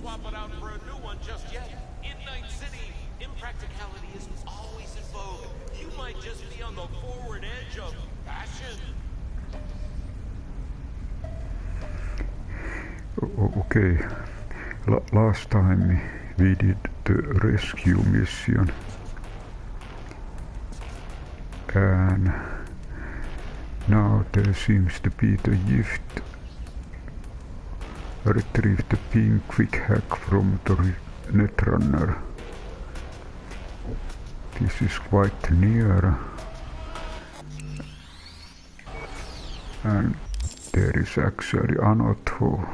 swap it out for a new one just yet. In Night City, impracticality is always in vogue. You might just be on the forward edge of fashion. Okay, last time we did the rescue mission, and now there seems to be the gift. Retrieve the pink quickhack from the netrunner. This is quite near, and there is actually another,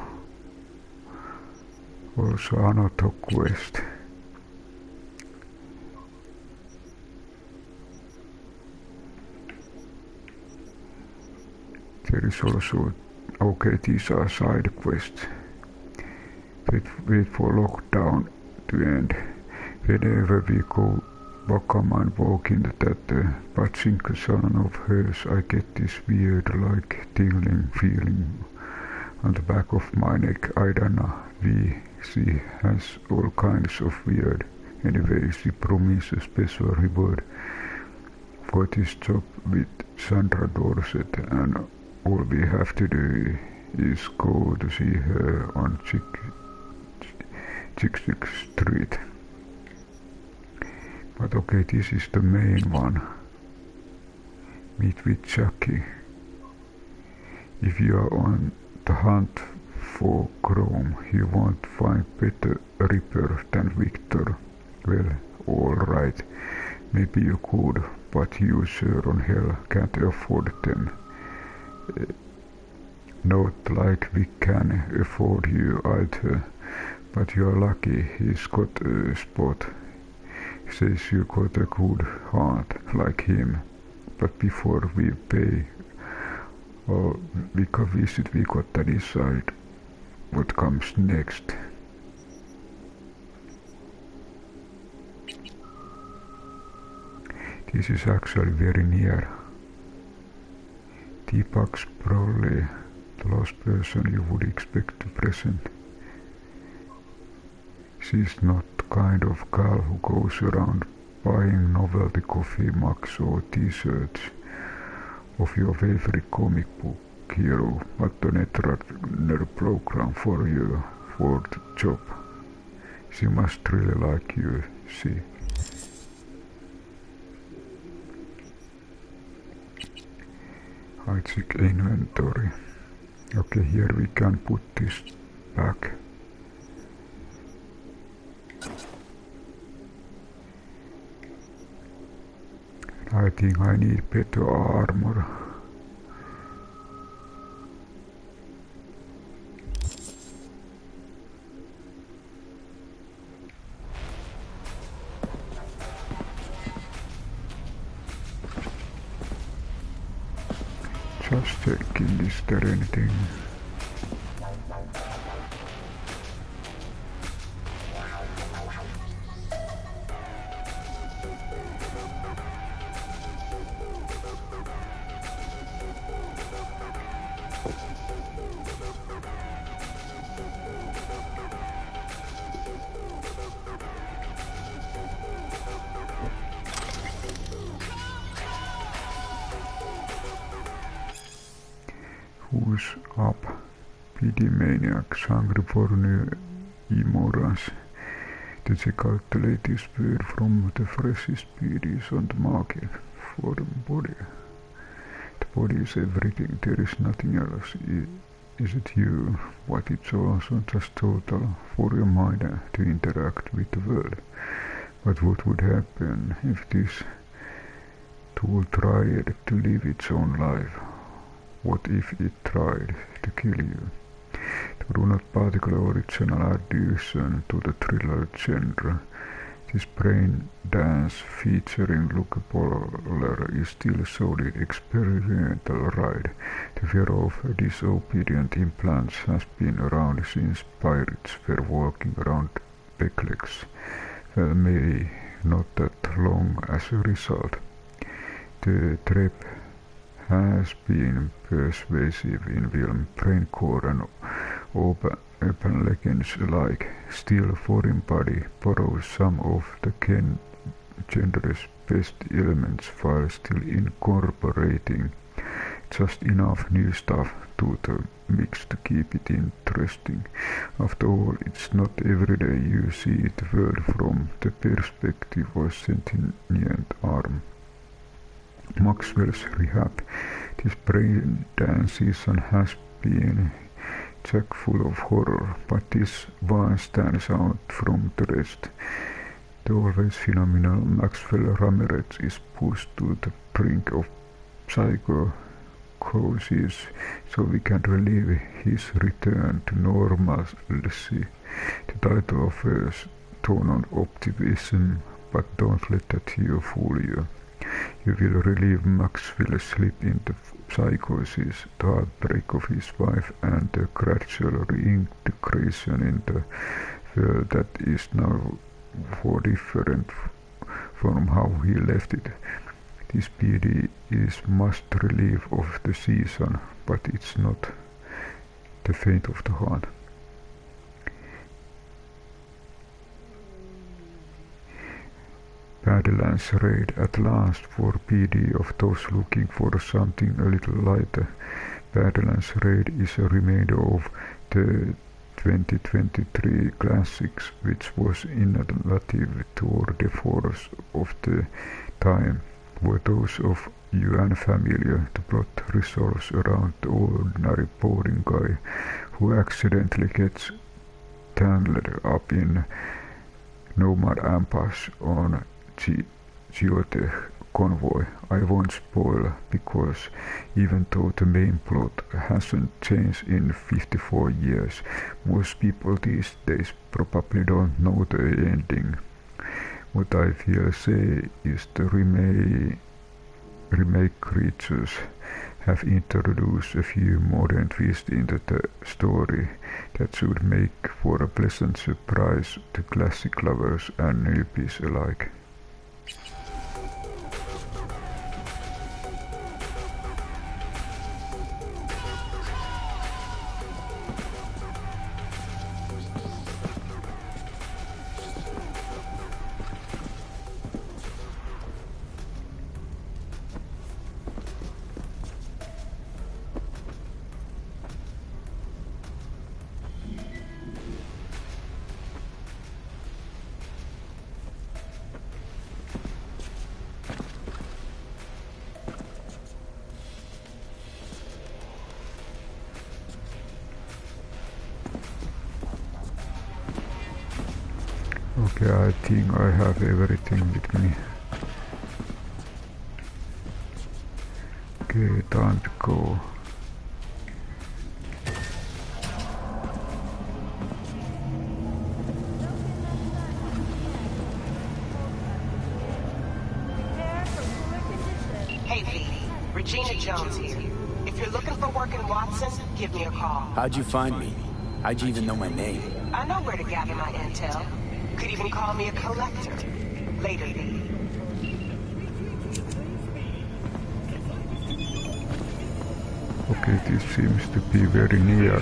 also another quest. There is also, okay, these are side quests. Wait for lockdown to end. Whenever we go Bakama and walk into that pachinko salon of hers, I get this weird like tingling feeling on the back of my neck. I don't know. She has all kinds of weird. Anyway, she promised a special reward for this job with Sandra Dorset, and all we have to do is go to see her on Chick Street. But okay, this is the main one. Meet with Jackie. If you are on the hunt for Chrome, you won't find better Ripper than Victor. Well, alright, maybe you could, but you sure on hell can't afford them. Not like we can afford you either, but you're lucky he's got a spot. Says you got a good heart like him, but before we pay or we can visit, we got to decide what comes next. This is actually very near. Deepak's probably the last person you would expect to present. She's not the kind of gal who goes around buying novelty coffee mugs or t-shirts of your favorite comic book hero, but the netrunner program for you for the job. She must really like you, see. I check inventory. Okay, here we can put this back. I think I need better armor. Just checking, is there anything? Who's up? PD maniacs hungry for new immorals. To check out the latest bird from the freshest PDs on the market for the body. The body is everything, there is nothing else. Is it you? But it's also just total for your mind to interact with the world. But what would happen if this tool tried to live its own life? What if it tried to kill you? To do not particular original addition to the thriller genre, this brain dance featuring Luke Poller is still a solid experimental ride. The fear of disobedient implants has been around since pirates were walking around Peclex. Well, maybe not that long as a result. The threat has been persuasive in film, braincore and Urban legends alike. Still, foreign body borrows some of the genre's best elements while still incorporating just enough new stuff to the mix to keep it interesting. After all, it's not every day you see the world from the perspective of sentient arm. Maxwell's Rehab. This Braindance season has been chock full of horror, but this one stands out from the rest. The always phenomenal Maxwell Ramirez is pushed to the brink of psychosis so we can relive his return to normalcy. The title offers tone on optimism, but don't let that fear fool you. You will relieve Maxwell's slip into psychosis, the heartbreak of his wife, and the gradual reintegration in the world that is now far different from how he left it. This PD is must relief of the season, but it's not the fate of the heart. Badlands Raid at last for PD of those looking for something a little lighter. Badlands Raid is a remainder of the 2023 classics, which was innovative toward the force of the time. For those of you unfamiliar, the plot resolves around the ordinary boring guy who accidentally gets tangled up in nomad ambush on geotech convoy. I won't spoil, because even though the main plot hasn't changed in 54 years, most people these days probably don't know the ending. What I feel say is the remake creatures have introduced a few modern twists into the story that should make for a pleasant surprise to classic lovers and newbies alike. Okay, I think I have everything with me. Okay, time to go. Hey V, Regina Jones here. If you're looking for work in Watson, give me a call. How'd you find me? How'd you even know my name? I know where to gather my intel. Could even call me a collector. Later, V. Okay, this seems to be very near.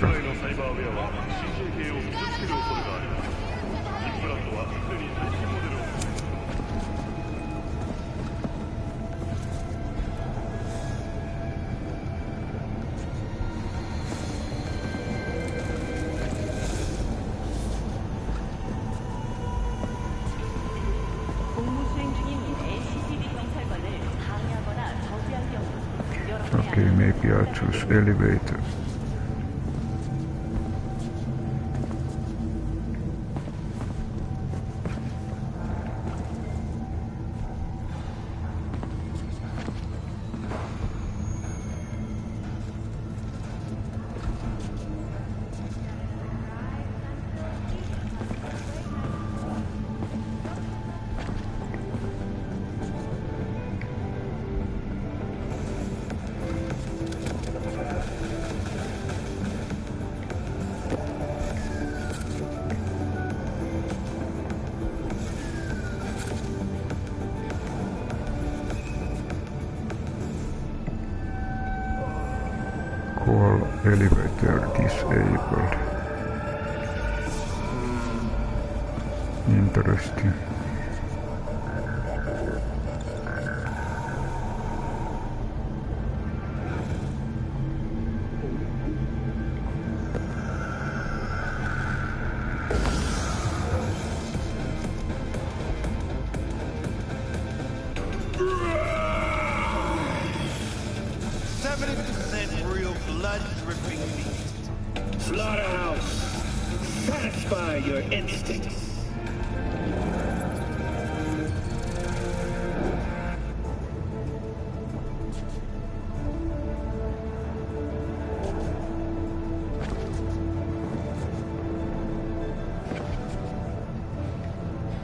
Okay, maybe I'll choose elevator. Call elevator disabled. Interesting.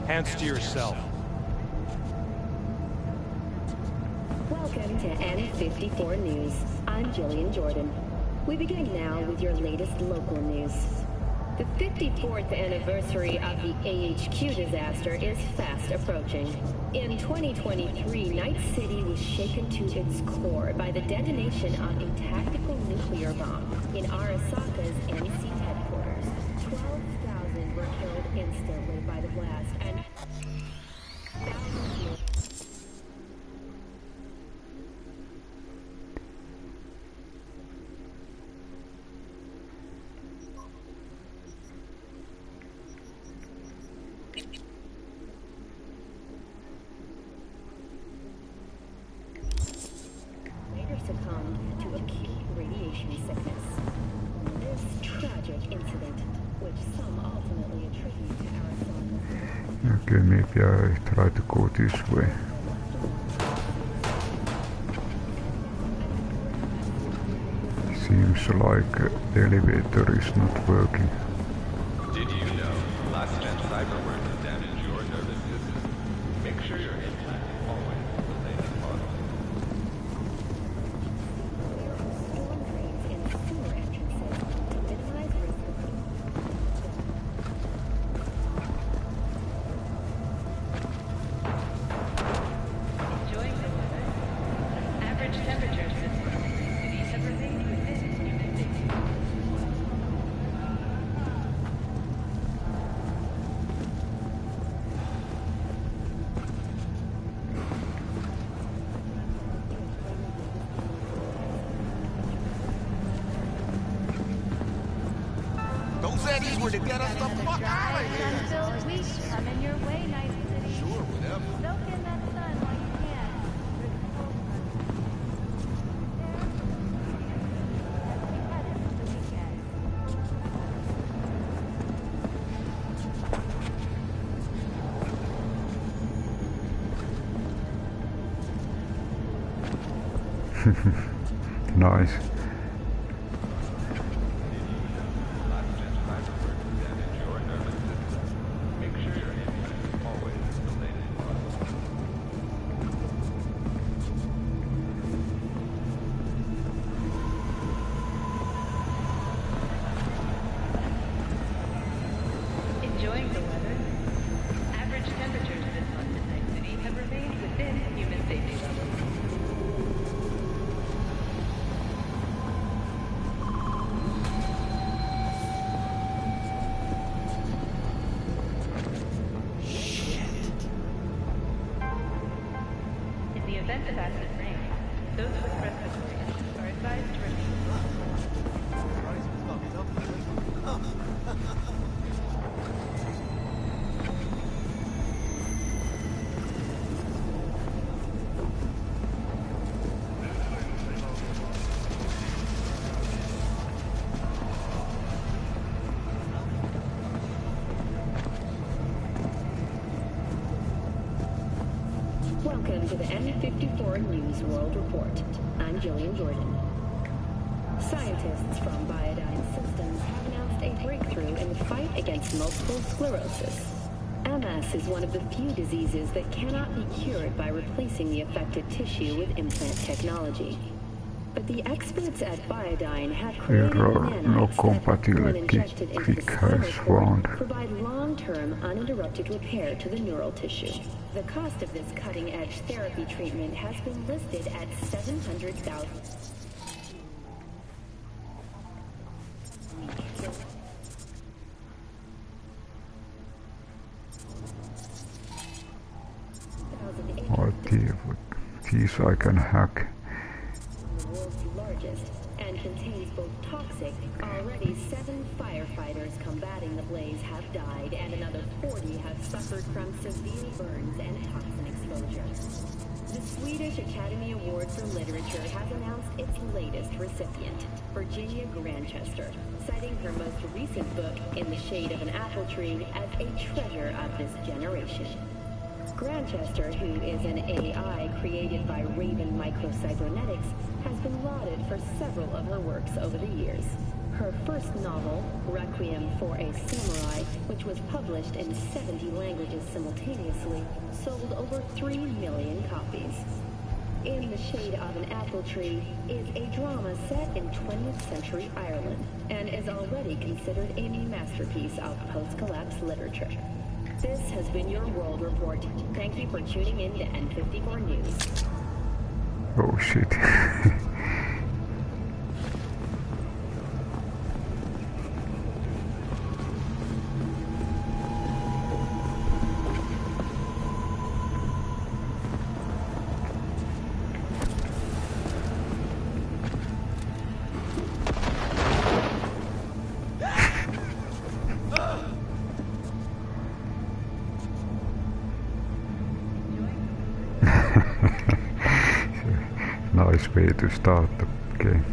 Hands to yourself. Welcome to N54 News. I'm Jillian Jordan. We begin now with your latest local news. The 54th anniversary of the AHQ disaster is fast approaching. In 2023, Night City was shaken to its core by the detonation of a tactical nuclear bomb in Arasaka's NC headquarters. 12,000 were killed instantly by the blast, and thousands more. Succumbed to acute radiation sickness. This tragic incident, which some ultimately attribute to Arasaka. Okay, maybe I try to go this way. Seems like the elevator is not working. Did you know last gen Cyberware can damage your nervous system? Make sure your implant is always the latest model. Were to get us the fuck out of here. Sun-filled weeks coming your way, Night City. Sure, whatever. Soak in that sun while you can. Nice. Enjoying the weather? Average temperatures this month in Night City have remained within human safety levels. In the event of acid rain, those with respiratory issues are advised to remain Welcome to the N54 News World Report. I'm Jillian Jordan. Scientists from Biodyne Systems have announced a breakthrough in the fight against multiple sclerosis. MS is one of the few diseases that cannot be cured by replacing the affected tissue with implant technology. But the experts at Biodyne have created nanites that, when injected into the spinal cord, provide long-term uninterrupted repair to the neural tissue. The cost of this cutting-edge therapy treatment has been listed at $700,000. these I can hack. The world's largest and contains both toxic. Already 7 firefighters combating the blaze have died, and another 40 have suffered from severe burns and toxin exposure. The Swedish Academy Award for Literature has announced its latest recipient, Virginia Grantchester, citing her most recent book, In the Shade of an Apple Tree, as a treasure of this generation. Grantchester, who is an AI created by Raven Microcybernetics, has been lauded for several of her works over the years. Her first novel, Requiem for a Samurai, which was published in 70 languages simultaneously, sold over 3 million copies. In the Shade of an Apple Tree is a drama set in 20th century Ireland and is already considered a masterpiece of post-collapse literature. This has been your World Report. Thank you for tuning in to N54 News. Oh shit. Nice way to start the game.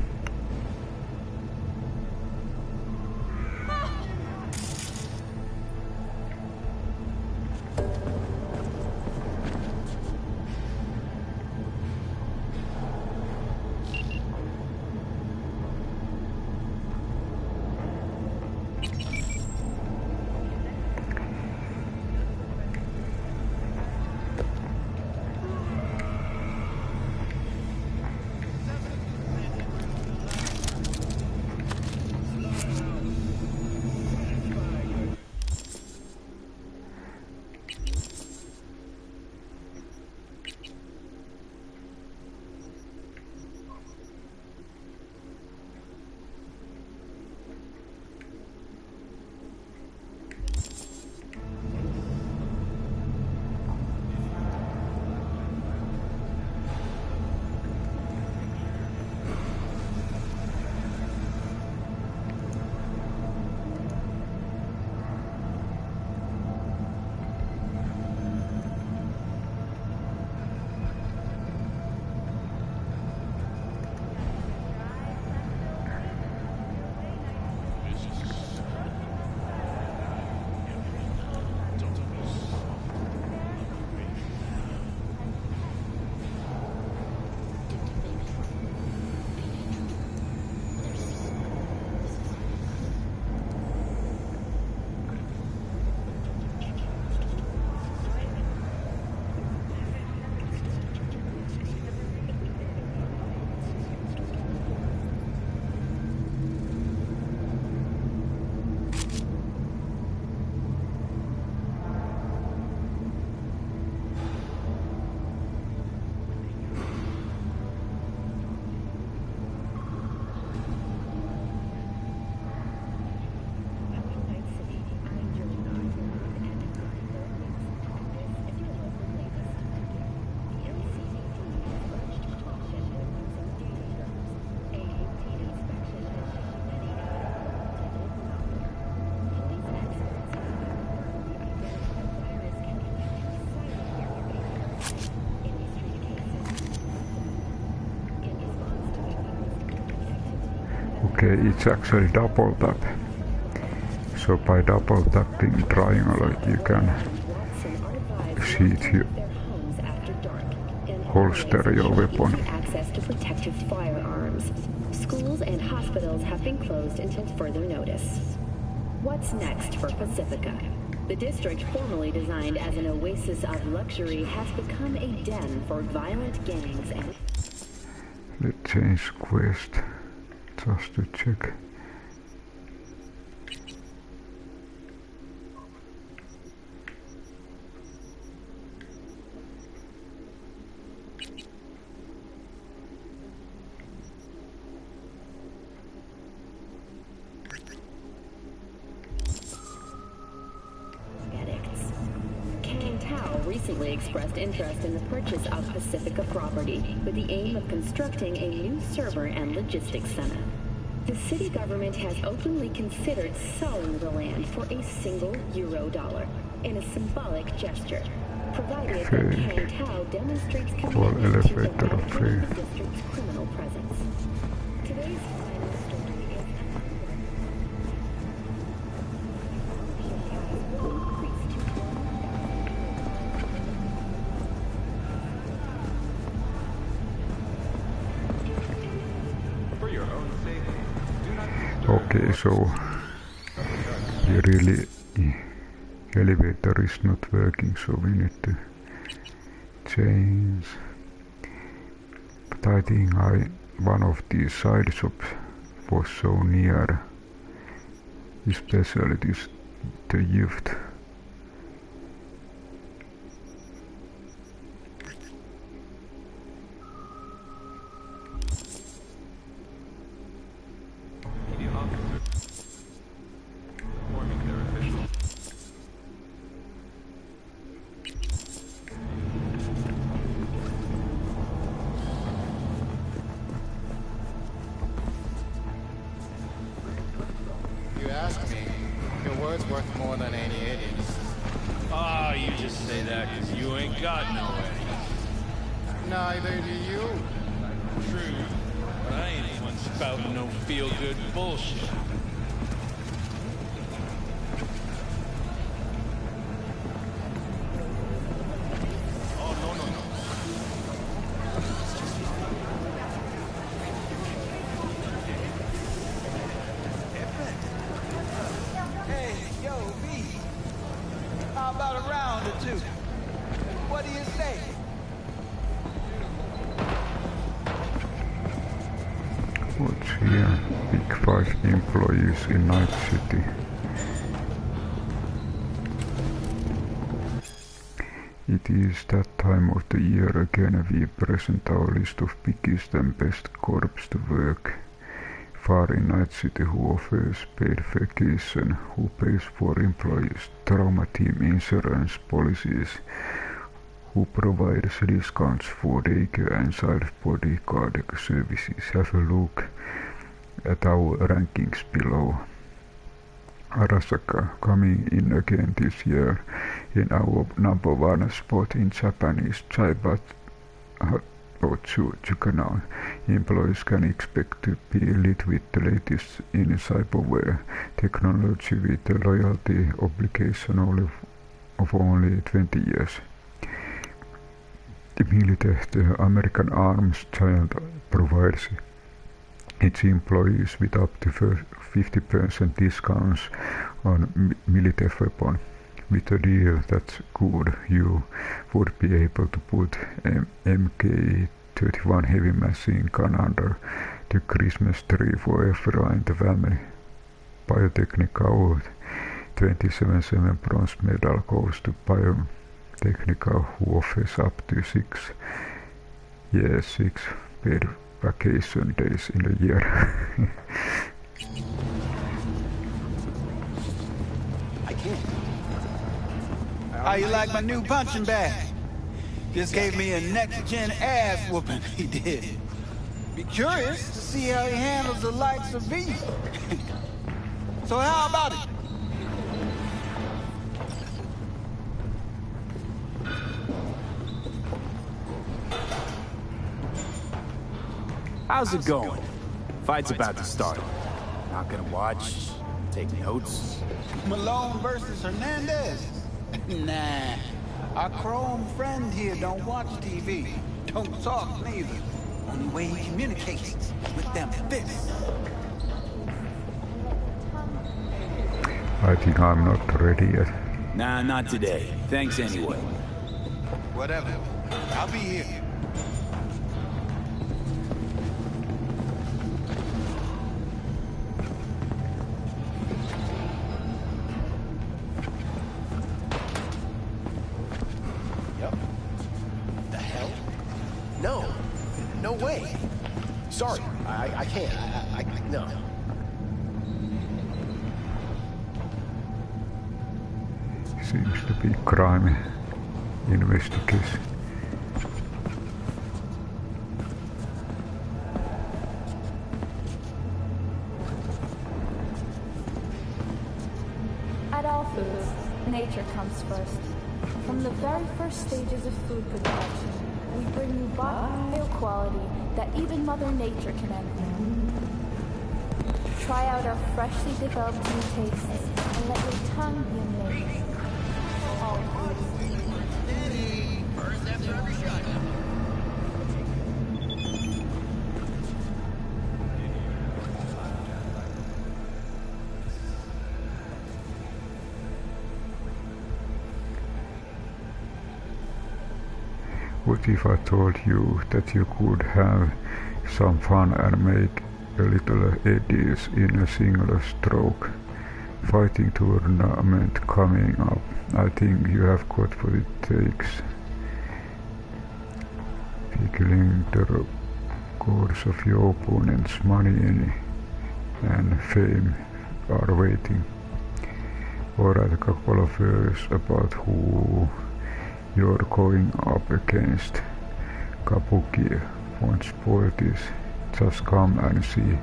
Okay, it's actually double tap. So by double tapping triangle you can see your holster your weapon. Access to protective firearms. Schools and hospitals have been closed until further notice. What's next for Pacifica? The district, formerly designed as an oasis of luxury, has become a den for violent gangs and... Let's change quest just to check. recently expressed interest in the purchase of Pacifica property with the aim of constructing a new server and logistics center. The city government has openly considered selling the land for a single $1 in a symbolic gesture, provided that Hang Tao demonstrates commitment to eradicating the district's criminal presence. Today's final story is Okay, so really elevator is not working, so we need to change. But I think one of these side shops was so near, especially the gift. What's here? Big 5 employees in Night City. It is that time of the year again. We present our list of biggest and best corps to work for in Night City, who offers paid vacation, who pays for employees' trauma team insurance policies, who provides discounts for daycare and child bodyguard services. Have a look at our rankings below. Arasaka coming in again this year in our #1 spot in Japanese Cyberdeck. Employees can expect to be lit with the latest in cyberware technology with a loyalty obligation of only 20 years. The military, the American arms giant, provides its employees with up to 50% discounts on military weapons. With a deal that's good, you would be able to put MK31 heavy machine gun under the Christmas tree for everyone in the family. Biotechnica Award 27/7 bronze medal goes to Biotechnica, who offers up to 6 paid vacation days in a year. I can't. How you like my new punching bag? Just gave me a next-gen ass whooping, he did. Be curious to see how he handles the likes of V. So how about it? How's it going? Fight's about to start. Not gonna watch, take notes. Malone versus Hernandez? Nah. Our chrome friend here don't watch TV. Don't talk neither. Only way he communicates is with them fists. I think I'm not ready yet. Nah, not today. Thanks anyway. Whatever. I'll be here. Sorry, I can't. No. Seems to be crime. investigation. At all foods, nature comes first. From the very first stages of food production, we bring you bio-quality that even Mother Nature can envy. Try out our freshly developed new tastes and let your tongue be amazed. All foods. First after every shot. What if I told you that you could have some fun and make a little eddies in a single stroke? Fighting tournament coming up. I think you have got what it takes. Pickling the records of your opponent's money and fame are waiting. Alright, a couple of words about who you're going up against. Kabuki won't spoil this. Just come and see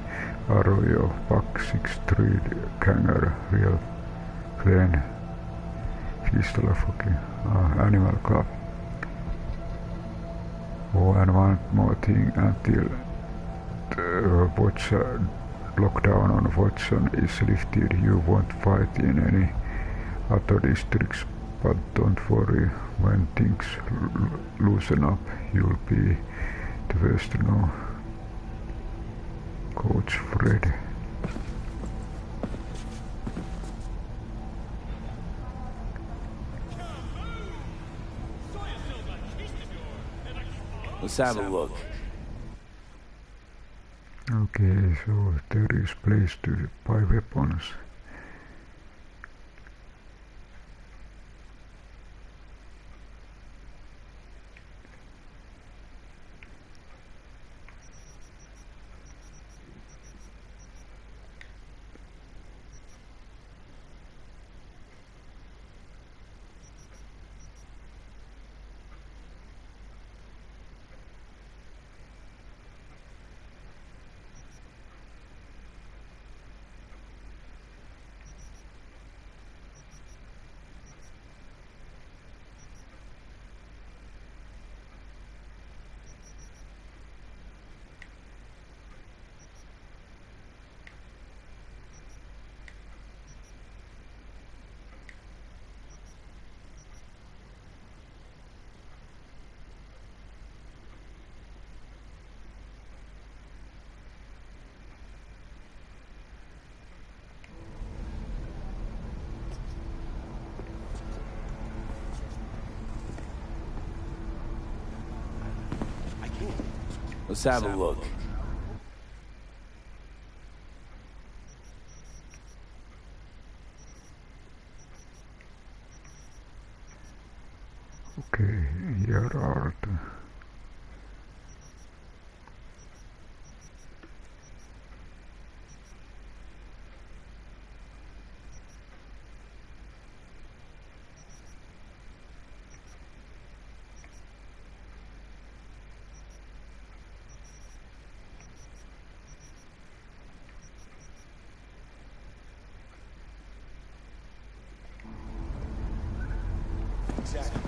Arroyo, Buck 6 Street, Kangaroo, Real Clan, Fistula fucking Animal Club. Oh, and one more thing, until the lockdown on Watson is lifted, you won't fight in any other districts. But don't worry, when things loosen up, you'll be the first to know. Coach Fred. Let's have a look. Okay, so there is place to buy weapons. Let's have a look. Okay, here are the Exactly.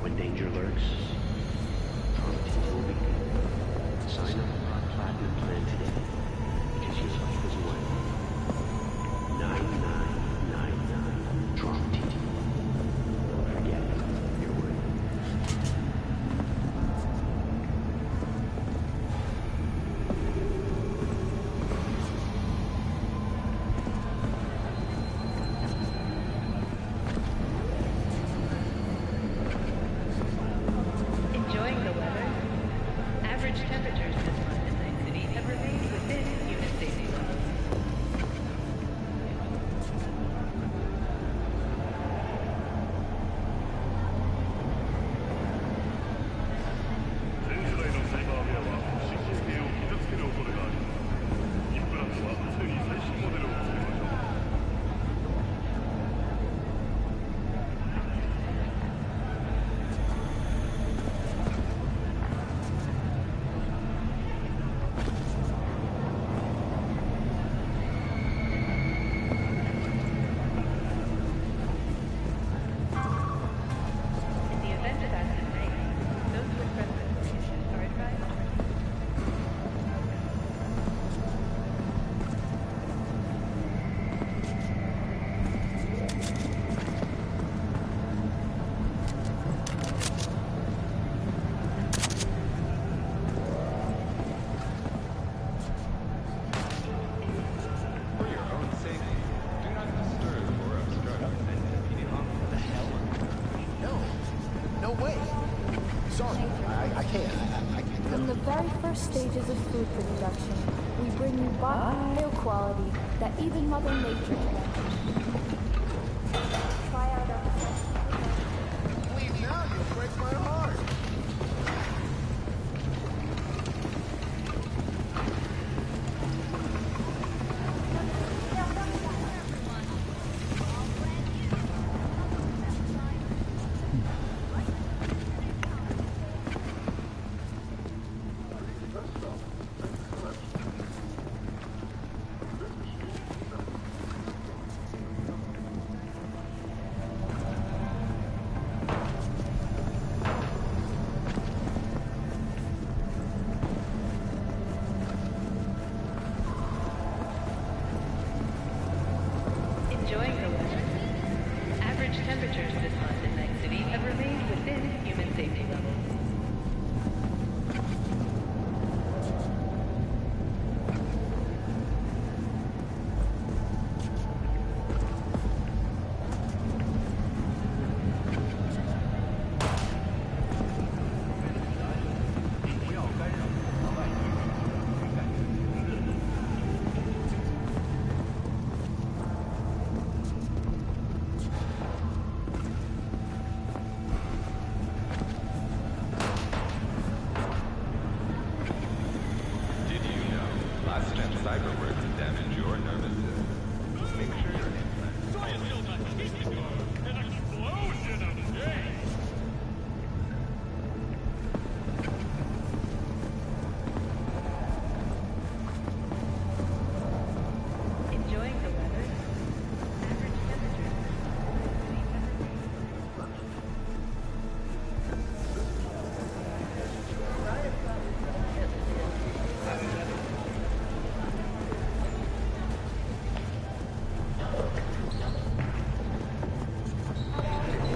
When danger lurks, promptings will begin. Sign up for our platform. your plan today. Because your life is worth it. 9999 Trump T. Don't forget, you're worth it. Enjoying the weather? Average temperatures this month in Night City have remained within unit safety levels. In the event of active rain, those with resident conditions are advised. For your own safety, do not disturb or obstruct NPD. The hell? No. No way. Sorry, I can't. I can't. From the very first stages of food production, we bring you bio-quality that even Mother Nature can. Try out our Leave now, you break my heart. Enjoying the weather? Average temperatures this month in Night City have remained within human safety levels. Did you know last time Cyberware to damage your nervous system? Make sure your implants An explosion of day! Enjoying the weather? Average temperatures this month in Night City have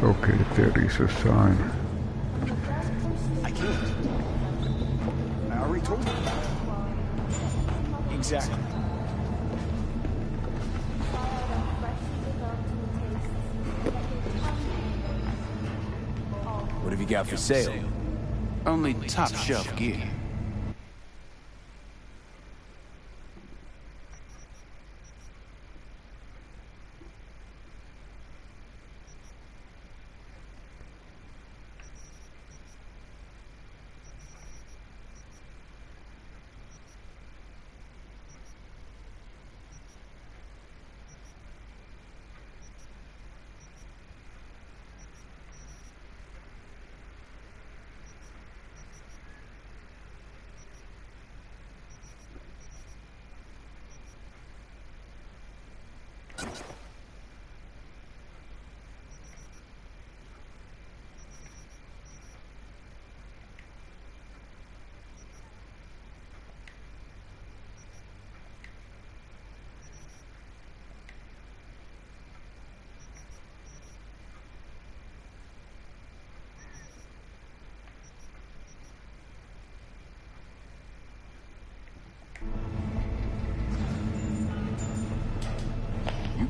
Okay, there is a sign. I can't. I already told you. Exactly. What have you got for sale? Only top shelf gear.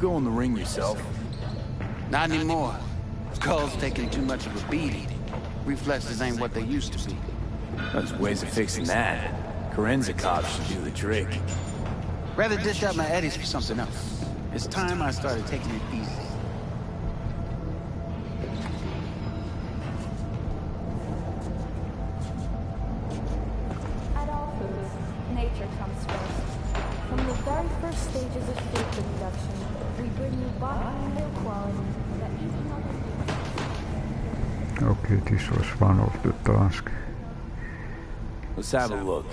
go in the ring yourself? Not anymore. Skull's taking too much of a beating. Reflexes ain't what they used to be. There's ways of fixing that. Forensic cops should do the trick. Rather dish out my eddies for something else. It's time I started taking it easy. At all foods, nature comes first. From the very first stages of food production, we bring you high quality that even other... Okay, this was one of the tasks. Let's have a look.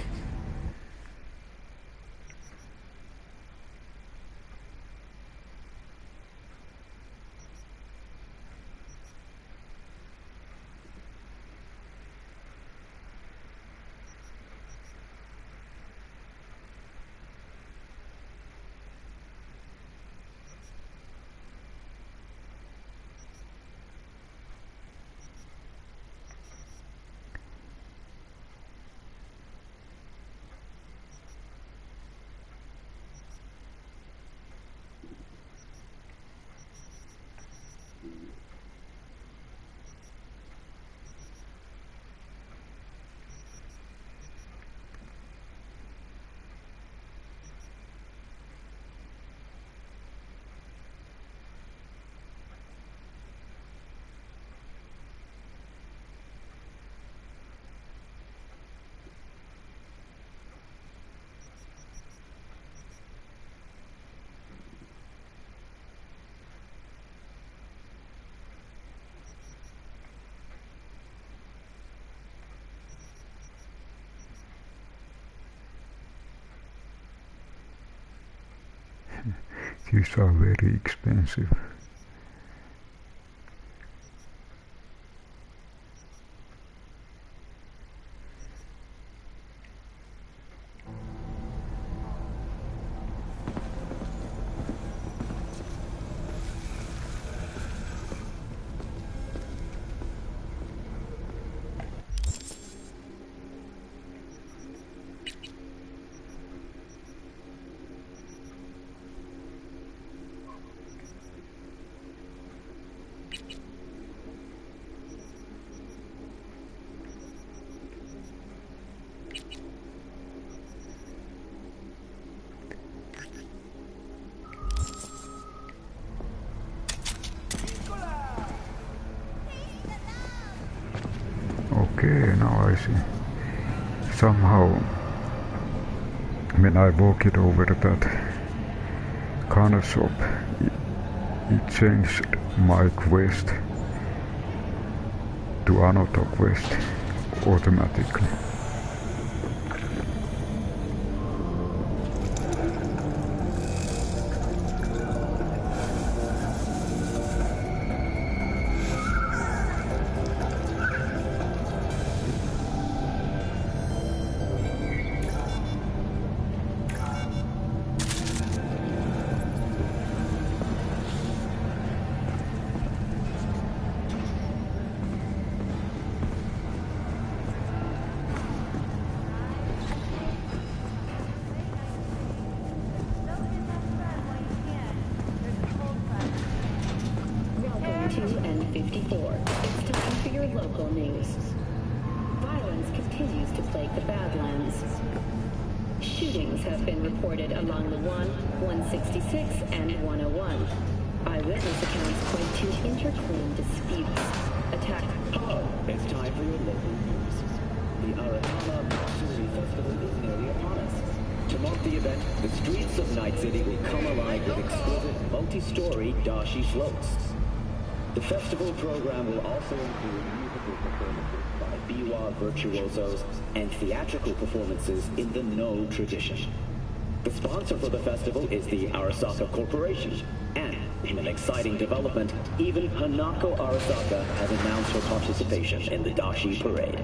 These are very expensive. Okay, now I see. Somehow, when I walk it over that corner shop, it changed my quest to another quest automatically. Shootings have been reported along the 166, and 101. Eyewitness accounts point to interclane disputes. Attack. Hello, it's time for your local news. The Aratama Matsuri Festival is nearly upon us. To mark the event, the streets of Night City will come alive with exquisite multi-story dashi floats. The festival program will also include musical performances by biwa virtuosos and theatrical performances in the No tradition. The sponsor for the festival is the Arasaka Corporation, and in an exciting development, even Hanako Arasaka has announced her participation in the Dashi Parade.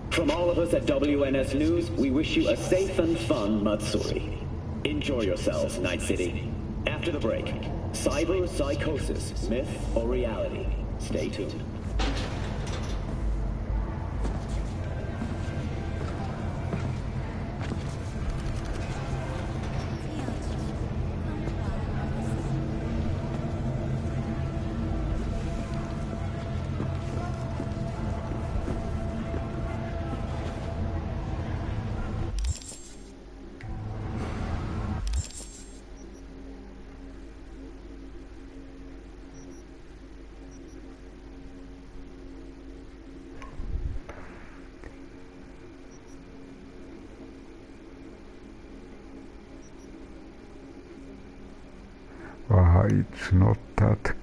From all of us at WNS News, we wish you a safe and fun Matsuri. Enjoy yourselves, Night City. After the break, cyber psychosis, myth or reality? Stay tuned. it's not that.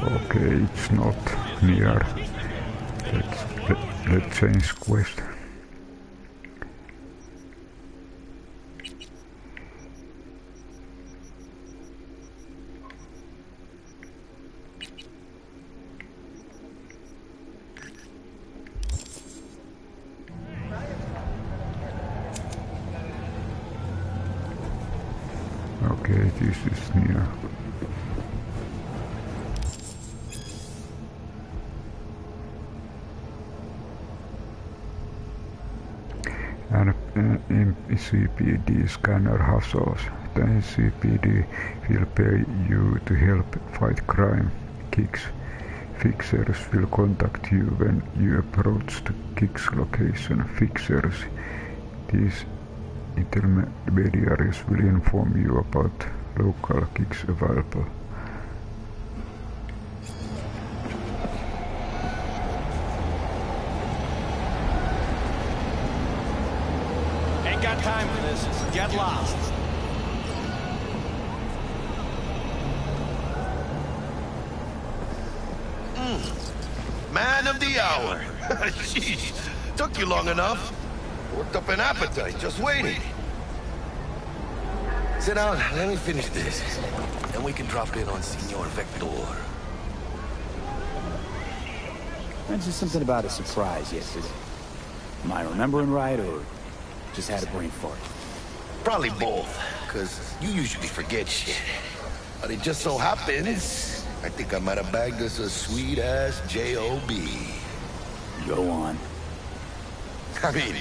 Okay, it's not near. Let's change quest. Okay, this is near. And CPD scanner hustles. The CPD will pay you to help fight crime. Fixers will contact you when you approach the Kicks location. Fixers, these intermediaries will inform you about local Kicks available. Time for this. Get lost. Man of the hour. Jeez, took you long enough. Worked up an appetite, just waiting. Sit down, let me finish this. Then we can drop in on Senor Vector. Mentioned something about a surprise yesterday. Am I remembering right, or just had a brain fart? Probably both, because you usually forget shit. But it just so happens, I think I might have bagged us a sweet-ass J.O.B. Go on. I mean,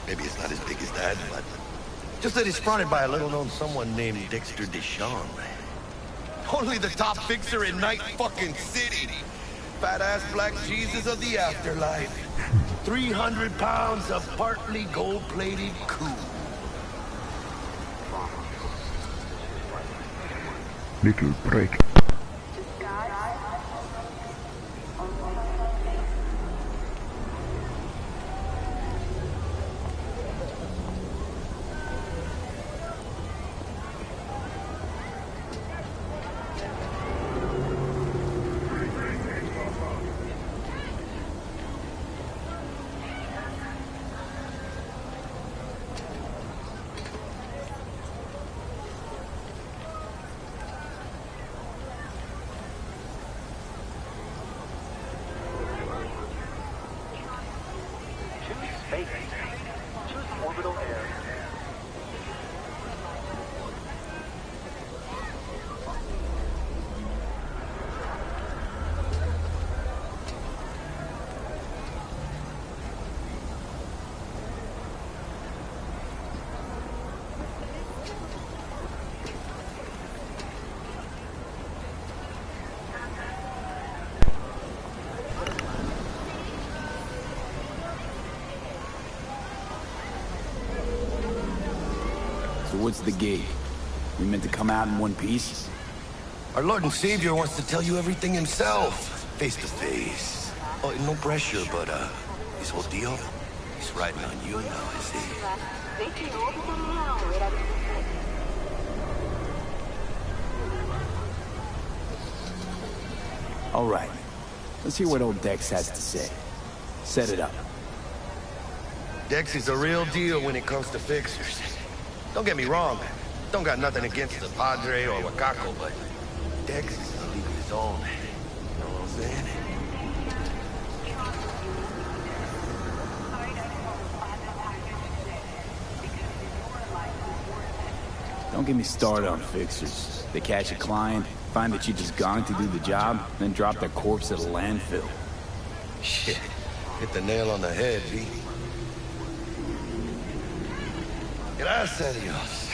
maybe it's not as big as that, but just that it's fronted by a little-known someone named Dexter Deshawn. Only the top fixer in Night fucking City. Fat-ass black Jesus of the afterlife. 300 pounds of partly gold-plated coup. Little break. What's the gig? We meant to come out in one piece? Our Lord and Savior wants to tell you everything himself, face to face. Oh, no pressure, but this whole deal, he's riding on you now, is he? All right. Let's hear what old Dex has to say. Set it up. Dex is a real deal when it comes to fixers. Don't get me wrong. Don't got nothing against the Padre or Wakako, but Dex is a league of his own. You know what I'm saying? Don't get me started on fixers. They catch a client, find that you just gone to do the job, then drop their corpse at a landfill. Shit. Hit the nail on the head, V. Gracias a Dios.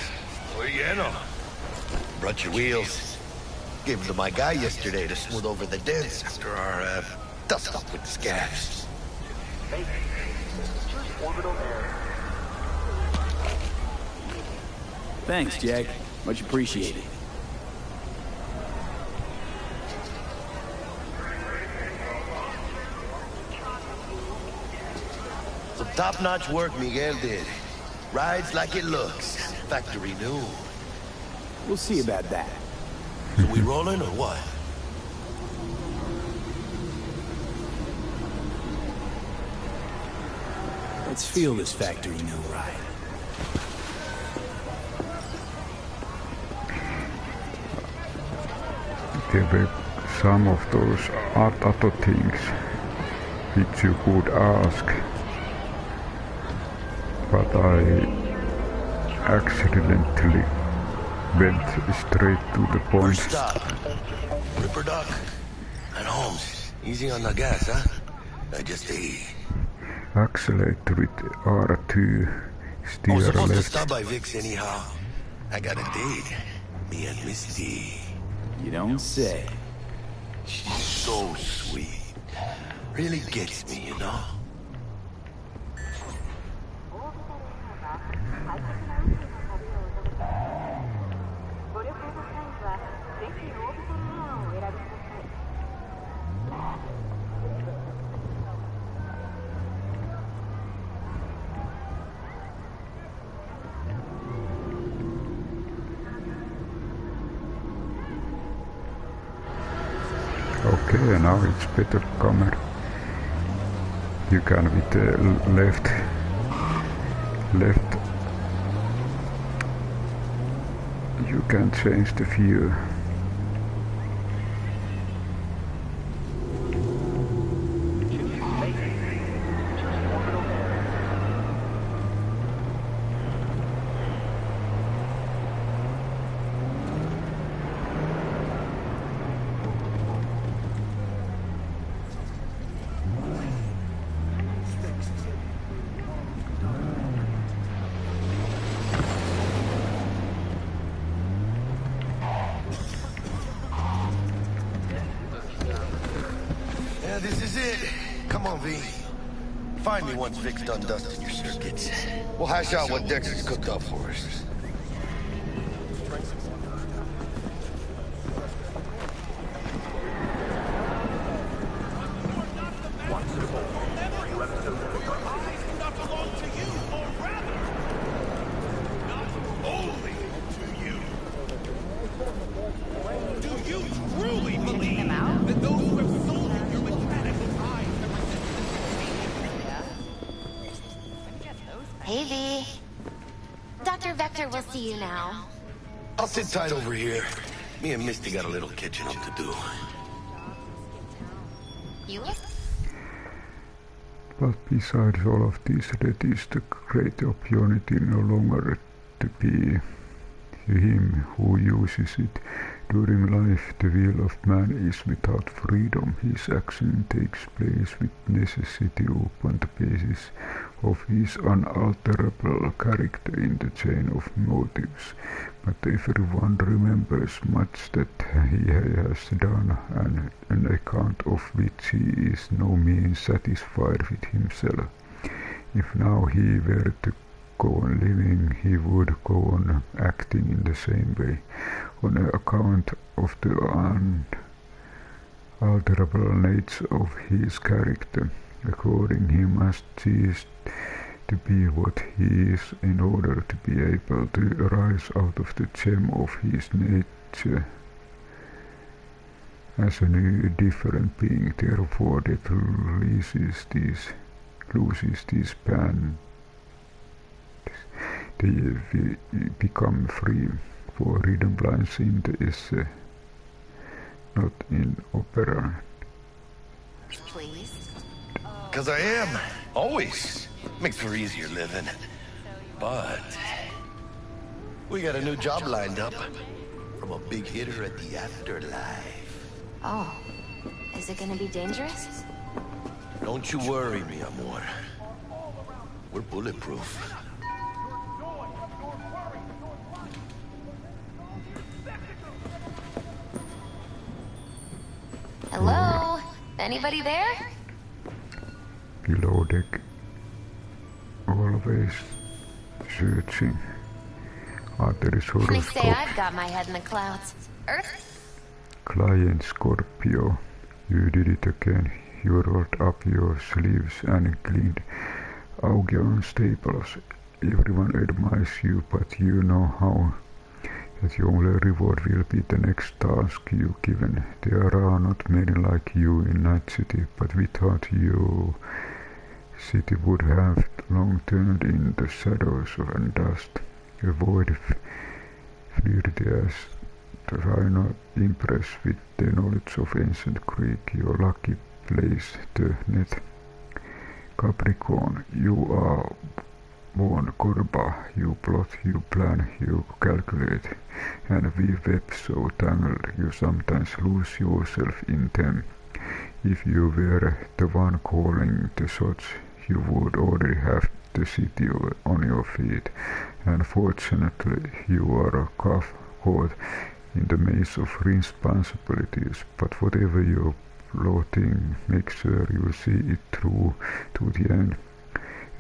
Muy lleno. Brought your wheels. Gave them to my guy yesterday to smooth over the dents after our, dust up with the scabs. Thanks, Jack. Much appreciated. Some top-notch work Miguel did. Rides like it looks. Factory new. We'll see about that. So we rolling or what? Let's feel this factory new ride. There were some of those other things which you could ask, but I accidentally went straight to the point. First stop. Ripperdoc and Holmes. Easy on the gas, huh? I just Accelerate with R2, steer I was supposed left. to stop by Vic's anyhow. I got a date. Me and Misty. You don't say. She's so sweet. Really gets me, you know? Okay, now it's better camera. You can with the left, you can change the view. This is it. Come on, V. Find me once Vic's done dusting your circuits. We'll hash out what Dexter's cooked up for us. Hey, V. Dr. Vector will see you now. I'll sit tight over here. Me and Misty got a little catching up to do. You? But besides all of this, that is the great opportunity no longer to be him who uses it. During life, the will of man is without freedom. His action takes place with necessity upon the basis of his unalterable character in the chain of motives. But everyone remembers much that he has done, and an account of which he is no means satisfied with himself. If now he were to go on living, he would go on acting in the same way, on account of the unalterable nature of his character. According, he must cease to be what he is in order to be able to rise out of the gem of his nature as a new, different being. Therefore, that loses these bands. They become free. For freedom lies in the essay, not in opera. Please? 'Cause I am. Always. Makes for easier living. But We got a new job lined up from a big hitter at the afterlife. Oh. Is it gonna be dangerous? Don't you worry, mi amor. We're bulletproof. Hello? Anybody there? Below deck. Always searching. There is They say horoscope. I've got my head in the clouds. Earth? Client Scorpio. You did it again. You rolled up your sleeves and cleaned Augie on staples. Everyone admires you, but you know how that your only reward will be the next task you given. There are not many like you in Night City, but without you, city would have long turned in the shadows and dust. Avoid flirty as try not impress with the knowledge of ancient Greek. Your lucky place, the net. Capricorn, you are born Corba. You plot, you plan, you calculate, and weave web so tangled you sometimes lose yourself in them. If you were the one calling the shots, you would already have the city on your feet. Unfortunately, you are caught in the maze of responsibilities, but whatever you're plotting, make sure you see it through to the end.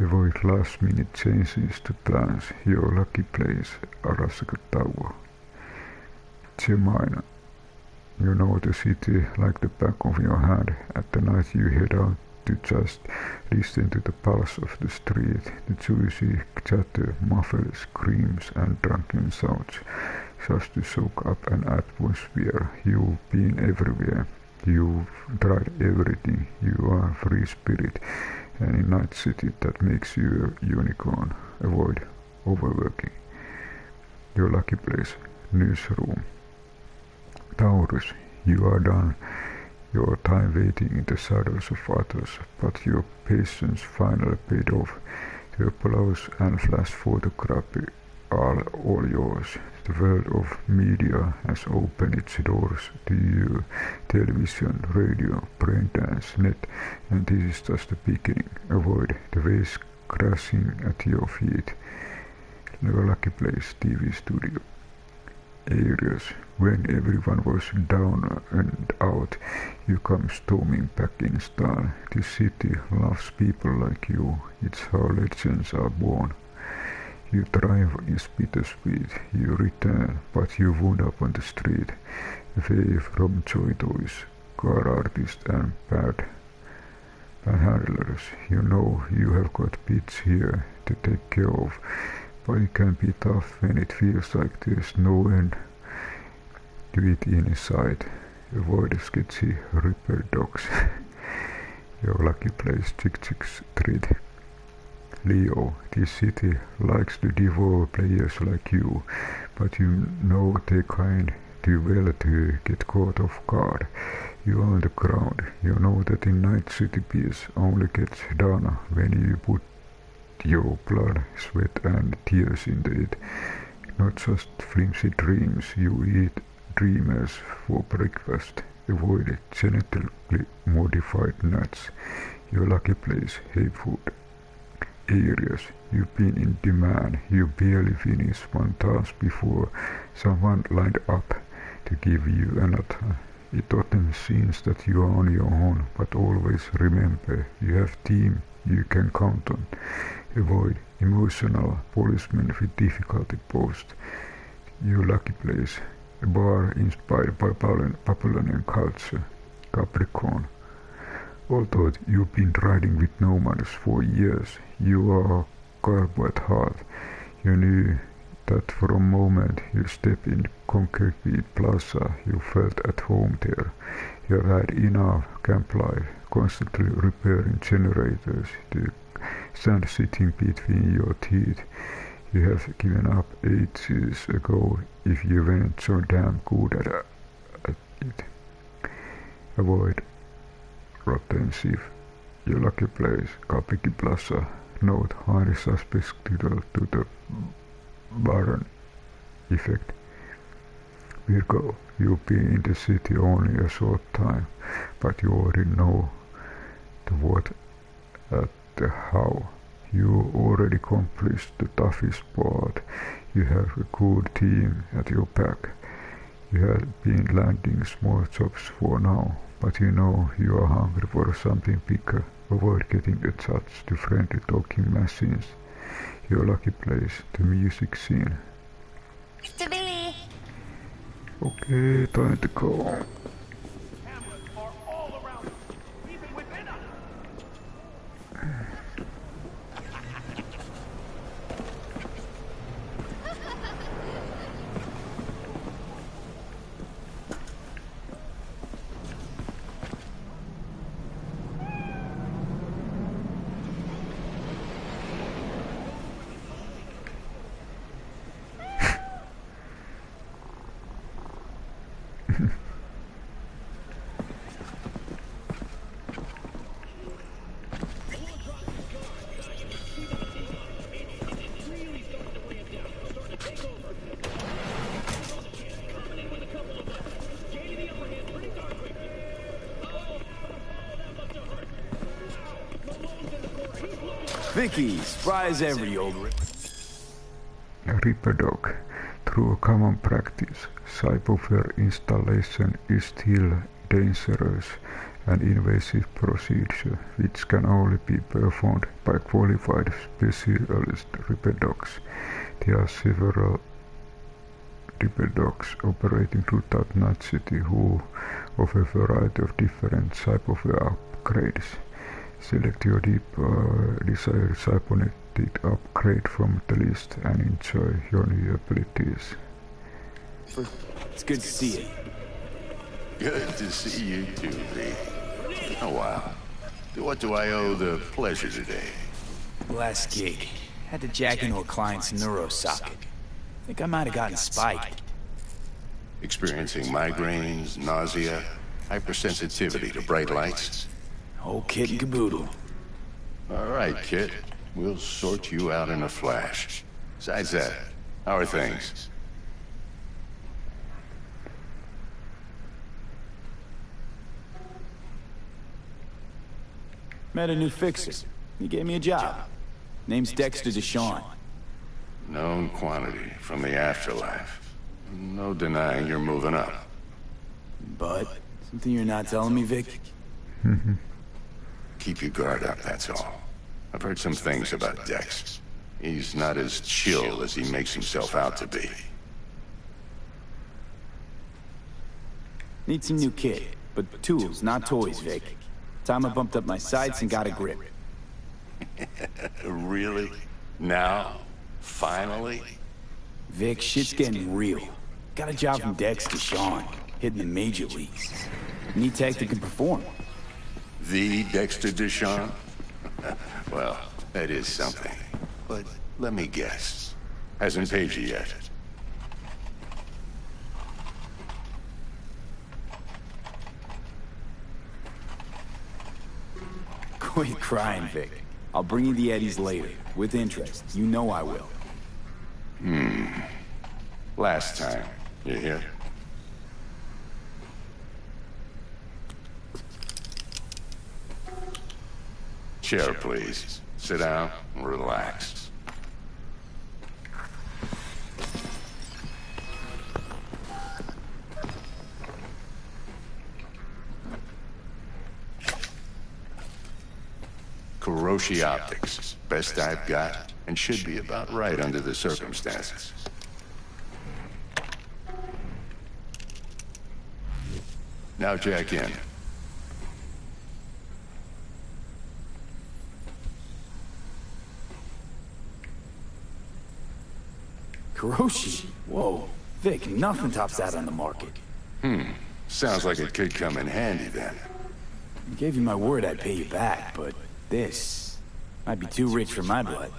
Avoid last-minute changes to plans. Your lucky place, Arasaka Tower. Gemini. You know the city like the back of your hand. At the night you head out to just listen to the pulse of the street, the juicy chatter, muffled screams and drunken shouts, just to soak up an atmosphere. You've been everywhere. You've tried everything. You are free spirit, and in Night City that makes you a unicorn. Avoid overworking. Your lucky place, newsroom. Taurus, you are done your time waiting in the shadows of others, but your patience finally paid off. The applause and flash photography are all yours. The world of media has opened its doors to you. Television, radio, braindance, net, and this is just the beginning. Avoid the waves crashing at your feet. Your lucky place, TV studio. Areas, when everyone was down and out, you come storming back in style. This city loves people like you. It's how legends are born. You thrive in bittersweet. You return, but you wound up on the street, away from joy toys, car artists and panhandlers. You know you have got bits here to take care of, but it can be tough when it feels like there's no end to it inside. Avoid sketchy Ripperdocs. Your lucky place, Chick Street. Leo, this city likes to devour players like you, but you know they kind too well to get caught off guard. You are on the ground. You know that in Night City peace only gets done when you put your blood, sweat and tears into it. Not just flimsy dreams. You eat dreamers for breakfast. Avoid genetically modified nuts. Your lucky place, hay food. Areas, you've been in demand. You barely finished one task before someone lined up to give you another. It often seems that you are on your own, but always remember you have team you can count on. Avoid emotional policemen with difficulty post. Your lucky place, a bar inspired by Babylonian culture, Capricorn. Although you've been riding with nomads for years, you are carbo at heart. You knew that from the moment you stepped in Concrete Plaza, you felt at home there. You have had enough camp life, constantly repairing generators, the sand sitting between your teeth. You have given up ages ago if you weren't so damn good at it. Avoid rotten shift. Your lucky place, Kapiki Plaza. Note highly suspect to the Baron effect. Virgo, you've been in the city only a short time, but you already know the what and the how. You already accomplished the toughest part. You have a good team at your back. You have been landing small jobs for now, but you know you are hungry for something bigger. Avoid getting attached to friendly talking machines. Your lucky place, the music scene. To be. Okay, time to go. Vicky, spry as ever, you old Ripperdoc. Through a common practice, Cyberware installation is still dangerous and invasive procedure which can only be performed by qualified specialist Ripperdocs. There are several Ripperdocs operating throughout Night City who offer a variety of different Cyberware upgrades. Select your desired cybernetic upgrade from the list and enjoy your new abilities. It's good to see you. Good to see you too, V. Oh wow. What do I owe the pleasure today? Last gig. Had to jack into a client's neuro socket. Think I might have gotten spiked. Experiencing migraines, nausea, hypersensitivity to bright lights? Whole kit and caboodle. All right, kid. We'll sort you out in a flash. Besides that, how are things? Met a new fixer. He gave me a job. Name's Dexter Deshawn. Known quantity from the afterlife. No denying you're moving up. But, something you're not telling me, Vic? Keep your guard up, that's all. I've heard some things about Dex. He's not as chill as he makes himself out to be. Need some new kit, but tools, not toys, Vic. Time I bumped up my sights and got a grip. Really? Now? Finally? Vic, shit's getting real. Got a job from Dex Deshawn, hitting the major leagues. Need tech that can perform. The Dexter Deshawn? Well, that is something. But let me guess. Hasn't paid you yet. Quit crying, Vic. I'll bring you the eddies later, with interest. You know I will. Last time. You hear? Chair, please. Sit down and relax. Kuroshi Optics. Best I've got, and should be about right under the circumstances. Now jack in. Kuroshi? Whoa. Vic, nothing tops that on the market. Sounds like it could come in handy then. I gave you my word I'd pay you back, but this might be too rich for my blood.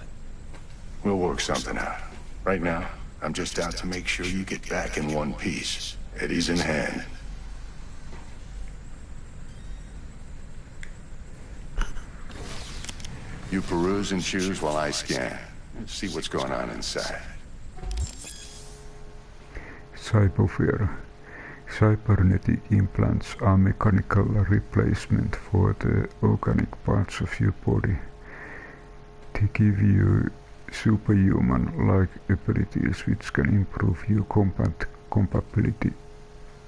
We'll work something out. Right now, I'm just out to make sure you get back in one piece. Eddie's in hand. You peruse and choose while I scan. See what's going on inside. Cyberware. Cybernetic implants are mechanical replacement for the organic parts of your body. They give you superhuman-like abilities which can improve your compatibility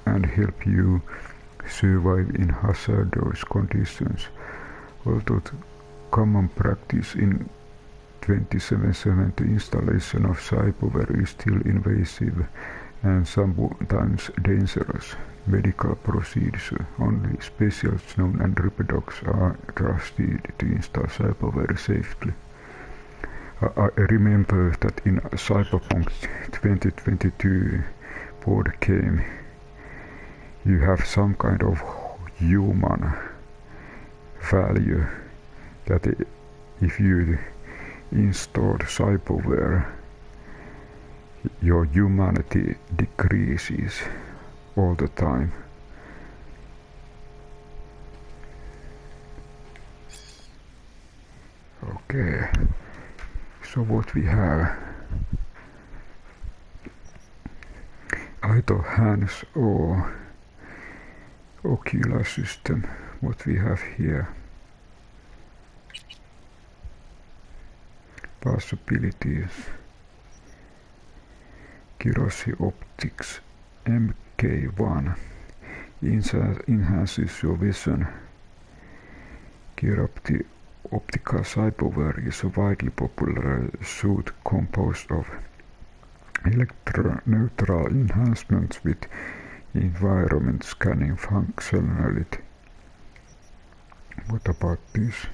and help you survive in hazardous conditions. Although common practice in 27/7, the installation of cyberware is still invasive and sometimes dangerous medical procedure. Only specialists known as Ripperdocs are trusted to install cyberware safely. I remember that in Cyberpunk 2022 board game, you have some kind of human value that if you install cyberware, your humanity decreases all the time. Okay, so what we have, either hands or ocular system, what we have here. Possibilities. Kiroshi Optics MK1 enhances your vision. Optical cyberware is a widely popular suit composed of electro-neutral enhancements with environment scanning functionality. What about this?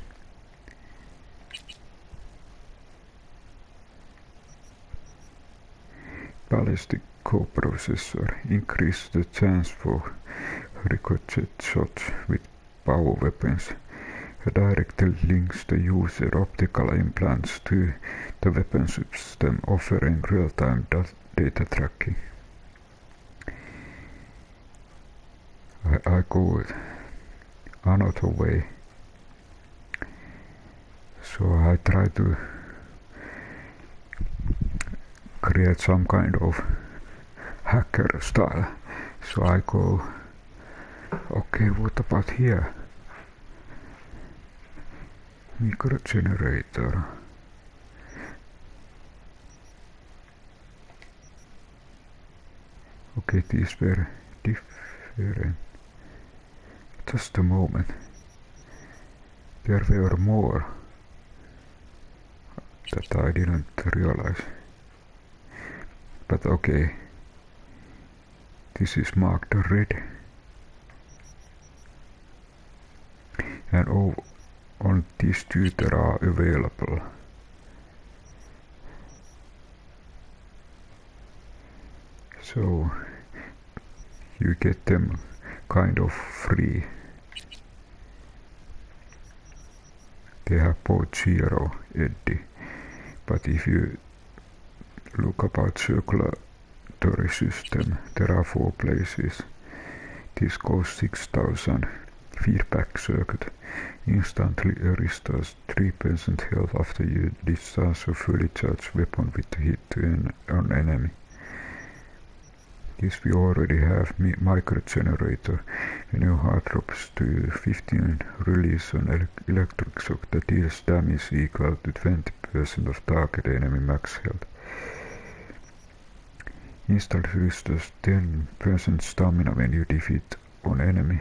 Ballistic coprocessor increases the chance for ricochet shots with power weapons. Directly links the user optical implants to the weapon system, offering real-time data tracking. I go another way. So I try to create some kind of hacker style. So I go, okay, what about here? Micro generator. Okay, these were different. Just a moment. There were more that I didn't realize. But okay, this is marked red, and on these two that are available. So you get them kind of free. They have both 0 eddy, but if you look about circulatory system, there are 4 places. This goes 6000. Feedback circuit instantly restores 3% health after you discharge a fully charged weapon with a hit to an enemy. This we already have. Micro generator. When your heart drops to 15, release an electric shock that deals damage equal to 20% of target enemy max health. Instantly restores 10% stamina when you defeat an enemy.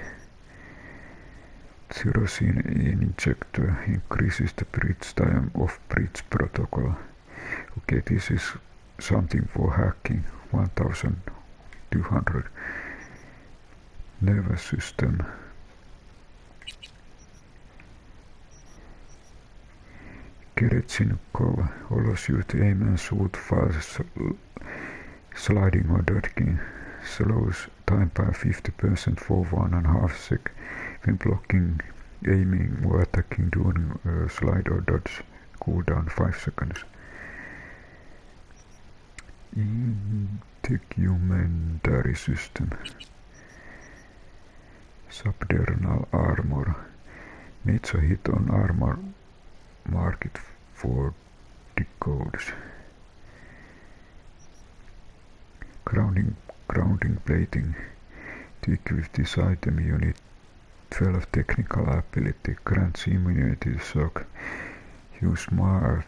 Kerosene injector increases the bridge time of bridge protocol. Okay, this is something for hacking. 1200. Nervous system. Keretsin cover allows you to aim and shoot fast, sliding or dodging. Slows time by 50% for 1.5 seconds when blocking, aiming or attacking during a slide or dodge. Cooldown 5 seconds. Integumentary system. Subdermal armor. Needs a hit on armor market for decodes. Grounding grounding plating. To equip this item you need 12 technical ability, grants immunity to shock. Use smart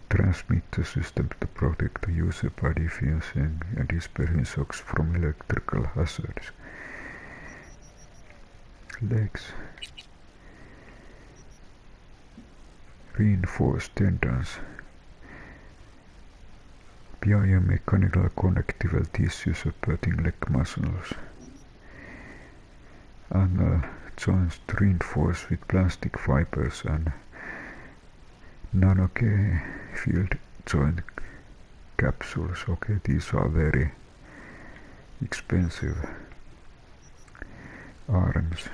transmitter system to protect the user by diffusing and dispersing shocks from electrical hazards. Legs. Reinforced tendons. Biomechanical connective tissue supporting leg muscles. Angle joints reinforced with plastic fibers and nano-K field joint capsules. Okay, these are very expensive arms.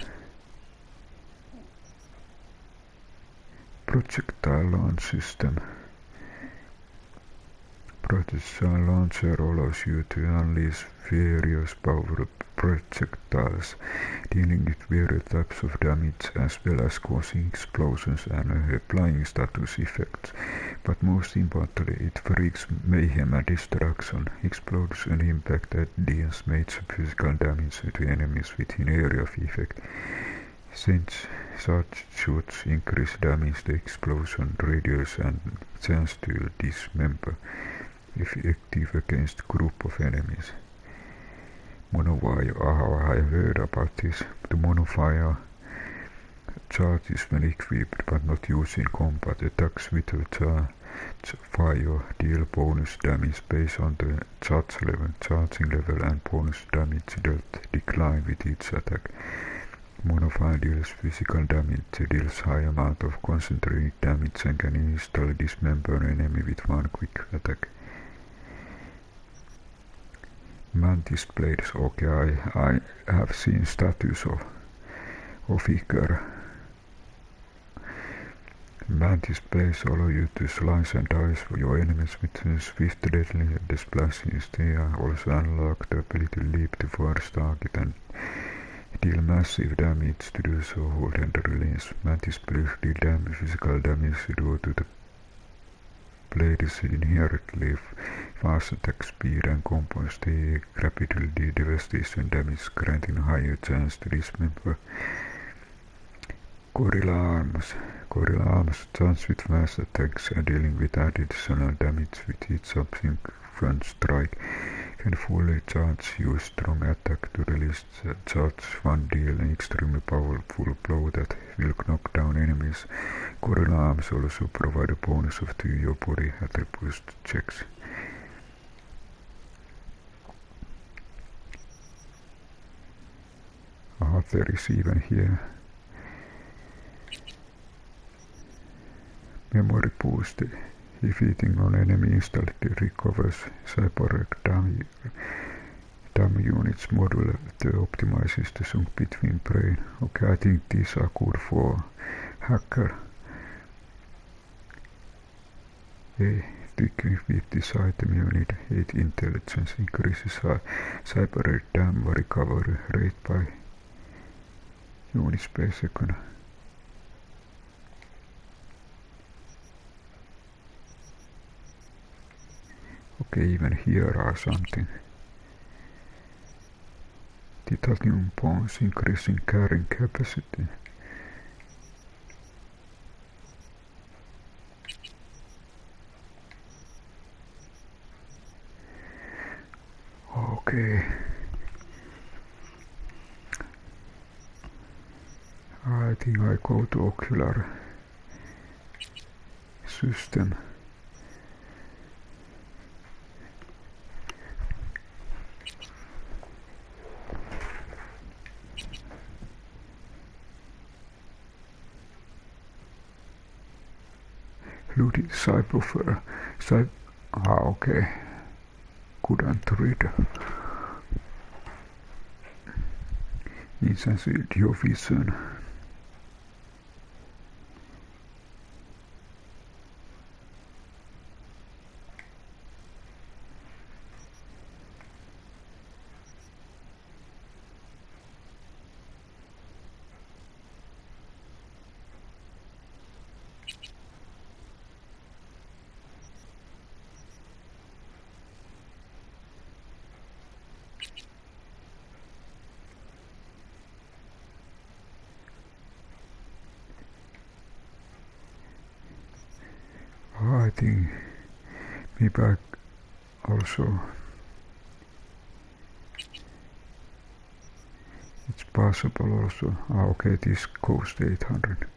Projectile launch system. Projectile launcher allows you to unleash various powerful projectiles, dealing with various types of damage as well as causing explosions and applying status effects. But most importantly, it wreaks mayhem and destruction. Explosion impact that deals major physical damage to enemies within area of effect. Since such shoots increase damage, the explosion radius and chance to dismember effective against group of enemies. Monofire, I have heard about this. The monofire charges when equipped but not used in combat. Attacks with a charge fire deal bonus damage based on the charging level, and bonus damage dealt decline with each attack. Monofire deals physical damage, deals high amount of concentrated damage and can instantly dismember an enemy with one quick attack. Mantis blades. Okay, I have seen statues of figure. Mantis blades allow you to slice and dice for your enemies with swift deadly splashes. They also unlock the ability to leap to force target and deal massive damage. To do so, hold and release. Mantis blades deal physical damage due to the blade is inherently fast attack speed and combos the rapidly devastation damage, granting higher chance to dismember. Gorilla arms. Gorilla arms charge with fast attacks and dealing with additional damage with each subsequent strike. Can fully charge, use strong attack to release charge one deal an extremely powerful blow that will knock down enemies. Gorilla arms also provide a bonus of 2 your body attributes checks. There is even here memory boost. If hitting on enemy instantly recovers Cyberdeck dummy units module that optimizes the sync between brain. Okay, I think these are good for hacker. To equip this item you need 8 intelligence, increases Cyberdeck damn recovery rate by units per second. Okay, even here are something. Titanium bones increasing carrying capacity. Okay. I think I go to ocular system. Judy Cyberware. Okay. Couldn't read. Insensate your vision. I think maybe I also it's possible also. Okay, this cost 800.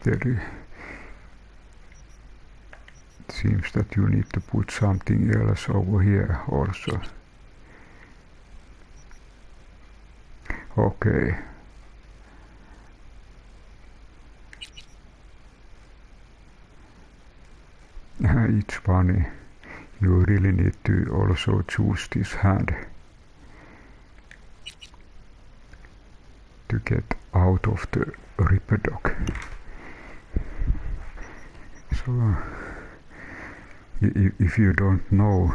battery. It seems that you need to put something else over here also. Okay. It's funny. You really need to also choose this hand to get out of the Ripperdoc. So, if you don't know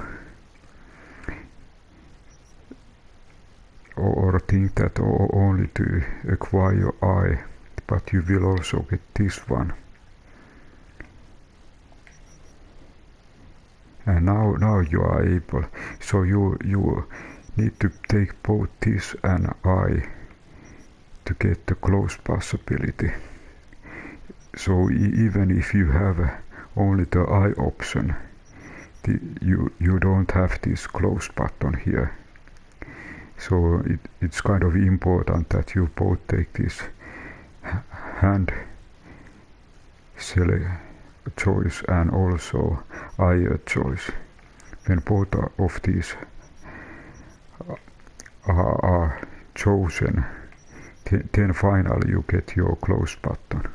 or think that only to acquire eye, but you will also get this one. And now you are able, so you need to take both this and eye to get the close possibility. So even if you have only the eye option, you don't have this close button here. So it's kind of important that you both take this hand choice and also eye choice. When both of these are chosen, then finally you get your close button.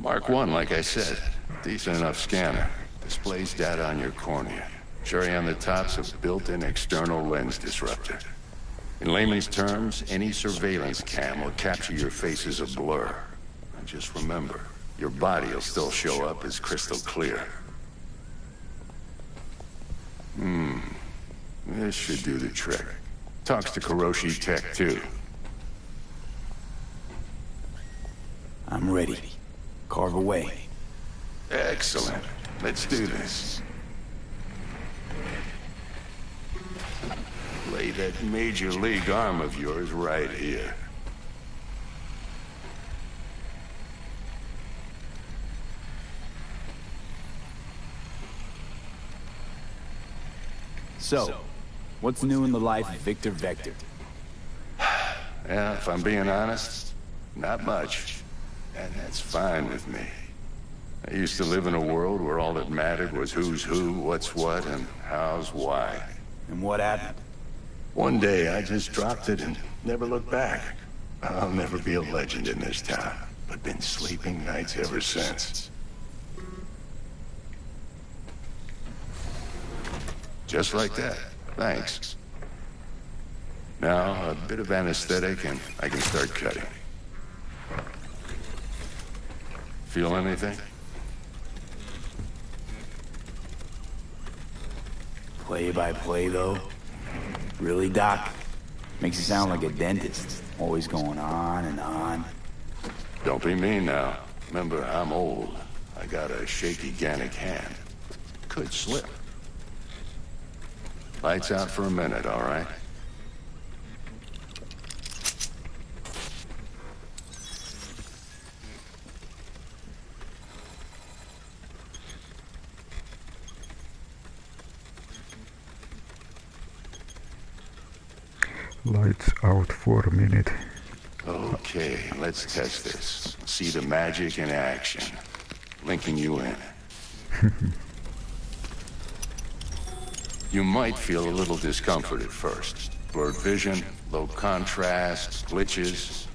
Mark 1, like I said, decent enough scanner. Displays data on your cornea. Cherry on the top's a built-in external lens disruptor. In layman's terms, any surveillance cam will capture your face as a blur. And just remember, your body will still show up as crystal clear. This should do the trick. Talks to Kuroshi Tech, too. I'm ready. Carve away. Excellent. Let's do this. Lay that major league arm of yours right here. So, what's new in the life of Victor Vector? Yeah, if I'm being honest, not much. And that's fine with me. I used to live in a world where all that mattered was who's who, what's what, and how's why. And what happened? One day I just dropped it and never looked back. I'll never be a legend in this town, but been sleeping nights ever since. Just like that. Thanks. Now, a bit of anesthetic and I can start cutting. Feel anything? Play by play, though? Really, Doc? Makes you sound like a dentist. Always going on and on. Don't be mean now. Remember, I'm old. I got a shaky Gannic hand. Could slip. Lights out for a minute, all right? Lights out for a minute. Okay, let's test this. See the magic in action. Linking you in. You might feel a little discomfort at first. Blurred vision, low contrast, glitches.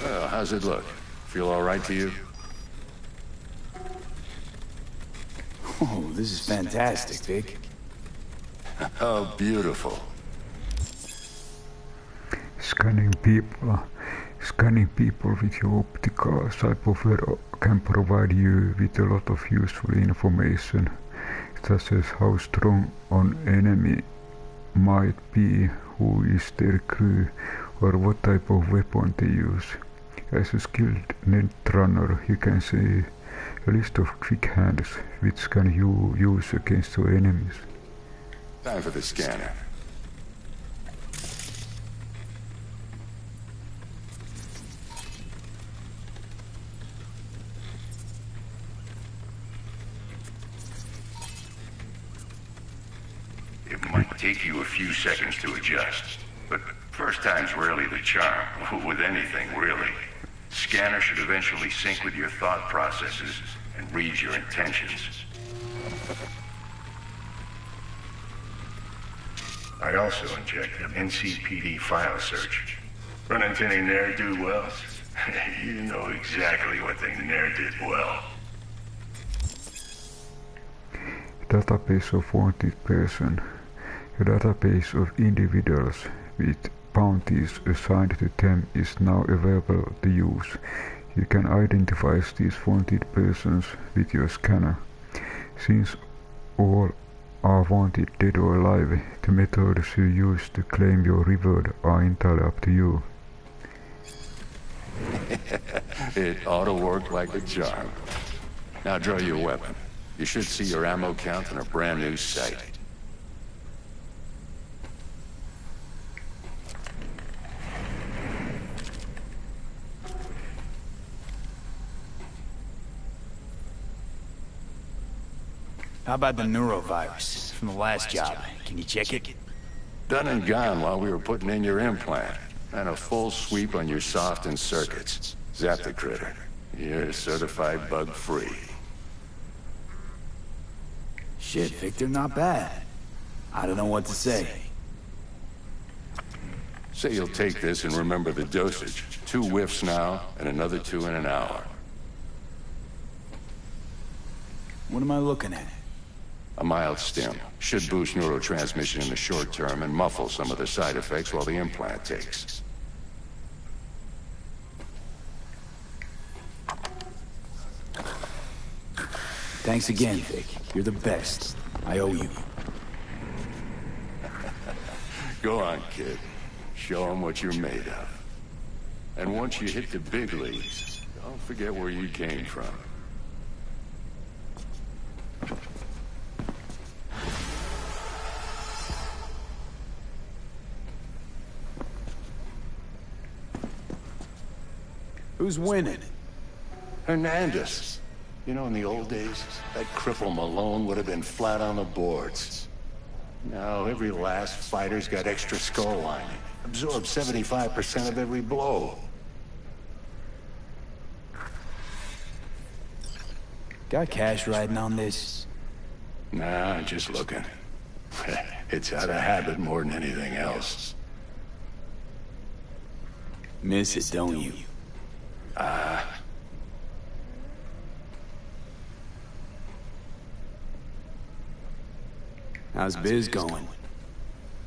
Well, how's it look? Feel all right to you? Oh, this is fantastic, Vic. Oh, beautiful. Scanning people with your optical Cyberware can provide you with a lot of useful information, such as how strong an enemy might be, who is their crew, or what type of weapon they use. As a skilled netrunner, you can see a list of quickhacks which can you use against your enemies. Time for the scanner. take you a few seconds to adjust. But first time's rarely the charm, with anything, really. Scanner should eventually sync with your thought processes and read your intentions. I also injected NCPD file search. Run into any ne'er-do-wells? You know exactly what they ne'er did well. Database of wanted person. A database of individuals with bounties assigned to them is now available to use. You can identify these wanted persons with your scanner. Since all are wanted dead or alive, the methods you use to claim your reward are entirely up to you. It ought to work like a charm. Now draw your weapon. You should see your ammo count in a brand new sight. How about the neurovirus from the last job? Can you check it? Done and gone while we were putting in your implant. And a full sweep on your soft and circuits. Zap the critter. You're certified bug-free. Shit, Victor, not bad. I don't know what to say. Say you'll take this and remember the dosage. 2 whiffs now, and another 2 in an hour. What am I looking at? A mild stim. Should boost neurotransmission in the short term and muffle some of the side effects while the implant takes. Thanks again, Vic. You're the best. I owe you. Go on, kid. Show them what you're made of. And once you hit the big leagues, don't forget where you came from. Who's winning? Hernandez. You know, in the old days, that cripple Malone would have been flat on the boards. Now, every last fighter's got extra skull lining. Absorbs 75% of every blow. Got cash riding on this? Nah, just looking. It's out of habit more than anything else. Miss it, don't you? How's biz going?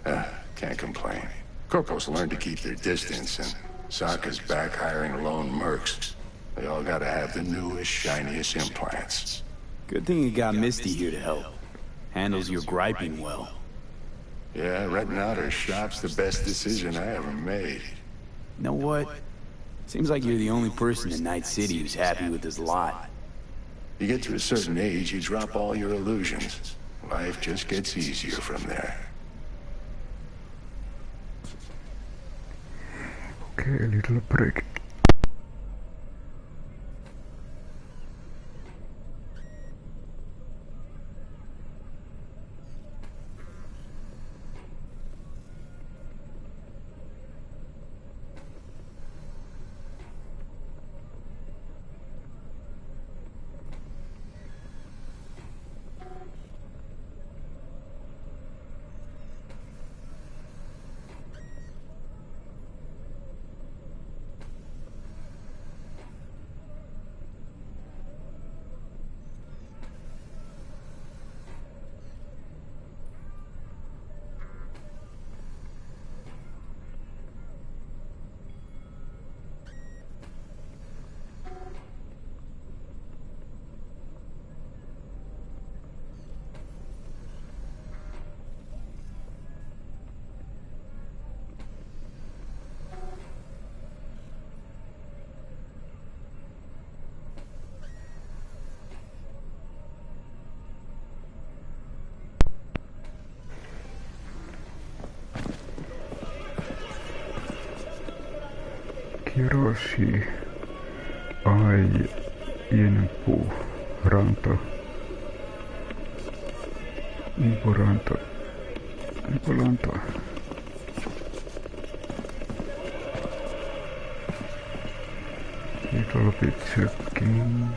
Can't complain. Corporals learn to keep their distance, and Sokka's back hiring lone mercs. They all gotta have the newest, shiniest implants. Good thing you got Misty here to help. Handles your griping well. Yeah, renting out her shop's the best decision I ever made. You know what? Seems like you're the only person in Night City who's happy with this lot. You get to a certain age, you drop all your illusions. Life just gets easier from there. Okay, a little break. Hiroshi Aienpu ranta. Ranta. Palaan toi. Nyt on pitsäkin.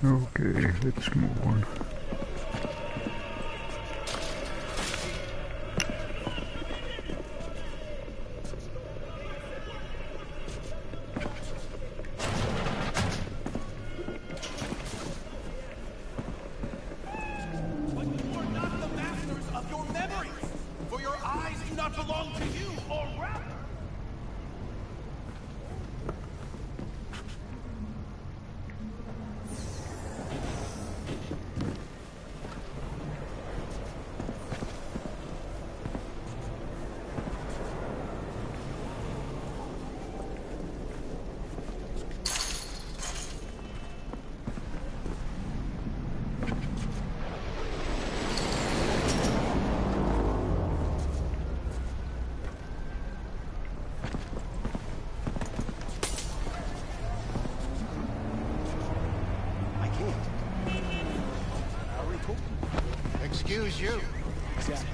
Okay, let's move on. Excuse you. Exactly.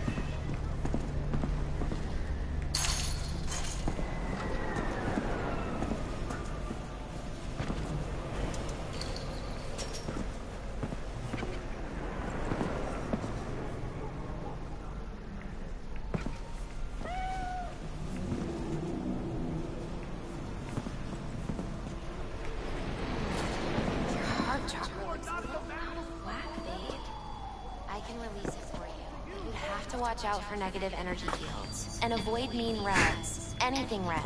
Watch out for negative energy fields and avoid mean reds. Anything red.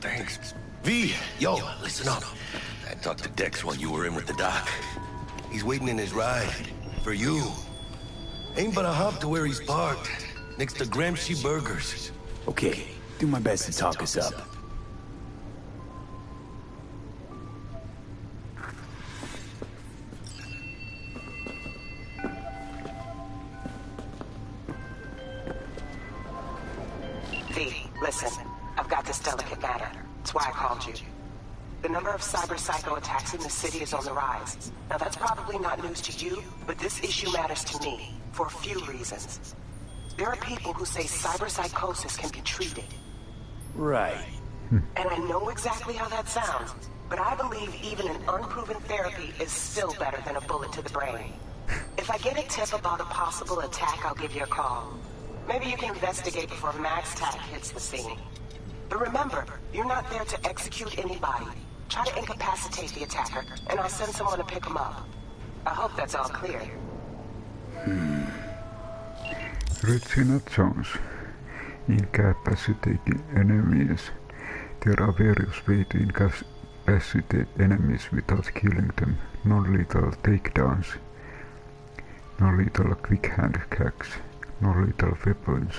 Thanks. V, yo, listen up. I talked to Dex while you were in with the doc. He's waiting in his ride. For you. Ain't but a hop to where he's parked. Next to Gramsci Burgers. Okay, do my best to talk us up. Listen, I've got this delicate matter. That's why I called you. The number of cyber-psycho attacks in the city is on the rise. Now that's probably not news to you, but this issue matters to me, for a few reasons. There are people who say cyber-psychosis can be treated. Right. And I know exactly how that sounds, but I believe even an unproven therapy is still better than a bullet to the brain. If I get a tip about a possible attack, I'll give you a call. Maybe you can investigate before Max Tack hits the scene. But remember, you're not there to execute anybody. Try to incapacitate the attacker, and I'll send someone to pick him up. I hope that's all clear. Regina Jones. Incapacitating enemies. There are various ways to incapacitate enemies without killing them. Non-lethal takedowns. Non-lethal quickhacks. Non-lethal weapons,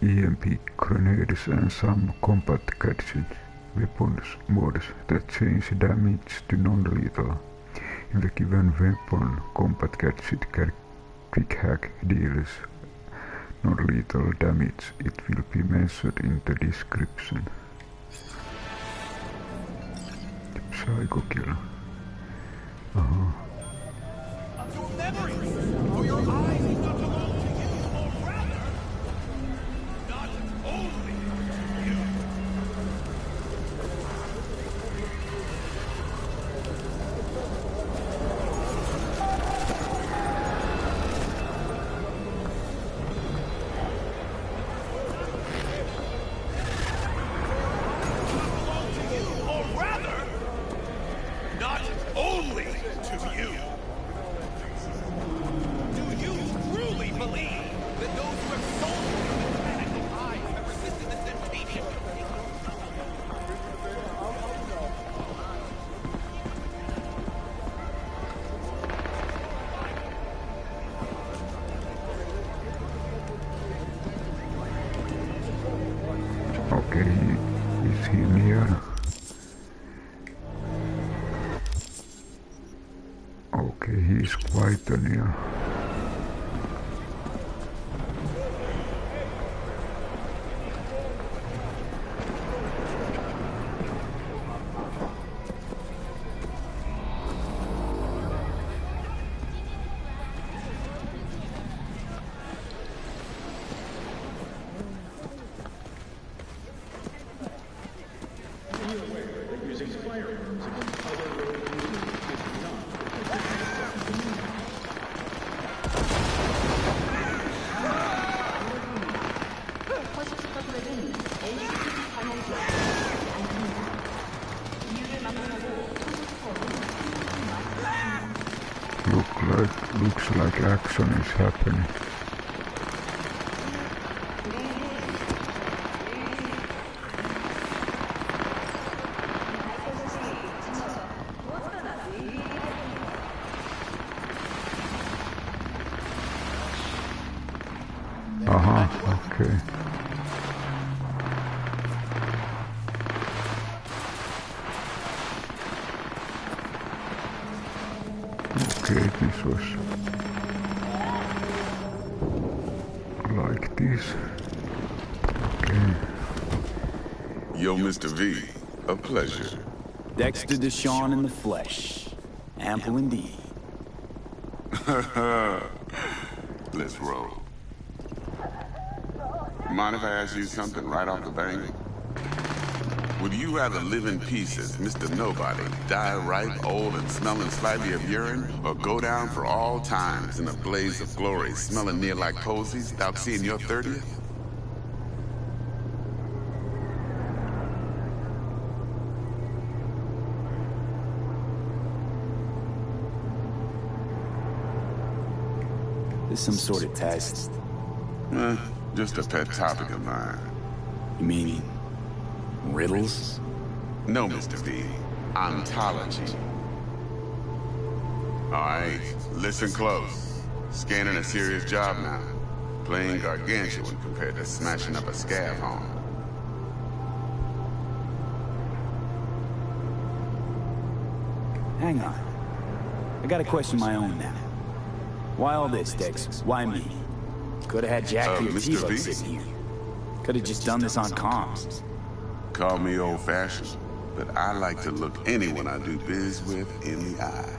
EMP grenades and some combat gadgets, weapons mods that change damage to non-lethal. If the given weapon combat gadget quickhack deals non-lethal damage, it will be mentioned in the description. Psycho kill. Your memories, for your eyes do not belong to you, or rather, not only you. Okay, is he near? Okay, he's quite near. Looks like action is happening. Okay. Okay, this was like this. Okay. Yo, Mr. V, a pleasure. Dexter Deshawn in the flesh. Ample indeed. Let's roll. Mind if I ask you something right off the bank? Would you rather live in peace as Mr. Nobody, die ripe, old, and smelling slightly of urine, or go down for all times in a blaze of glory, smelling near like posies without seeing your 30th? This some sort of test? Just a pet topic of mine. You mean riddles? No, Mr. V. Ontology. Alright, listen close. Scanning a serious job now. Playing gargantuan compared to smashing up a scav home. Hang on. I gotta question my own now. Why all this, Dex? Why me? Could've had Jack here, T-Bug sitting here. Could've just done this on comms. Call me old-fashioned, but I like to look anyone I do biz with in the eye.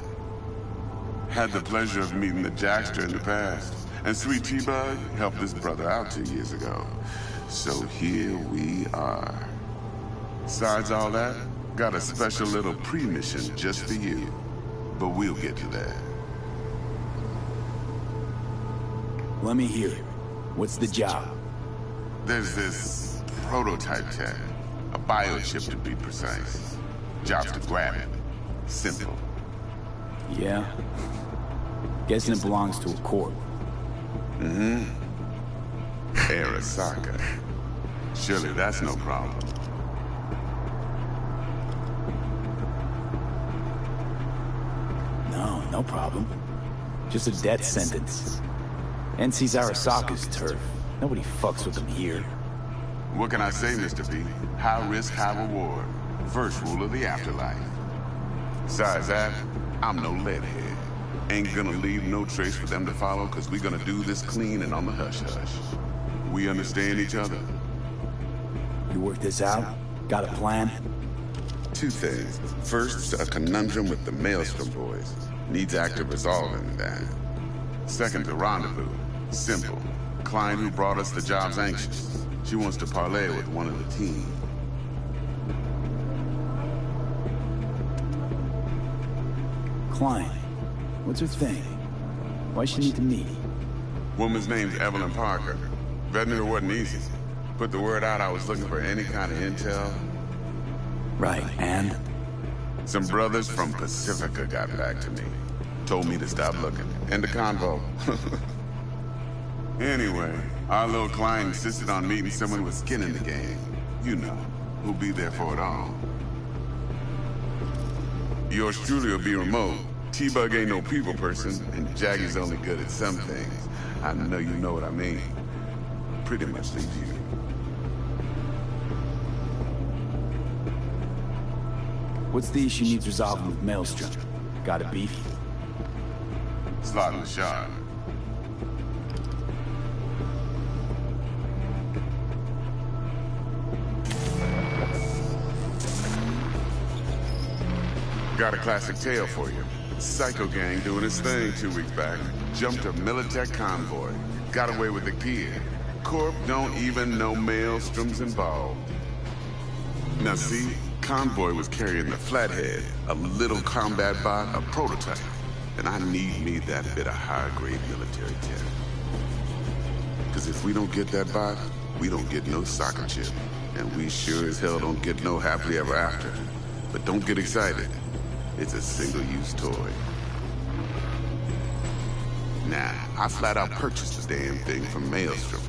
Had the pleasure of meeting the Jackster in the past, and Sweet T-Bug helped this brother out 2 years ago. So here we are. Besides all that, got a special little pre-mission just for you. But we'll get to that. Let me hear it. What's the job? There's this prototype tech. A biochip to be precise. Job's to grab it. Simple. Yeah. Guessing it belongs to a corp. Mm-hmm. Arasaka. Surely that's no problem. No problem. Just a death sentence. NC's Arasaka's turf. Nobody fucks with them here. What can I say, Mr. V? High risk, high reward. First rule of the afterlife. Besides that, I'm no leadhead. Ain't gonna leave no trace for them to follow, cause we gonna do this clean and on the hush-hush. We understand each other. You work this out? Got a plan? 2 things. First, a conundrum with the Maelstrom boys. Needs active resolving that. Second, the rendezvous. Simple. Client who brought us the job's anxious. She wants to parlay with one of the team. Client. What's her thing? Why she need to meet? Woman's name's Evelyn Parker. Vetting her wasn't easy. Put the word out I was looking for any kind of intel. Right, and? Some brothers from Pacifica got back to me. Told me to stop looking. End the convo. Anyway, our little client insisted on meeting someone with skin in the game. You know, who'll be there for it all. Yours truly will be remote. T-Bug ain't no people person, and Jaggy's only good at some things. I know you know what I mean. Pretty much leaves you. What's the issue needs resolving with Maelstrom? Got a beef? Slot in the shard. Got a classic tale for you. Psycho gang doing his thing 2 weeks back. Jumped a Militech convoy. Got away with the kid. Corp don't even know Maelstrom's involved. Now see, convoy was carrying the Flathead, a little combat bot, a prototype. And I need me that bit of high-grade military tech. Because if we don't get that bot, we don't get no soccer chip. And we sure as hell don't get no happily ever after. But don't get excited. It's a single-use toy. Now, I flat out purchased the damn thing from Maelstrom.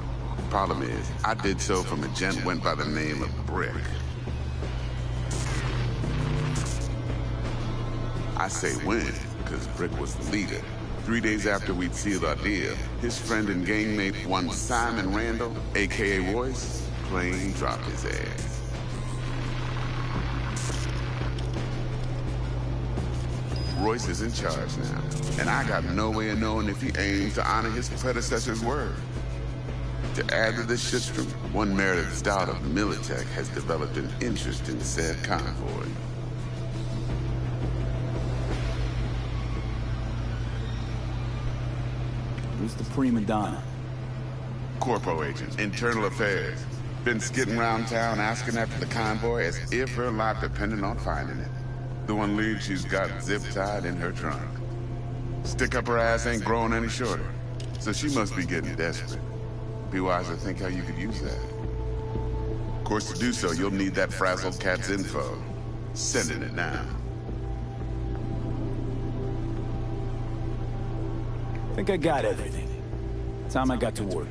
Problem is, I did so from a gent went by the name of Brick. I say when, because Brick was the leader. 3 days after we'd sealed our deal, his friend and gangmate, one Simon Randall, a.k.a. Royce, plain dropped his ass. Royce is in charge now, and I got no way of knowing if he aims to honor his predecessor's word. To add to this shitstorm, one Meredith Stout of Militech has developed an interest in said convoy. Who's the prima donna? Corpo agent, internal affairs. Been skidding around town asking after the convoy as if her life depended on finding it. The one lead she's got zip-tied in her trunk. Stick up her ass ain't growing any shorter, so she must be getting desperate. Be wise to think how you could use that. Of course, to do so, you'll need that frazzled cat's info. Sending it now. Think I got everything. Time I got to work.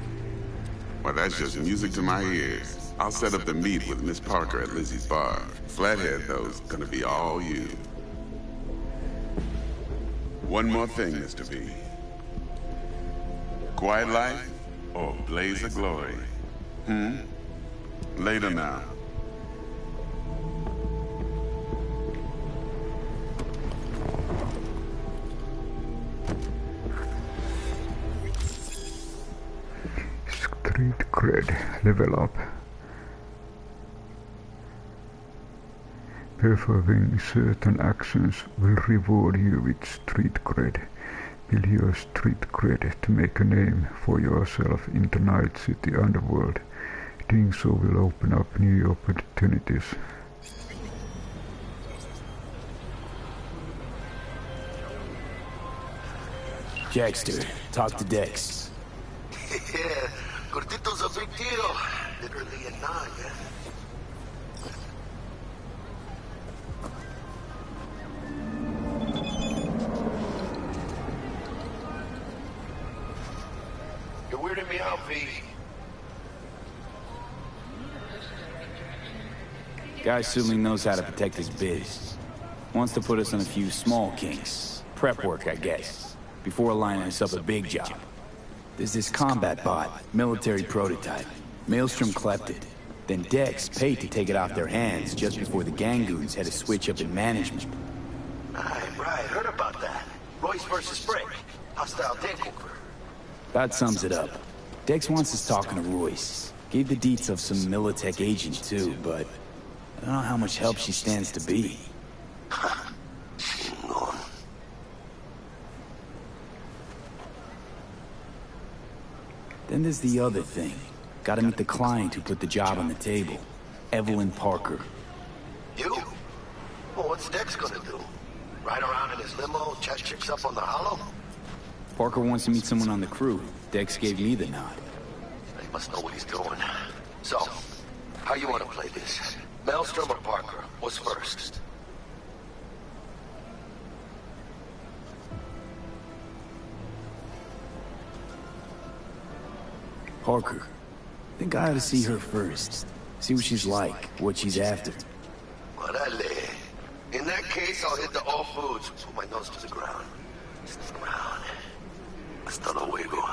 Well, that's just music to my ears. I'll set up the meet with Miss Parker at Lizzie's bar. Flathead, though, is gonna be all you. One more thing, Mr. B. Quiet life or blaze of glory? Later now. Street cred, level up. Performing certain actions will reward you with street cred. Build your street cred to make a name for yourself in the Night City underworld. Doing so will open up new opportunities. Jackster, talk to Dex. Yeah, Gordito's a big deal. Literally a 9, yeah? You're weirding me out, V. Guy certainly knows how to protect his biz. Wants to put us on a few small kinks. Prep work, I guess. Before lining us up a big job. There's this combat bot, military prototype. Maelstrom clept it. Then Dex paid to take it off their hands just before the Gangoons had a switch up in management. Right, heard about that. Royce versus Brick. Hostile takeover. That sums it up. Dex wants us talking to Royce. Gave the deets of some Militech agent too, but I don't know how much help she stands to be. Then there's the other thing. Gotta meet the client who put the job on the table. Evelyn Parker. You? Well, what's Dex gonna do? Ride around in his limo, chat chicks up on the hollow? Parker wants to meet someone on the crew. Dex gave me the nod. He must know what he's doing. So, how you want to play this? Maelstrom or Parker? What's first? Parker. Think I ought to see her first. See what she's like, what she's after. Orale. In that case, I'll hit the all foods. Put my nose to the ground. Stick around. Hasta luego.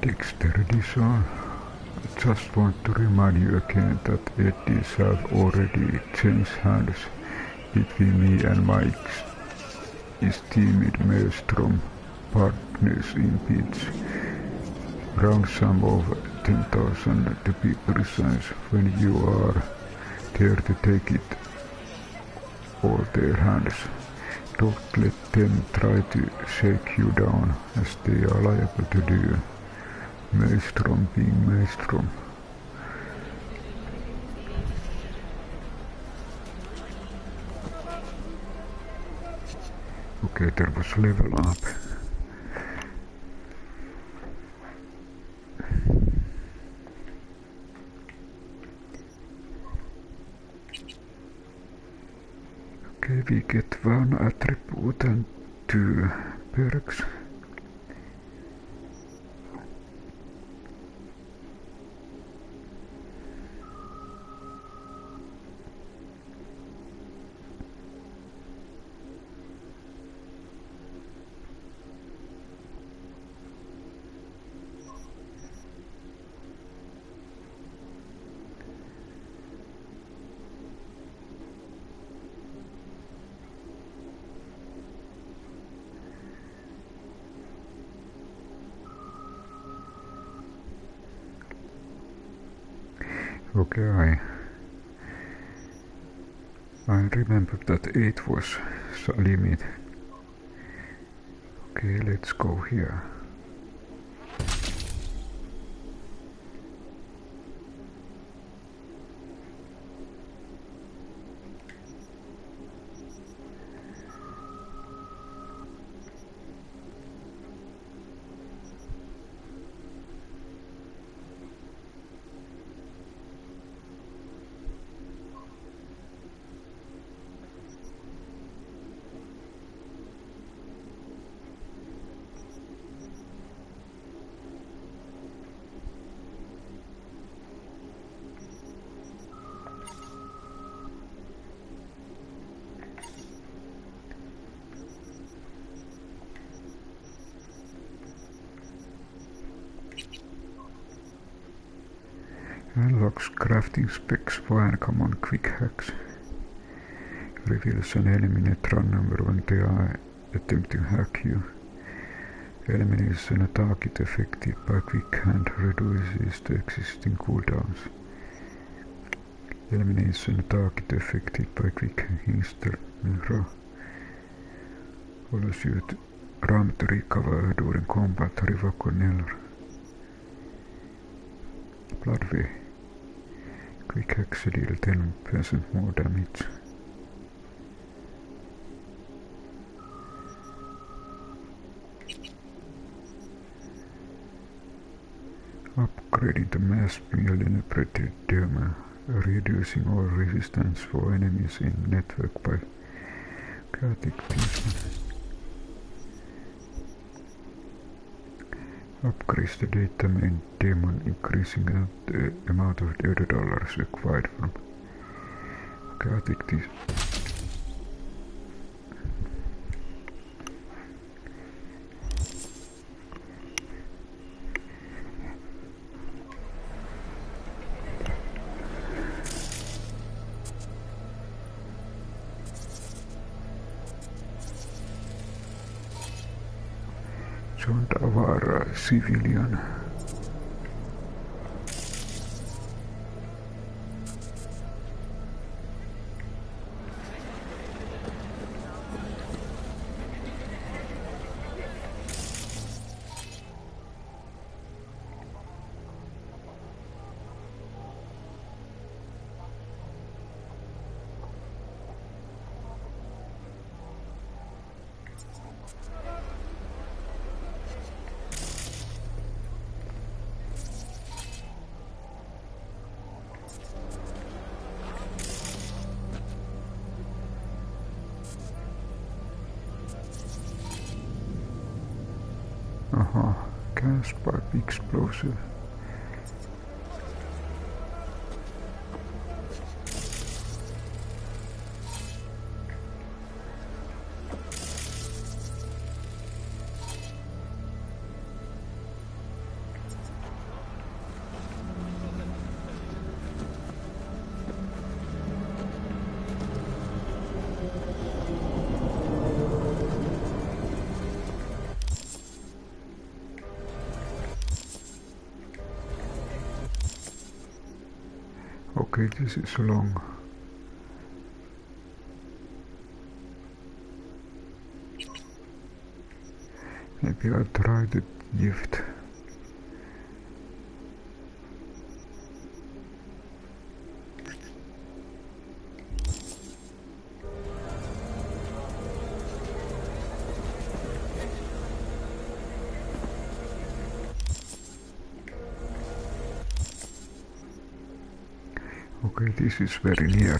Dexterity on. I just want to remind you again that Eddies have already changed hands between me and Mike's esteemed Maelstrom partners in bids. Round sum of 10,000 to be precise when you are there to take it all their hands. Don't let them try to shake you down as they are liable to do. Maelstrom being Maelstrom. Okay, there was level up. Okay, we get one attribute and 2 perks. Okay, I remember that 8 was the limit. Okay, let's go here. Unlocks crafting specs for uncommon Quickhacks. Reveals an enemy run number when they are attempting to hack you. Elimination a target affected by quick hand reduces the existing cooldowns. Elimination a target affected by quick hacking allows you to RAM to recover during combat, revoke or neller. Bloodway. Quickhacks deal 10% more damage. Upgrading the mass million predator, reducing all resistance for enemies in network by chaotic placement. Upgrades the data main demon, increasing the amount of data dollars required from chaotic this. Don't our civilian. Gas pipe explosive. Okay, this is long. Maybe I'll try the gift. Okay, this is very near.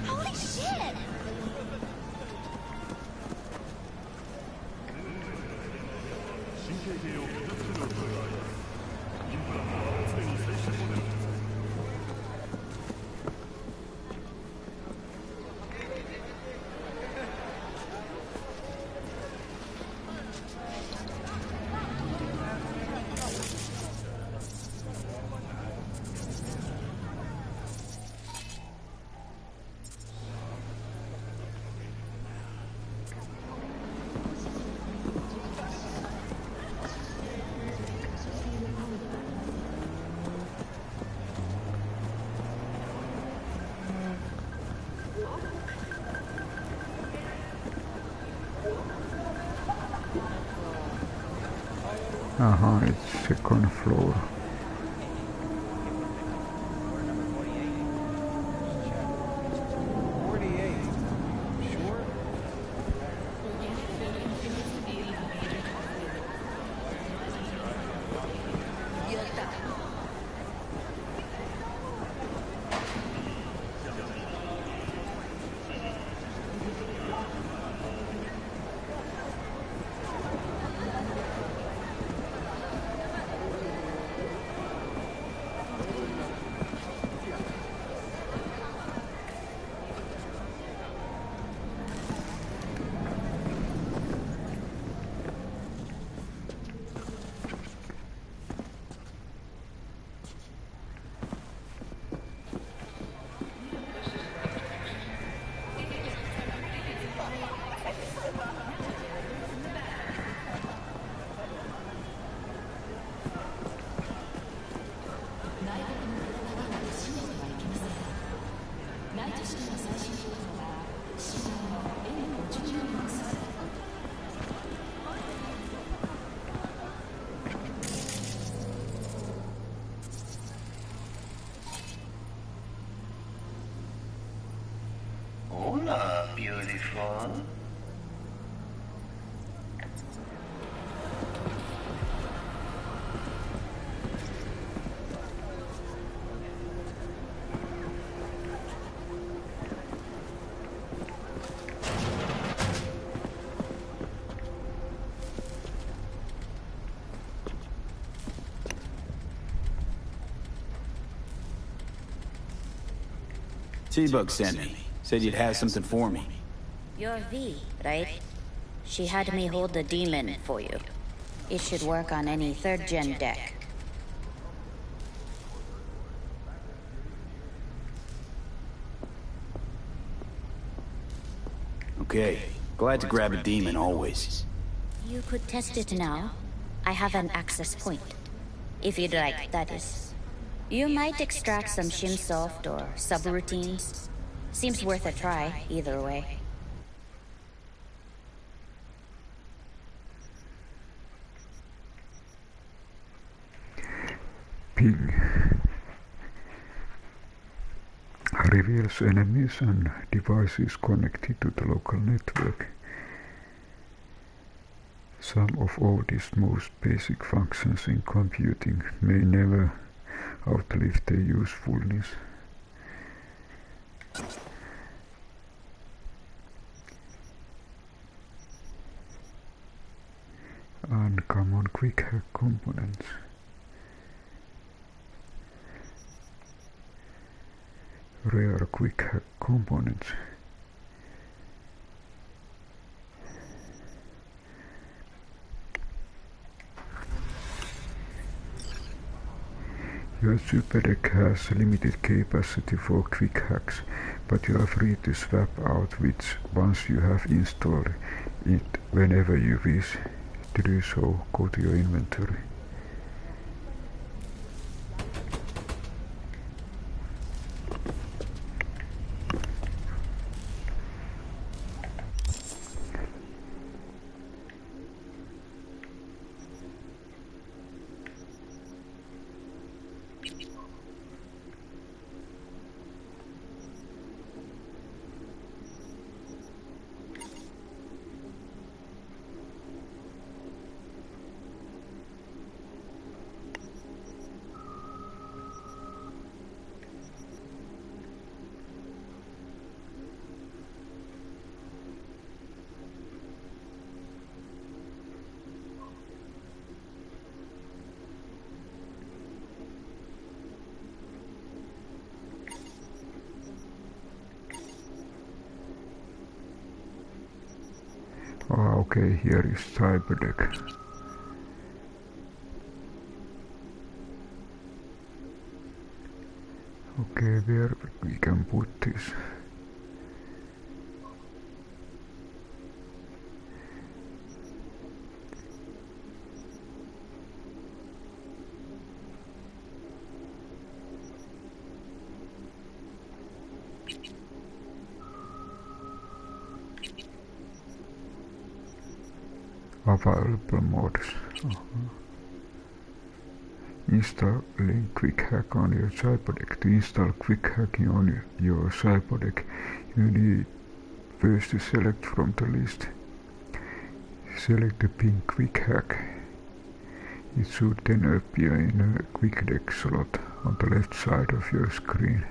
Holy shit! It's second floor. Hola, beautiful. T-Bug sent me. Said you'd have something for me. You're V, right? She had me hold the demon for you. It should work on any 3rd-gen deck. Okay. Glad to grab a demon always. You could test it now. I have an access point. If you'd like, that is. You might extract some shimsoft or subroutines. Seems worth a try, either way. Ping reveals enemies and devices connected to the local network. Some of oldest, most basic functions in computing may never outlive their usefulness. Uncommon quickhack components. Rare quickhack components. Your Cyberdeck has limited capacity for quickhacks, but you are free to swap out which once you have installed it whenever you wish. To do so, go to your inventory. Okay, here is Cyberdeck. Okay, where we can put this? Available modes. Installing Quickhack on your Cyberdeck. To install Quickhacking on your Cyberdeck, you need first to select from the list. Select the pink Quickhack. It should then appear in a Quickdeck slot on the left side of your screen.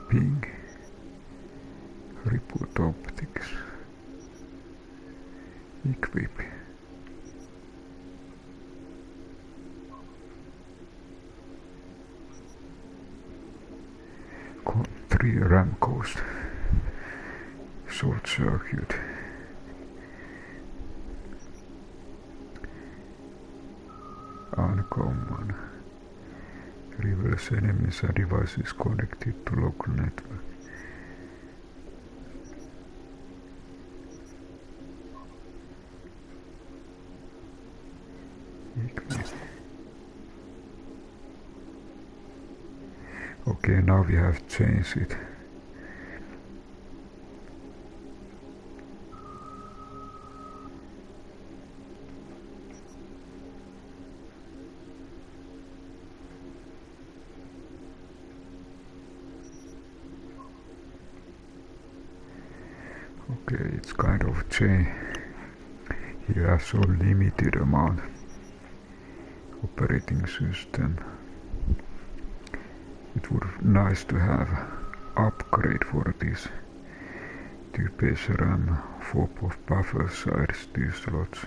Ping, Report Optics, Equip, Code 3 RAM cost, Short Circuit, uncommon. Reveals enemies and devices connected to local network. Okay, now we have changed it. Okay, it's kind of change. He has so limited amount operating system. It would be nice to have upgrade for this. 2 base RAM, 4 of buffer size, 2 slots.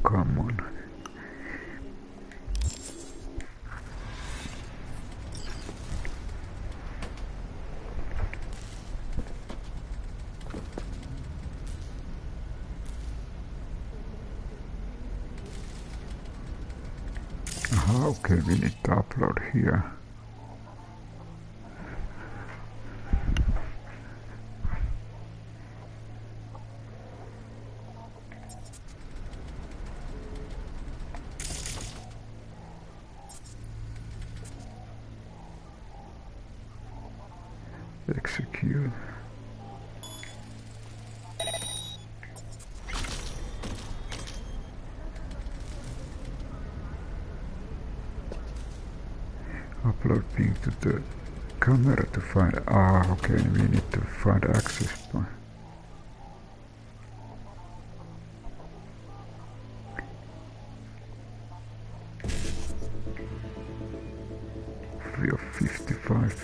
Come on. Okay, we need to upload here. Execute. Upload ping to the camera to find. Okay, we need to find access point. We have 55.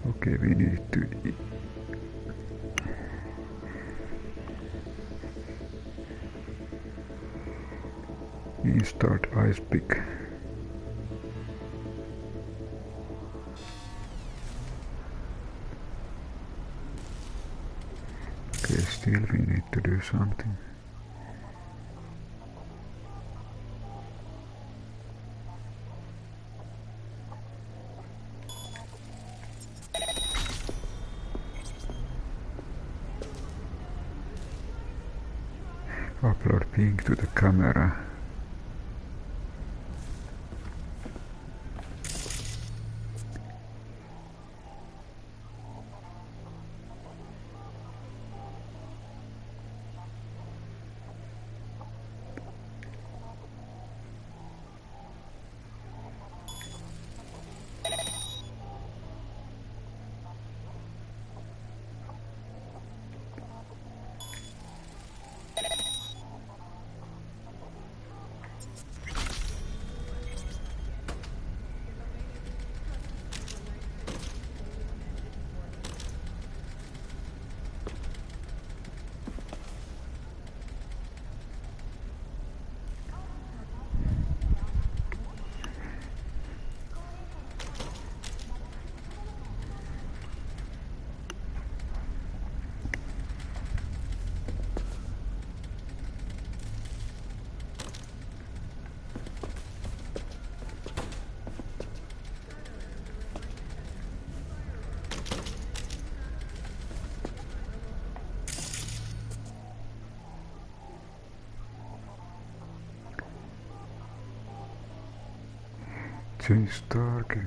Okay, we need to install ice pick. Okay, still we need to do something. Upload ping to the camera. Change target.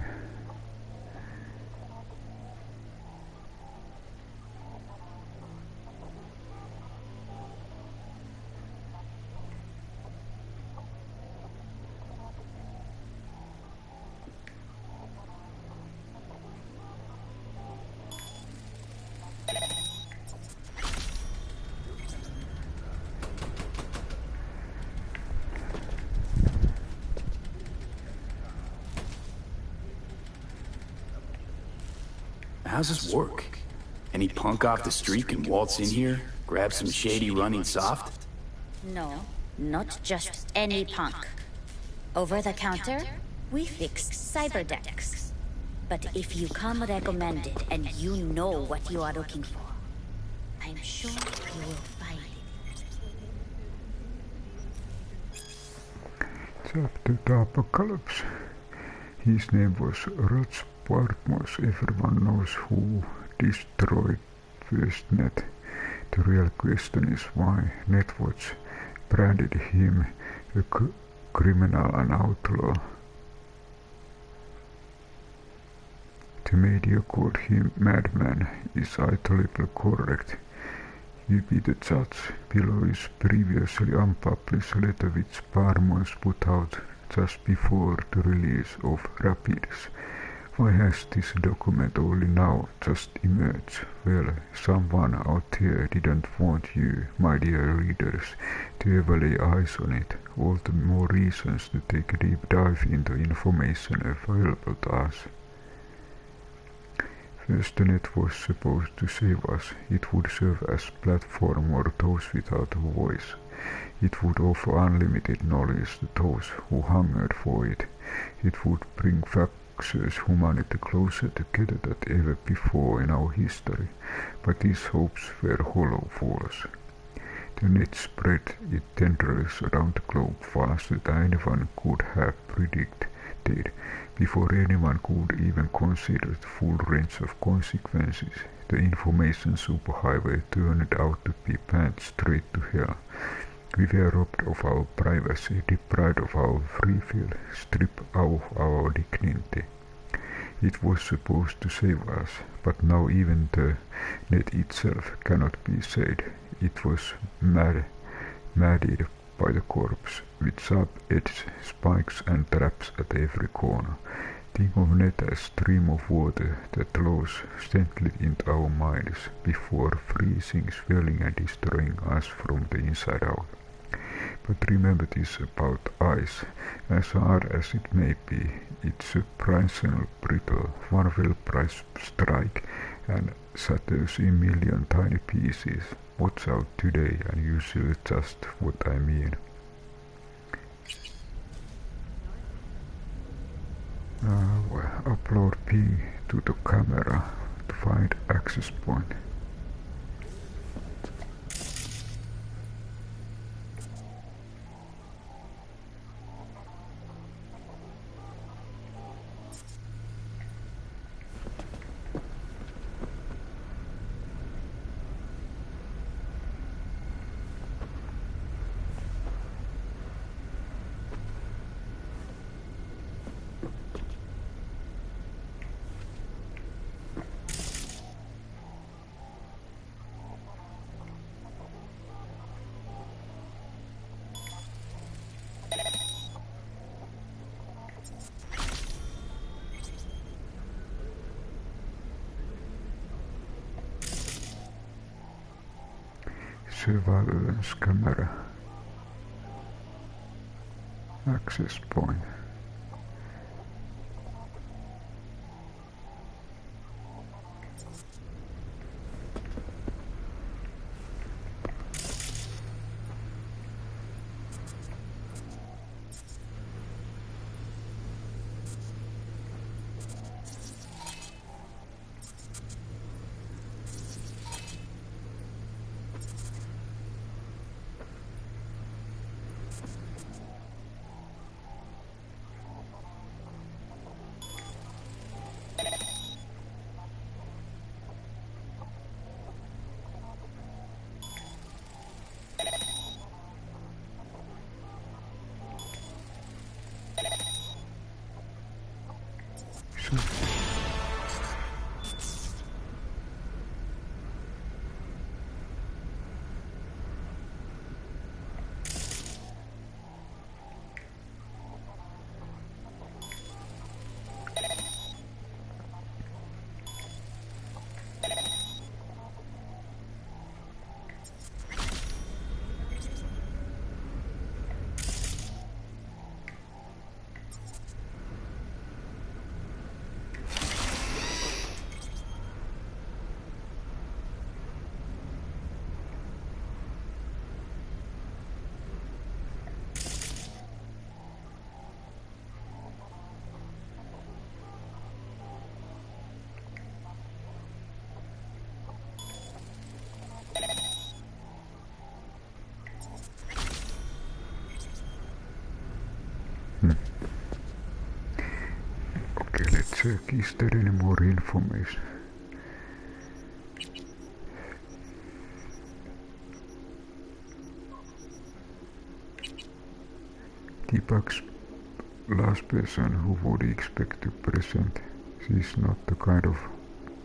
How's this work? Any punk off the street can waltz in here, grab some shady running soft? No, not just any punk. Over the counter, we fix Cyberdecks. But if you come recommended and you know what you are looking for, I'm sure you will find it. Chapter The Apocalypse. His name was Roch Bartmoss. Everyone knows who destroyed FirstNet. The real question is why Netwatch branded him a criminal and outlaw. The media called him madman is utterly correct. You be the judge. Below is previously unpublished letter which Bartmoss put out just before the release of Rapids. Why has this document only now just emerged? Well, someone out there didn't want you, my dear readers, to ever lay eyes on it. All the more reasons to take a deep dive into information available to us. FirstNet was supposed to save us. It would serve as platform for those without a voice. It would offer unlimited knowledge to those who hungered for it. It would bring factious humanity closer together than ever before in our history. But these hopes were hollow false. The net spread its tendrils around the globe faster than anyone could have predicted. Before anyone could even consider the full range of consequences, the information superhighway turned out to be panned straight to hell. We were robbed of our privacy, deprived of our free will, stripped of our dignity. It was supposed to save us, but now even the net itself cannot be saved. It was madded by the corpse, with sharp-edged spikes and traps at every corner. Think of net as a stream of water that flows gently into our minds before freezing, swelling and destroying us from the inside out. But remember this about ice. As hard as it may be, it's surprisingly brittle. One well-priced strike and shatters in million tiny pieces. Watch out today and you see just what I mean. Upload ping to the camera to find access point. Surveillance camera. Access point. Okay, let's check. Is there any more information? Deepak's last person who would expect to present. She's not the kind of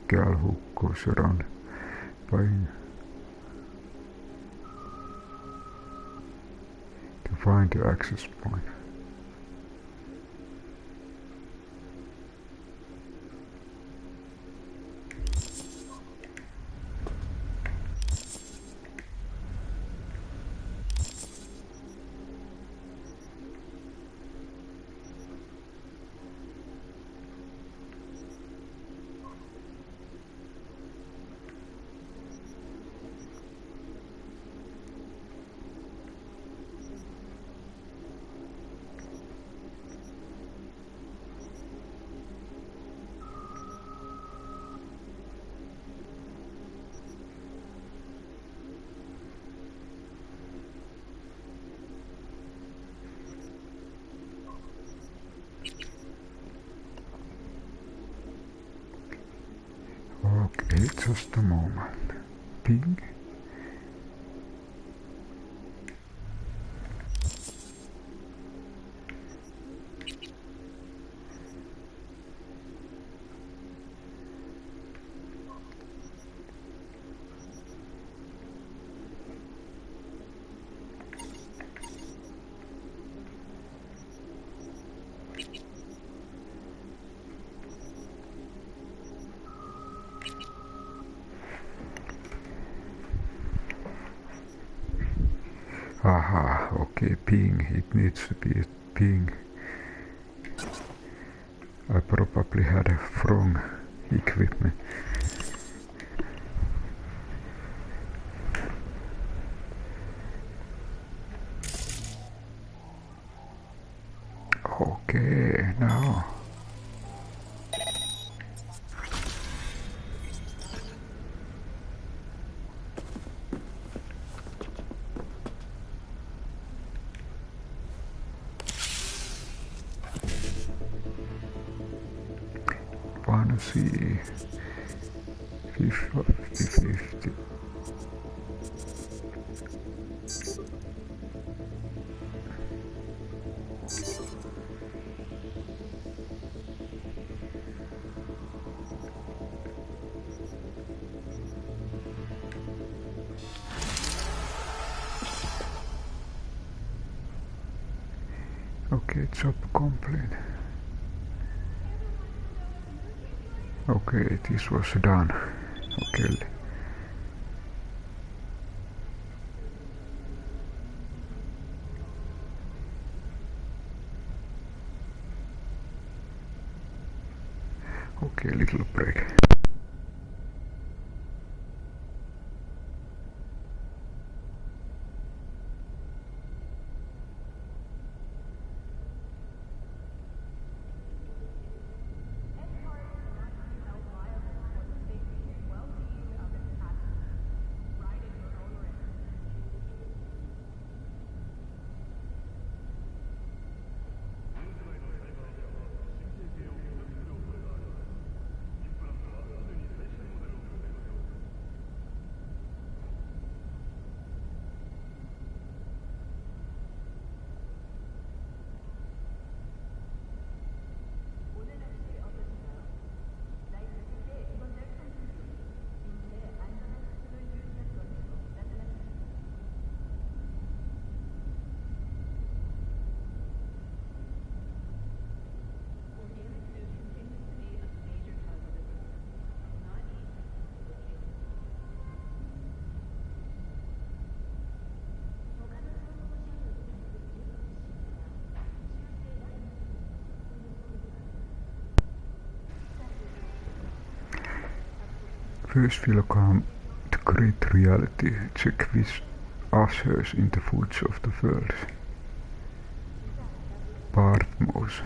girl who goes around buying. To find the access point. Okay, just a moment. Ping. Aha, okay, ping. It needs to be a ping. I probably had a wrong equipment. Okay, now. See 50-50. Okay, job complete. Okay, this was done. Okay. Okay, little break. First we'll come to great reality, check which ushers in the foods of the world. Partmos.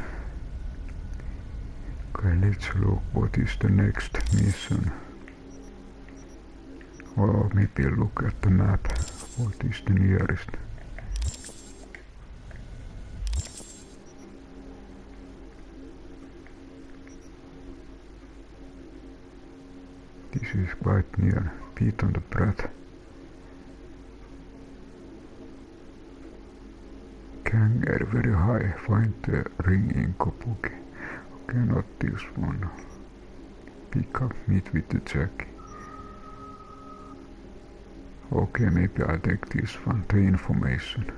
Okay, let's look what is the next mission. Or maybe look at the map, what is the nearest. This is quite near. Beat on the breath. Can get very high. Find the ring in Kopuki. Okay, not this one. Pick up, meet with the Jackie. Okay, maybe I'll take this one, the information.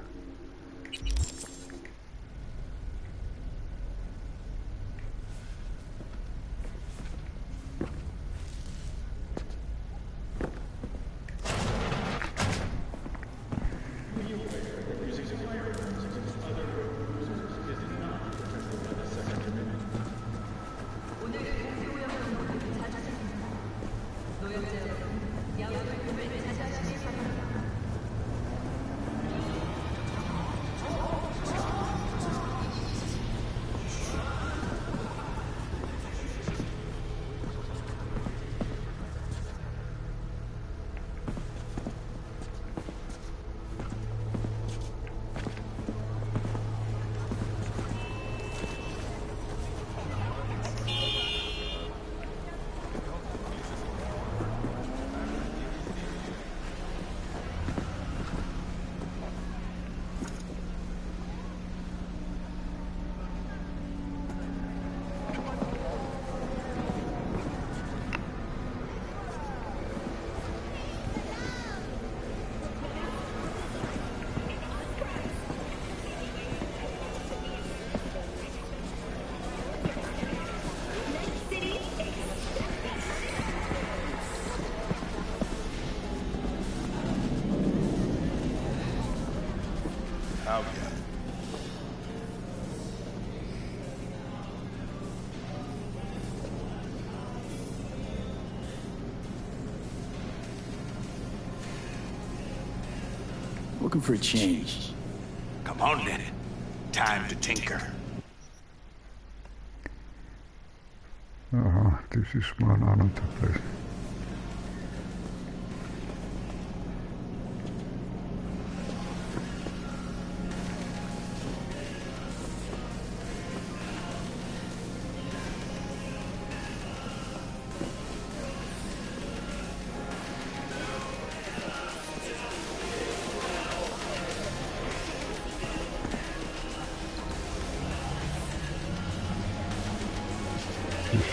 Looking for a change. Come on then. Time to tinker. This is one another place.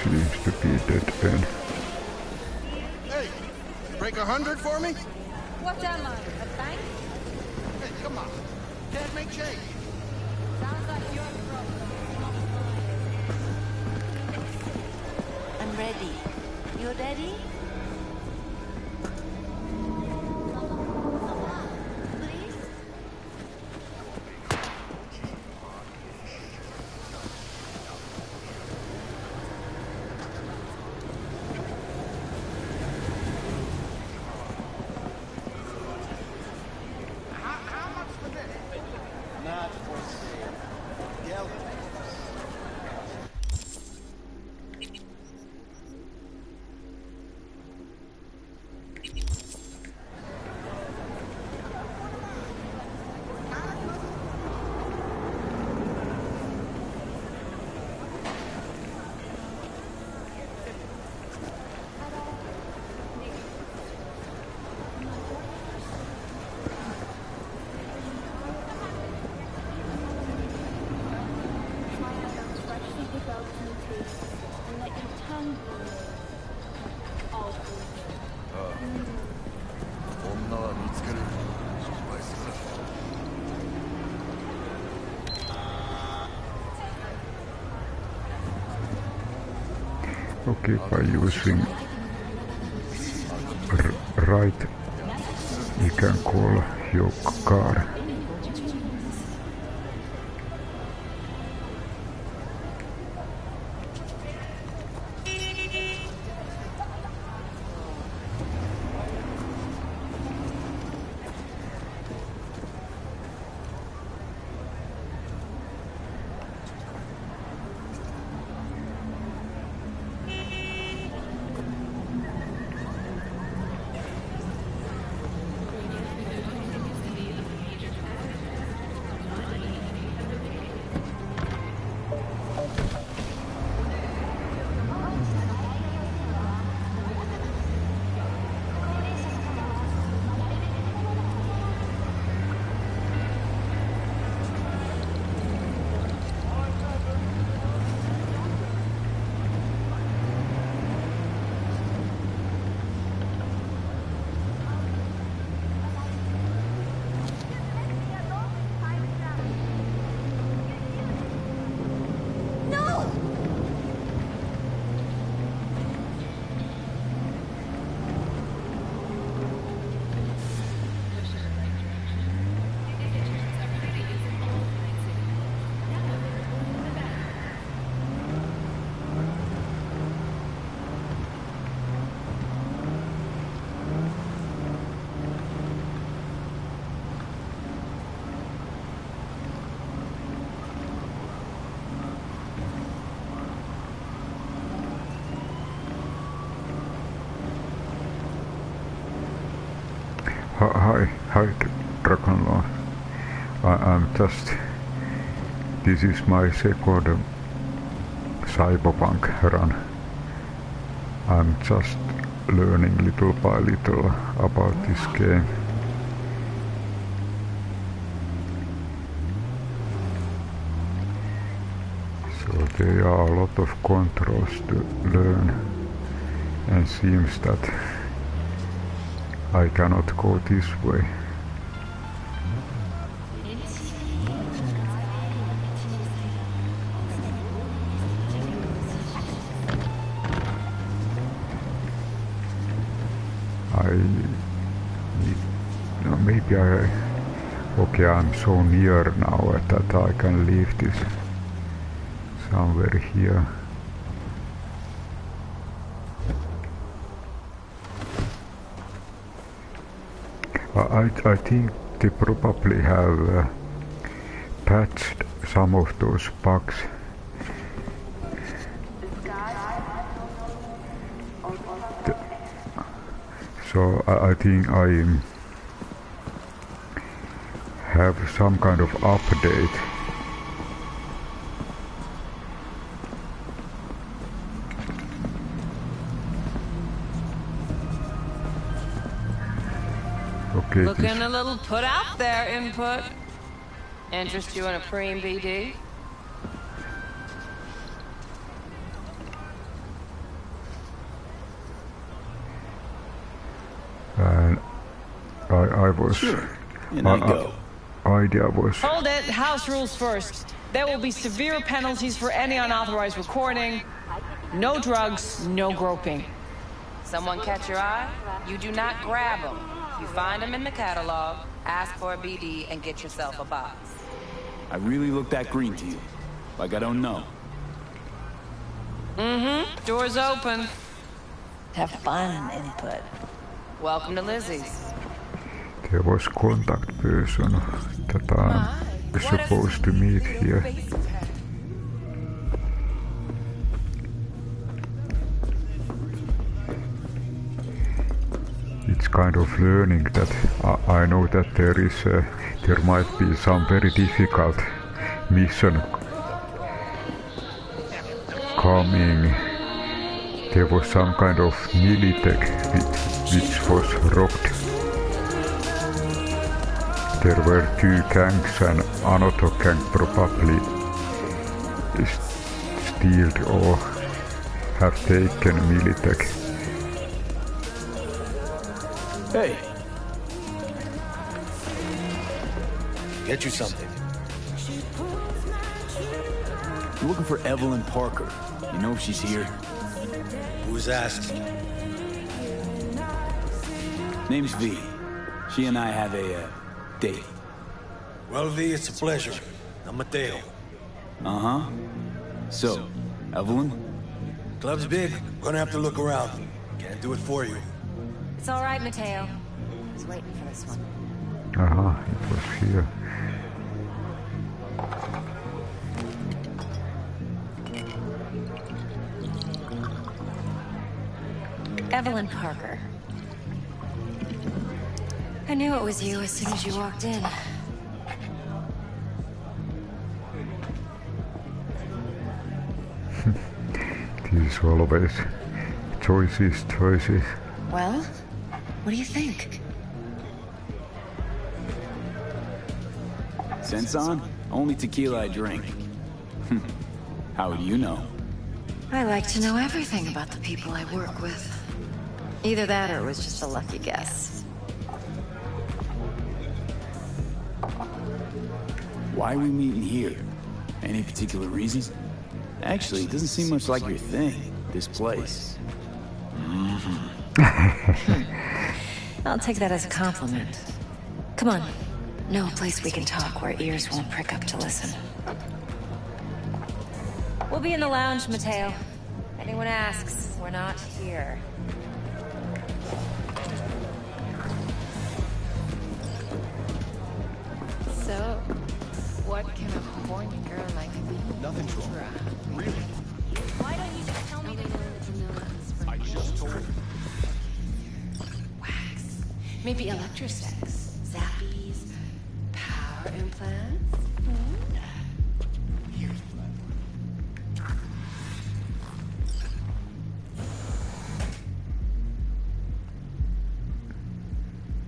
Seems to be dead end. Hey, break 100 for me? What am I, a bank? Hey, come on. Can't make change. Sounds like your problem. I'm ready. You ready? Okay, by using right, you can call your car. Hi, Dragonlord. I'm just... This is my second Cyberpunk run. I'm just learning little by little about this game. So there are a lot of controls to learn, and seems that I cannot go this way. Maybe okay, I'm so near now that I can leave this somewhere here. I think they probably have patched some of those bugs. So I think I have some kind of update. Okay. Looking a little put out there, input. Interest you in a preem BD? And I was... Sure. And I go. Idea was... Hold it. House rules first. There will be severe penalties for any unauthorized recording. No drugs, no groping. Someone catch your eye? You do not grab them. You find them in the catalog, ask for a BD, and get yourself a box. I really look that green to you. Like I don't know. Mm-hmm. Doors open. Have fun, input. Welcome to Lizzie's. There was contact person that I'm supposed to meet here. It's kind of learning that I know that there might be some very difficult mission coming. There was some kind of militech which was robbed. There were 2 gangs and another gang probably stealed or have taken militech. Hey! Get you something. I'm looking for Evelyn Parker. You know if she's here? Who's asking? Name's V. She and I have a date. Well, V, it's a pleasure. I'm Mateo. Uh-huh. So, Evelyn? Club's big. Gonna have to look around. Can't do it for you. It's all right, Mateo. I was waiting for this one. It was here. Evelyn Parker. I knew it was you as soon as you walked in. This is always choices. Well, what do you think? Sense on? Only tequila I drink. How do you know? I like to know everything about the people I work with. Either that or it was just a lucky guess. Why are we meeting here? Any particular reason? Actually, it doesn't seem much like your thing, this place. I'll take that as a compliment. Come on. Know a place we can talk where ears won't prick up to listen. We'll be in the lounge, Mateo. Anyone asks, we're not here. So, what can a horny girl like me? Nothing's wrong. Really? Why don't you just tell me I just told you. Wax. Maybe electrosex, zappies, power implants. Here's what I want.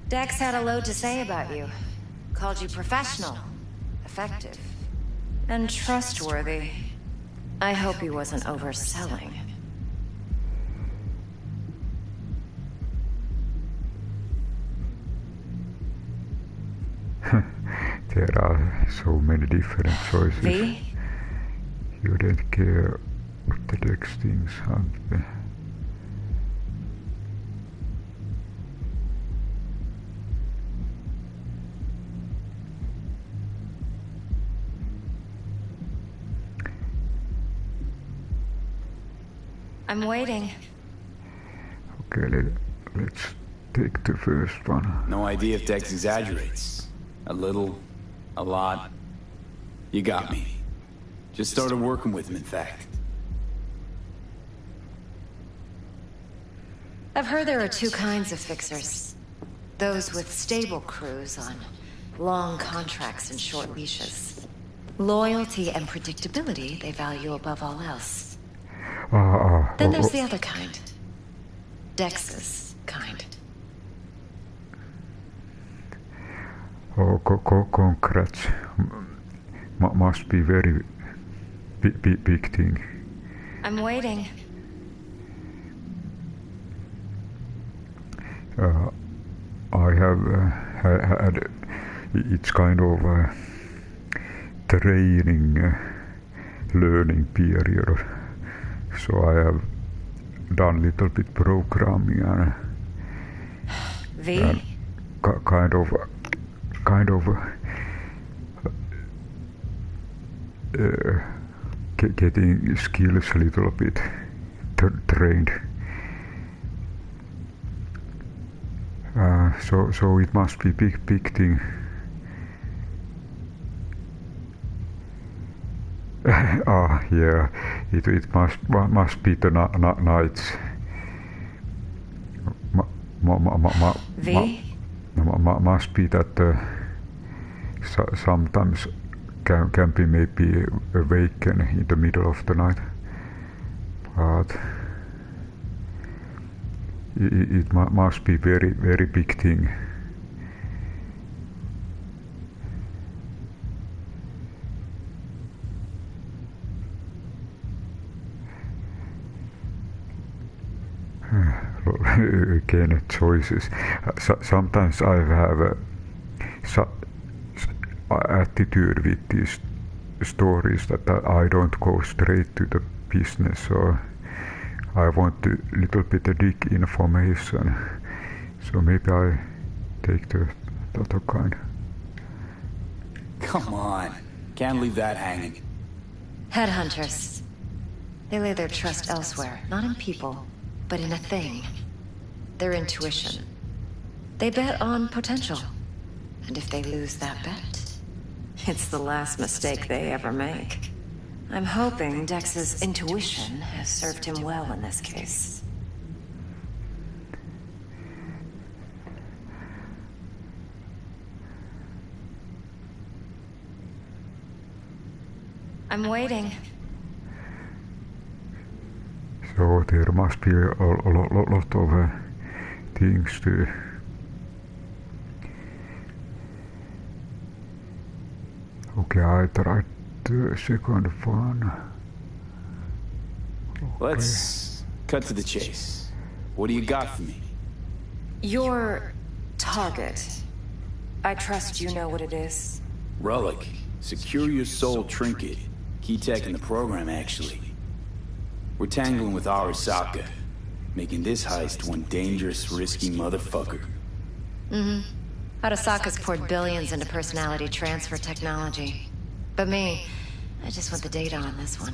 Dex had a load to say about you. Called you professional, effective, and trustworthy. I hope he wasn't overselling. There are so many different choices. V? You don't care what the Dex thinks, aren't they? I'm waiting. Okay, let's take the first one. No idea if Dex exaggerates. A little, a lot. You got me. Just started working with him, in fact. I've heard there are two kinds of fixers. Those with stable crews on long contracts and short leashes. Loyalty and predictability they value above all else. Then there's the other kind. Dex's kind. Oh, congrats. Must be very big thing. I'm waiting. I have had it's kind of a training, learning period. So I have done little bit programming and V? Kind of getting skills a little bit trained. So it must be big thing. Yeah, it must be the nights. V? Must be that sometimes can be maybe awaken in the middle of the night, but it must be very big thing. Again, choices. Sometimes I have attitude with these stories that I don't go straight to the business, so I want to little bit dig information. So maybe I take the other kind. Come on, can't leave that hanging. Headhunters. They lay their trust elsewhere, not in people, but in a thing. Their intuition. They bet on potential. And if they lose that bet, it's the last mistake they ever make. I'm hoping Dex's intuition has served him well in this case. I'm waiting. So there must be a lot of things to... Okay, I tried the second one. Okay. Let's cut to the chase. What do you got for me? Your target. I trust you know what it is. Relic. Secure your soul trinket. Key tech in the program, actually. We're tangling with Arasaka, making this heist one dangerous, risky motherfucker. Mm-hmm. Arasaka's poured billions into personality transfer technology. But me, I just want the data on this one.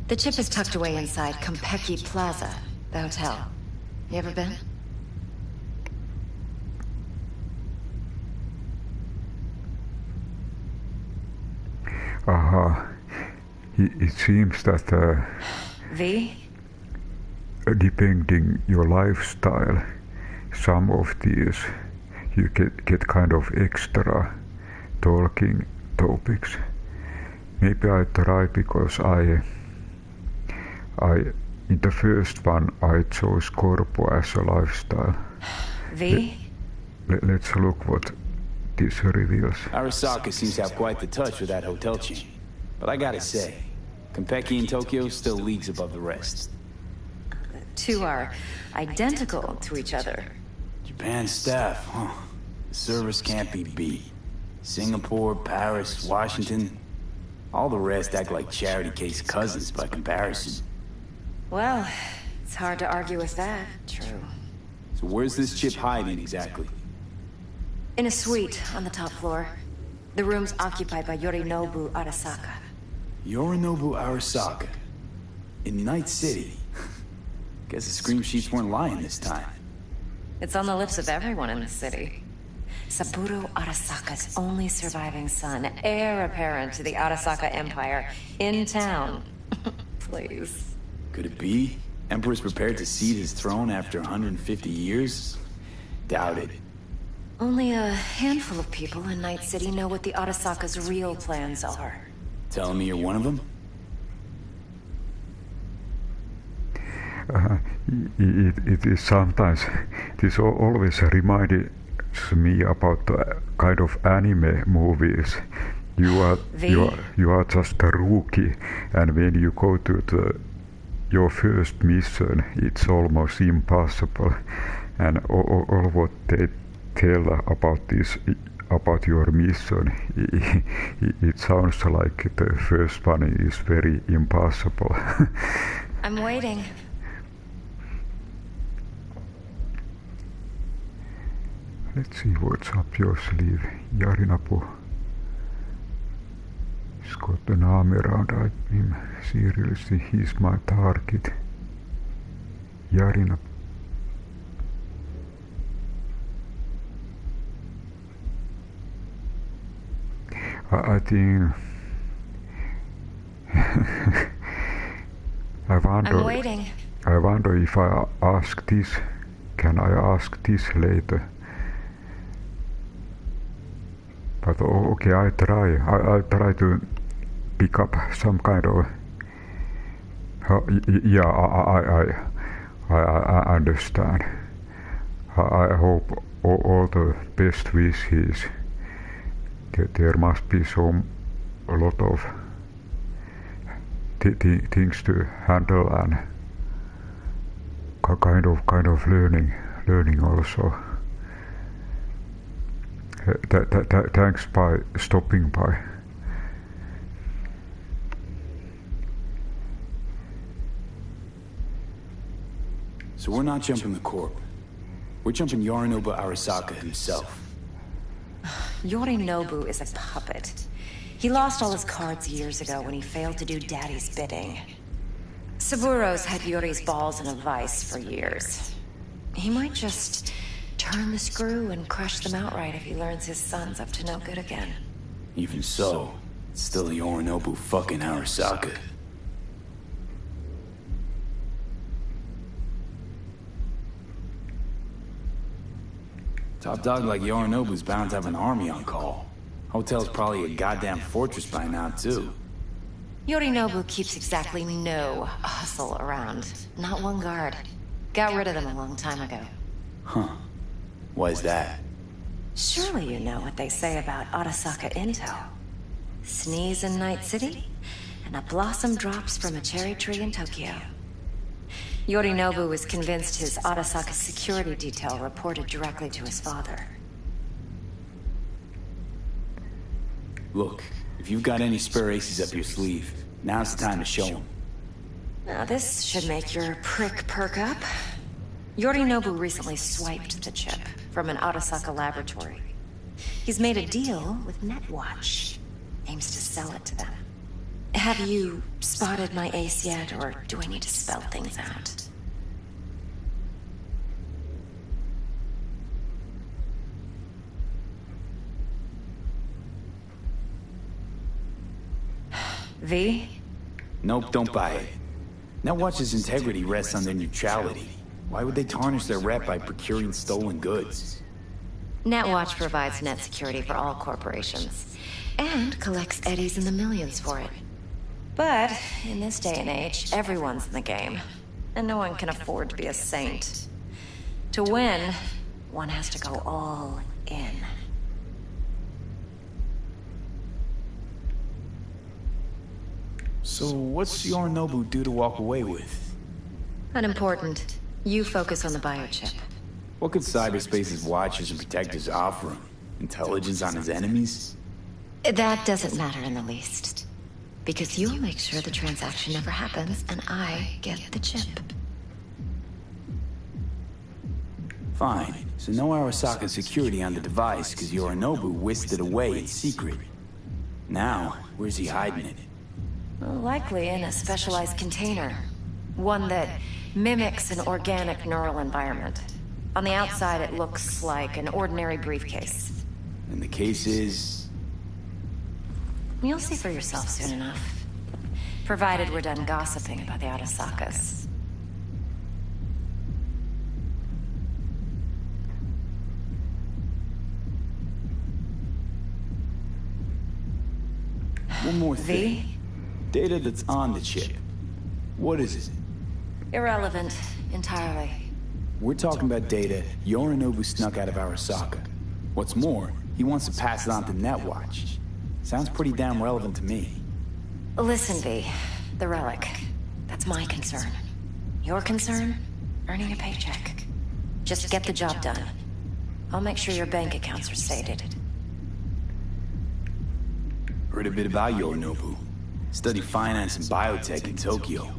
The chip is tucked away inside Kompeki Plaza, the hotel. You ever been? It seems that V? Depending your lifestyle, some of these you get kind of extra talking topics. Maybe I try because I in the first one I chose corpo as a lifestyle. V? Let's look what this reveals. Arasaka seems to have quite the touch with that hotel chain. But I gotta say, Konpeki in Tokyo still leagues above the rest. Two are identical to each other. Japan staff, huh? The service can't be beat. Singapore, Paris, Washington. All the rest act like charity case cousins by comparison. Well, it's hard to argue with that. True. So where's this chip hiding exactly? In a suite on the top floor. The room's occupied by Yorinobu Arasaka. Yorinobu Arasaka? In Night City? Guess the scream sheets weren't lying this time. It's on the lips of everyone in the city. Saburo Arasaka's only surviving son, heir apparent to the Arasaka Empire, in town. Please. Could it be? Emperor's prepared to cede his throne after 150 years? Doubt it. Only a handful of people in Night City know what the Arasaka's real plans are. Telling me you're one of them? It is sometimes, this always reminded me about the kind of anime movies. You are just a rookie, and when you go to your first mission, it's almost impossible, and all what they tell about your mission, it sounds like the first one is very impossible. I'm waiting. Let's see what's up your sleeve. Yarinabu. He's got an arm around him. Seriously, he's my target. Yarinabu. I think... I'm waiting. I wonder if I ask this. Can I ask this later? But okay, I try to pick up some kind of... yeah, I understand. I hope all the best wishes. There must be a lot of things to handle and kind of learning also. Thanks by stopping by. So we're not jumping the Corp. We're jumping Yorinobu Arasaka himself. Yorinobu is a puppet. He lost all his cards years ago when he failed to do Daddy's bidding. Saburo's had Yori's balls in a vice for years. He might just turn the screw and crush them outright if he learns his son's up to no good again. Even so, it's still Yorinobu fucking Arasaka. Top dog like Yorinobu's bound to have an army on call. Hotel's probably a goddamn fortress by now, too. Yorinobu keeps exactly no hustle around. Not one guard. Got rid of them a long time ago. Huh. Why's that? Surely you know what they say about Arasaka intel. Sneeze in Night City, and a blossom drops from a cherry tree in Tokyo. Yorinobu was convinced his Arasaka security detail reported directly to his father. Look, if you've got any spare aces up your sleeve, now's the time to show them. Now this should make your prick perk up. Yorinobu recently swiped the chip from an Arasaka laboratory. He's made a deal with Netwatch. Aims to sell it to them. Have you spotted my ace yet, or do I need to spell things out? V? Nope, don't buy it. Netwatch's integrity rests on their neutrality. Why would they tarnish their rep by procuring stolen goods? NetWatch provides net security for all corporations, and collects eddies in the millions for it. But, in this day and age, everyone's in the game, and no one can afford to be a saint. To win, one has to go all in. So what's Yarinabu due to walk away with? Unimportant. You focus on the biochip. What could cyberspace's watchers and protectors offer him? Intelligence on his enemies? That doesn't matter in the least. Because you'll make sure the transaction never happens, and I get the chip. Fine. So no Arasaka security on the device, because Yarinabu whisked it away in secret. Now, where's he hiding it? Likely in a specialized container. One that mimics an organic neural environment. On the outside, it looks like an ordinary briefcase. And the case is... You'll see for yourself soon enough. Provided we're done gossiping about the Arasakas. One more thing. Data that's on the chip. What is it? Irrelevant, entirely. We're talking about data Yorinobu snuck out of Arasaka. What's more, he wants to pass it on to NetWatch. Sounds pretty damn relevant to me. Listen, V. The Relic. That's my concern. Your concern? Earning a paycheck. Just get the job done. I'll make sure your bank accounts are sated. Heard a bit about Yorinobu. Studied finance and biotech in Tokyo.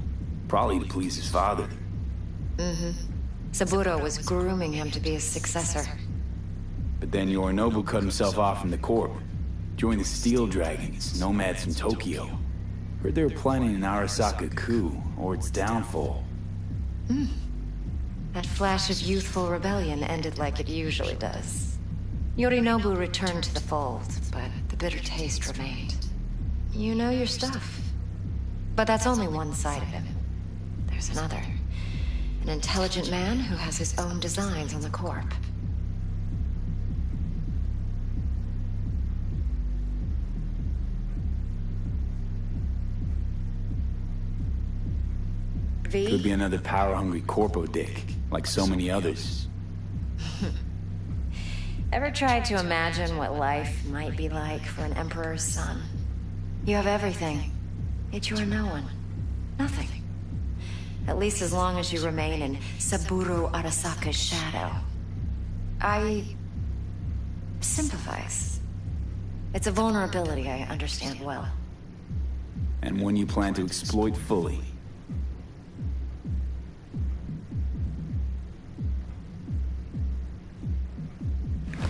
Probably to please his father. Mm-hmm. Saburo was grooming him to be his successor. But then Yorinobu cut himself off from the Corp. Joined the Steel Dragons, nomads from Tokyo. Heard they were planning an Arasaka coup, or its downfall. That flash of youthful rebellion ended like it usually does. Yorinobu returned to the fold, but the bitter taste remained. You know your stuff. But that's only one side of him. There's another. An intelligent man who has his own designs on the Corp. V? Could be another power-hungry corpo dick, like so many others. Ever tried to imagine what life might be like for an emperor's son? You have everything, yet you are no one. Nothing. At least as long as you remain in Saburo Arasaka's shadow. I sympathize. It's a vulnerability I understand well. And one you plan to exploit fully.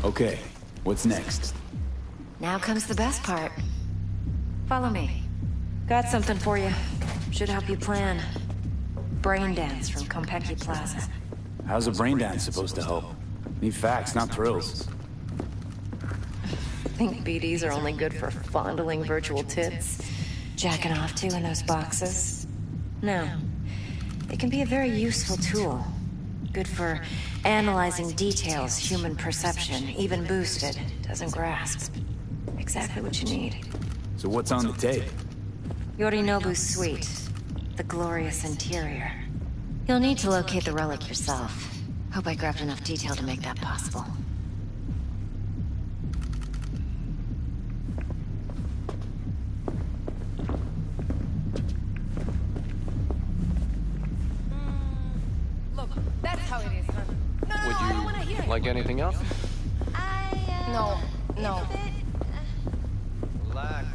Okay, what's next? Now comes the best part. Follow me. Got something for you. Should help you plan. Braindance from Konpeki Plaza. How's a braindance supposed to help? Need facts, not thrills. Think BDs are only good for fondling virtual tits? Jacking off to in those boxes? No. It can be a very useful tool. Good for analyzing details human perception, even boosted, doesn't grasp. Exactly what you need. So what's on the tape? Yorinobu's suite. The glorious interior. You'll need to locate the relic yourself. Hope I grabbed enough detail to make that possible. Look, that's how it is, huh? No, Would I don't wanna hear you it. like anything else? No, no. Relax.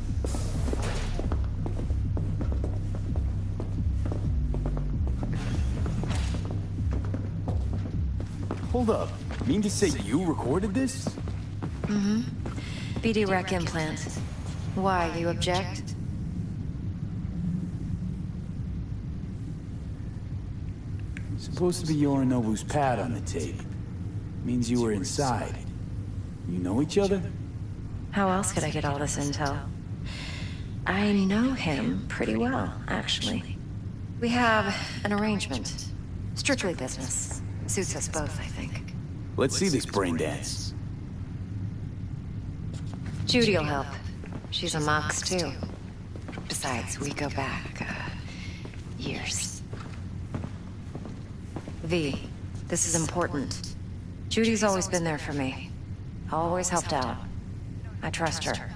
Hold up. Mean to say you recorded this? Mm-hmm. BD rec implant. Why, you object? Supposed to be Yorinobu's pad on the tape. Means you were inside. You know each other? How else could I get all this intel? I know him pretty well, actually. We have an arrangement. Strictly business. Suits us both, I think. Let's see this braindance. Judy'll help. She's a Mox, too. Besides, we go back, years. V, this is important. Judy's always been there for me. Always helped out. I trust her.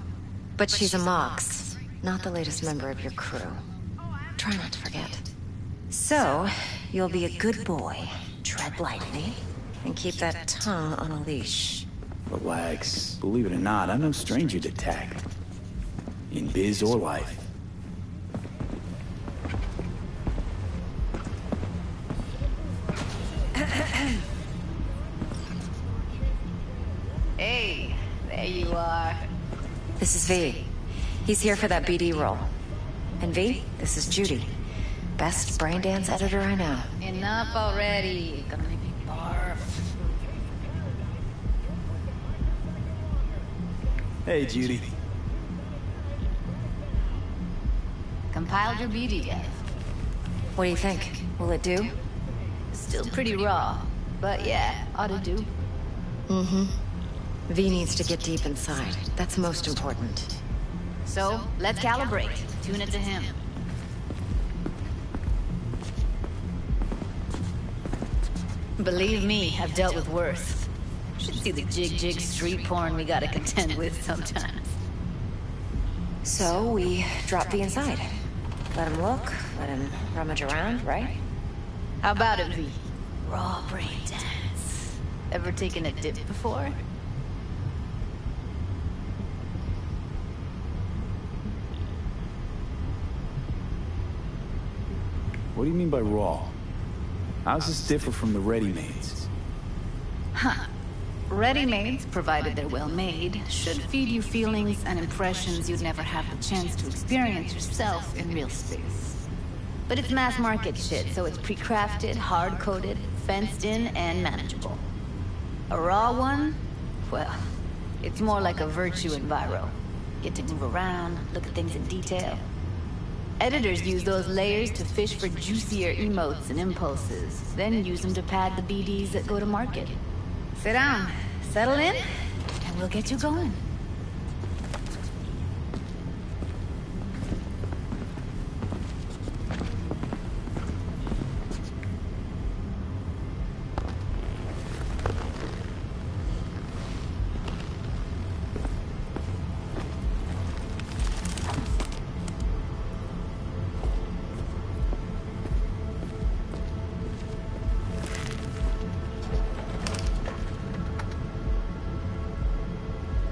But she's a Mox, not the latest member of your crew. Try not to forget. So, you'll be a good boy. Tread lightly, and keep that tongue on a leash. Relax. Believe it or not, I'm no stranger to tact. In biz or life. Hey, there you are. This is V. He's here for that BD role. And V, this is Judy. Best braindance editor I know. Enough already. Gonna make me barf. Hey, Judy. Compiled your BD yet? What do you think? Will it do? Still pretty raw, but yeah, ought to do. Mm-hmm. V needs to get deep inside. That's most important. So, let's calibrate. Tune it to him. Believe me, I've dealt with worse. Should see the jig street porn we gotta contend with sometimes. So, we drop V inside. Let him look, let him rummage around, right? How about it, V? Raw brain dance. Ever taken a dip before? What do you mean by raw? How's this differ from the ready-mades? Huh. Ready-mades, provided they're well-made, should feed you feelings and impressions you'd never have the chance to experience yourself in real space. But it's mass-market shit, so it's pre-crafted, hard-coded, fenced-in, and manageable. A raw one? Well, it's more like a virtue enviro. Get to move around, look at things in detail. Editors use those layers to fish for juicier emotes and impulses, then use them to pad the BDs that go to market. Sit down, settle in, and we'll get you going.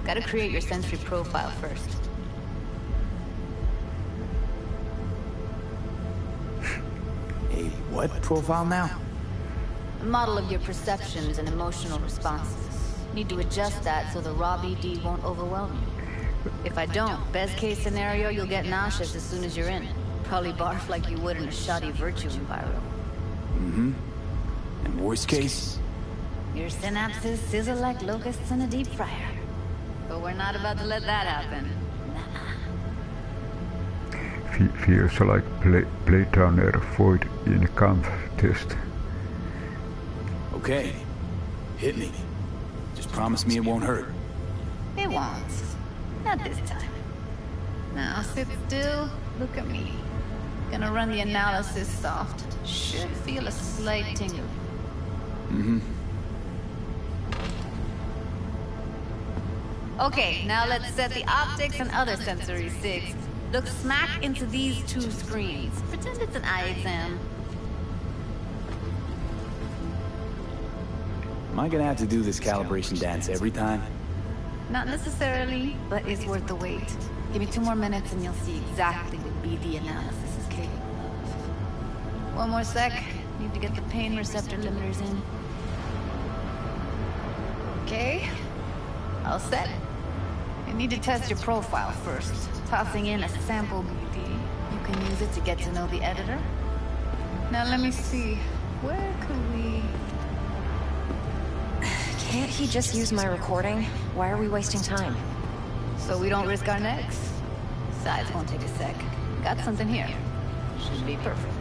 Gotta create your sensory profile first. A what profile now? A model of your perceptions and emotional responses. Need to adjust that so the raw BD won't overwhelm you. If I don't, best case scenario, you'll get nauseous as soon as you're in. Probably barf like you would in a shoddy virtue enviro. Mm-hmm. And worst case? Your synapses sizzle like locusts in a deep fryer. But we're not about to let that happen. Feels like Blade Runner void in a camp test. Okay. Hit me. Just promise me it won't hurt. It won't. Not this time. Now sit still, look at me. Gonna run the analysis soft. Should feel a slight tingle. Mm-hmm. Okay, now let's set the optics and other sensory sigs. Look smack into these two screens. Pretend it's an eye exam. Am I gonna have to do this calibration dance every time? Not necessarily, but it's worth the wait. Give me 2 more minutes and you'll see exactly what BD analysis is capable of. 1 more sec. Need to get the pain receptor limiters in. Okay. All set. I need to test your profile first. Tossing in a sample BD. You can use it to get to know the editor. Now let me see. Where could we... Can't he just use my recording? Why are we wasting time? So we don't risk our necks. Besides, won't take a sec. Got something here. Should be perfect.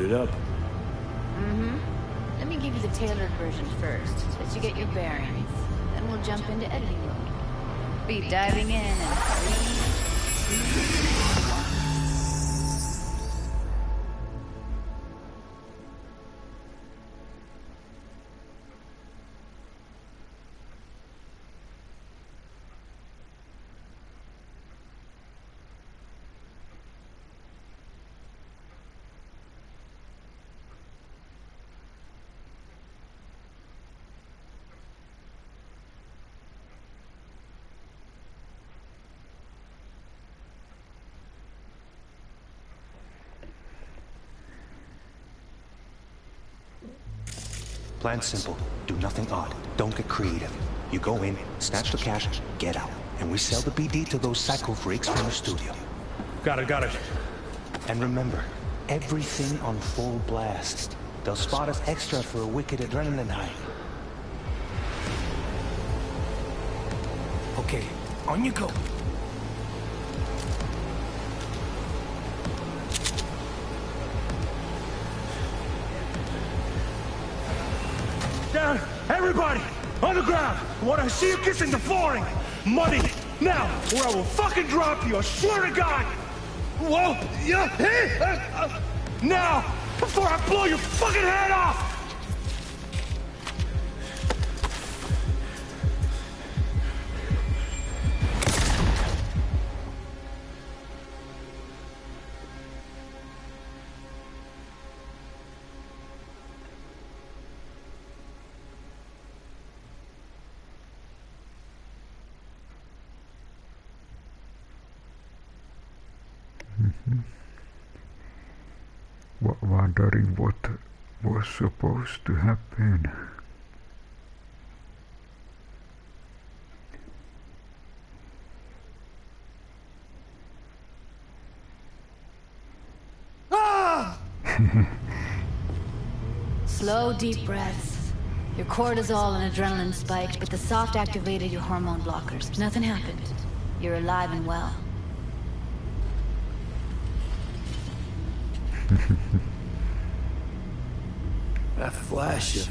it up? Mm-hmm. Let me give you the tailored version first, so that you get your bearings. Then we'll jump into editing mode. Be diving in and 3, 2, 1. Plan simple. Do nothing odd. Don't get creative. You go in, snatch the cash, get out. And we sell the BD to those psycho freaks from the studio. Got it. And remember, everything on full blast. They'll spot us extra for a wicked adrenaline high. Okay, on you go. Down! Everybody! On the ground! I want to see you kissing the flooring! Money! Now! Or I will fucking drop you! I swear to God! Whoa! Yeah! Hey! Now! Before I blow your fucking head off! Wondering what was supposed to happen. Ah! Slow, deep breaths. Your cortisol and adrenaline spiked, but the soft activated your hormone blockers. Nothing happened. You're alive and well. That flash of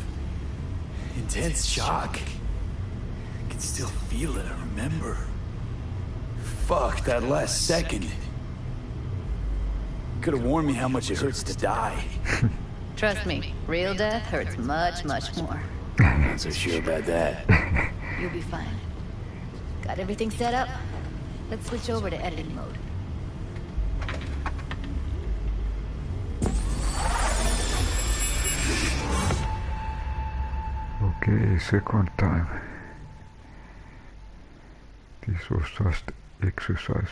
intense shock. I can still feel it, I remember. Fuck, that last second. Could have warned me how much it hurts to die. Trust me, real death hurts much, much more. Not so sure about that. You'll be fine. Got everything set up? Let's switch over to editing mode. Okay, second time. This was just exercise.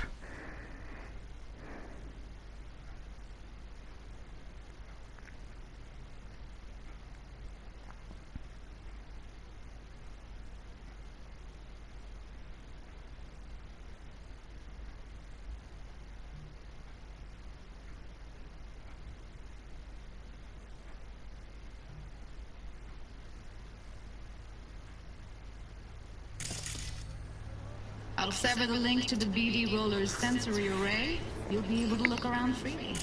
I'll sever the link to the BD Roller's sensory array. You'll be able to look around freely.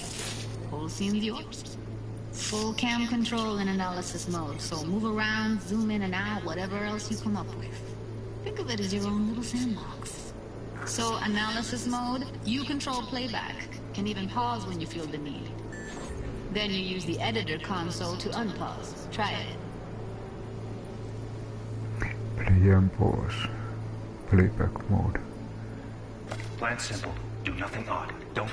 Whole scene's yours. Full cam control in analysis mode, so move around, zoom in and out, whatever else you come up with. Think of it as your own little sandbox. So analysis mode, you control playback. Can even pause when you feel the need. Then you use the editor console to unpause. Try it. Play and pause. Playback mode. Plan simple. Do nothing odd. Don't...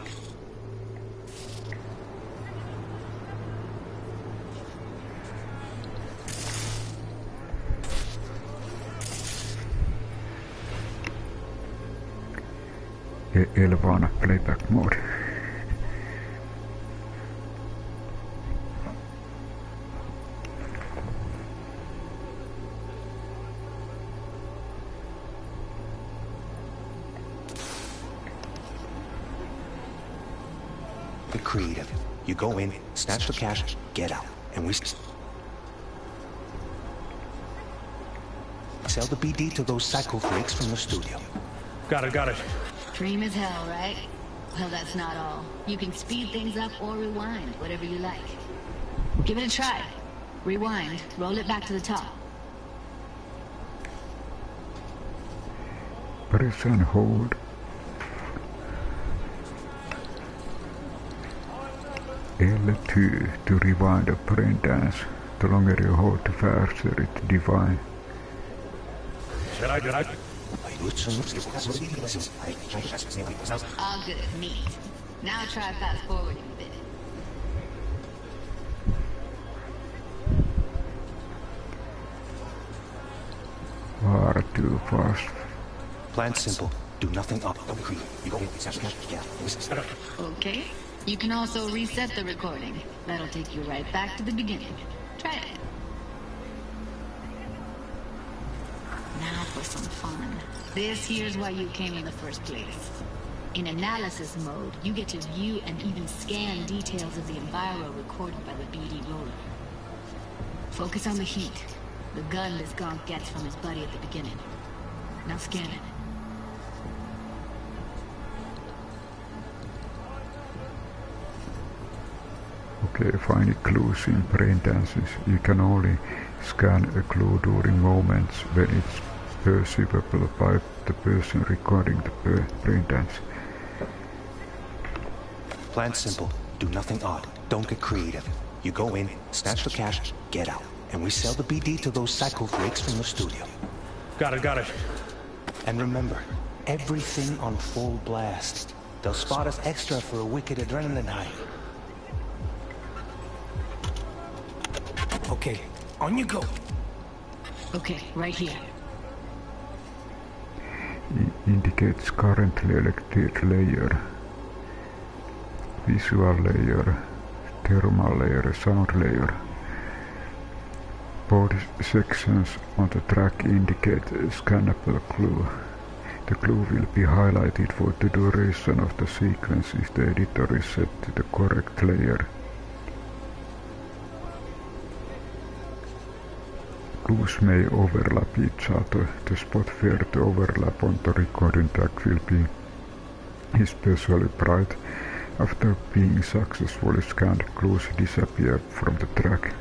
Elvana playback mode. Get creative. You go in, snatch the cash, get out. And we sell the BD to those psycho freaks from the studio. Got it. Dream as hell, right? Well, that's not all. You can speed things up or rewind, whatever you like. Give it a try. Rewind. Roll it back to the top. Press and hold. L2 to rewind a brain dance. The longer you hold, the faster it divine. Did I? All good. Neat. Now try fast forwarding a bit. Far too fast. Plan simple. Do nothing up. Okay. You can also reset the recording. That'll take you right back to the beginning. Try it. Now for some fun. This here's why you came in the first place. In analysis mode, you get to view and even scan details of the enviro recorded by the BD roller. Focus on the heat. The gun this gonk gets from his buddy at the beginning. Now scan it. Okay, find clues in braindances. You can only scan a clue during moments when it's perceivable by the person recording the braindance. Plan simple. Do nothing odd. Don't get creative. You go in, snatch the cash, get out. And we sell the BD to those psycho freaks from the studio. Got it. And remember, everything on full blast. They'll spot us extra for a wicked adrenaline high. Okay, on you go. Okay, right here. Indicates currently elected layer, visual layer, thermal layer, sound layer. Both sections on the track indicate a scannable clue. The clue will be highlighted for the duration of the sequence if the editor is set to the correct layer. Clues may overlap each other. The spot where the overlap on the recording track will be especially bright. After being successfully scanned, clues disappear from the track.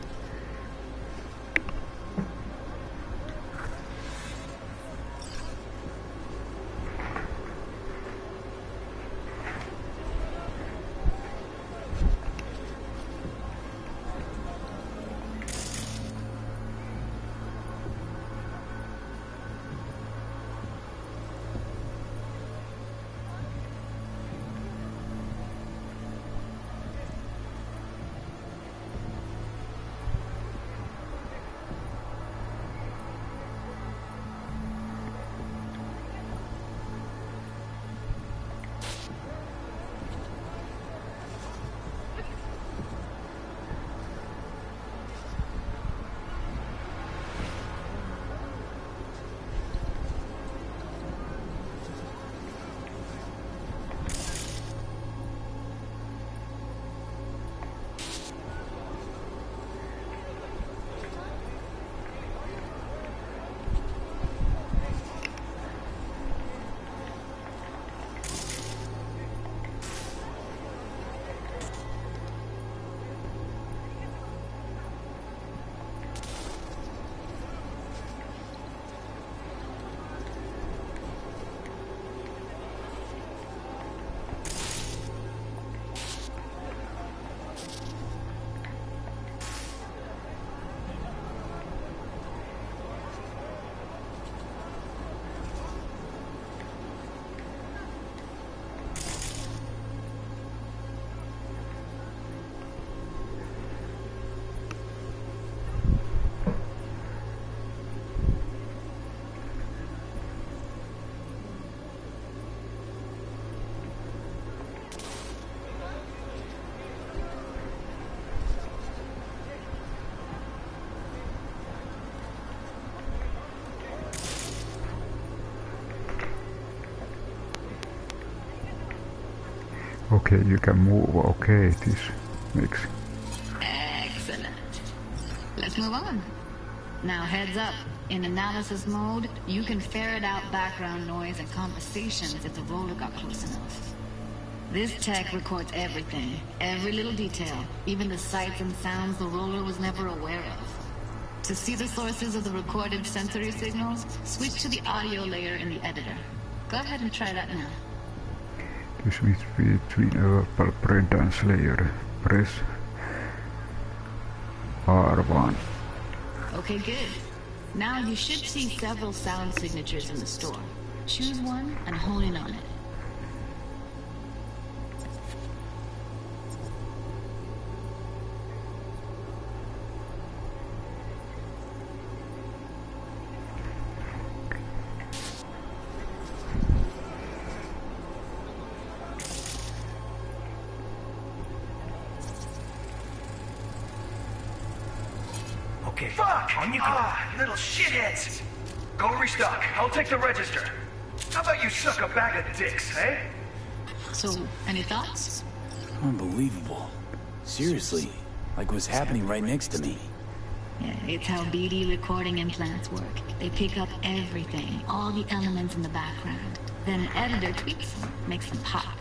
Okay, you can move. Okay, this makes... Excellent. Let's move on. Now heads up. In analysis mode, you can ferret out background noise and conversations if the roller got close enough. This tech records everything, every little detail, even the sights and sounds the roller was never aware of. To see the sources of the recorded sensory signals, switch to the audio layer in the editor. Go ahead and try that now. To switch between a braindance layer, press R1. Okay, good. Now you should see several sound signatures in the store. Choose one and hone in on it. Okay. Fuck! On you go. You little shitheads! Go restock. I'll take the register. How about you suck a bag of dicks, eh? So, any thoughts? Unbelievable. Seriously, like what's happening right next to me. Yeah, it's how BD recording implants work. They pick up everything, all the elements in the background. Then an editor tweaks them, makes them pop.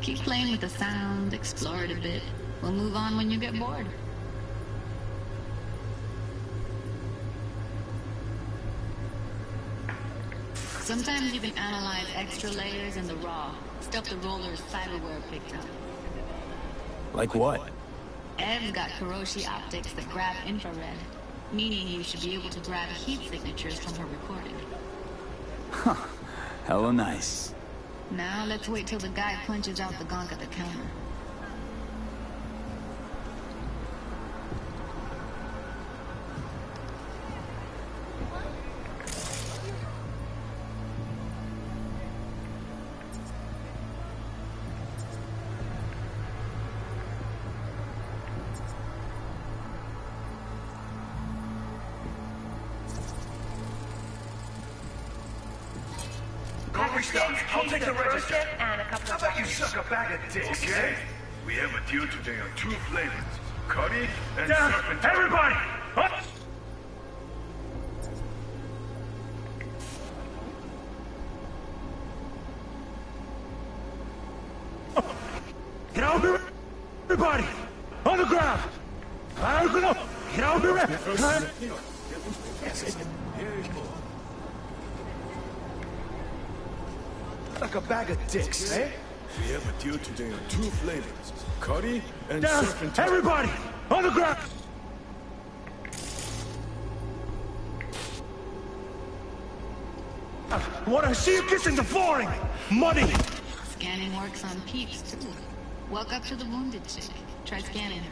Keep playing with the sound, explore it a bit. We'll move on when you get bored. Sometimes you can analyze extra layers in the raw, stuff the roller's cyberware picked up. Like what? Ev's got Kuroshi optics that grab infrared, meaning you should be able to grab heat signatures from her recording. Huh. Hella nice. Now let's wait till the guy punches out the gonk at the counter. I'll take the register. How about you suck a bag of dicks? Okay. We have a deal today on 2 flavors. Curry and serpentine. Everybody! Huh? Get out here! Everybody! On the ground! Get out here! Like a bag of dicks, eh? We have a deal today on 2 flavors. Curry and serpentine. Everybody! On the ground! What I see you kissing the flooring! Money! Scanning works on peeps, too. Walk up to the wounded chick. Try scanning her.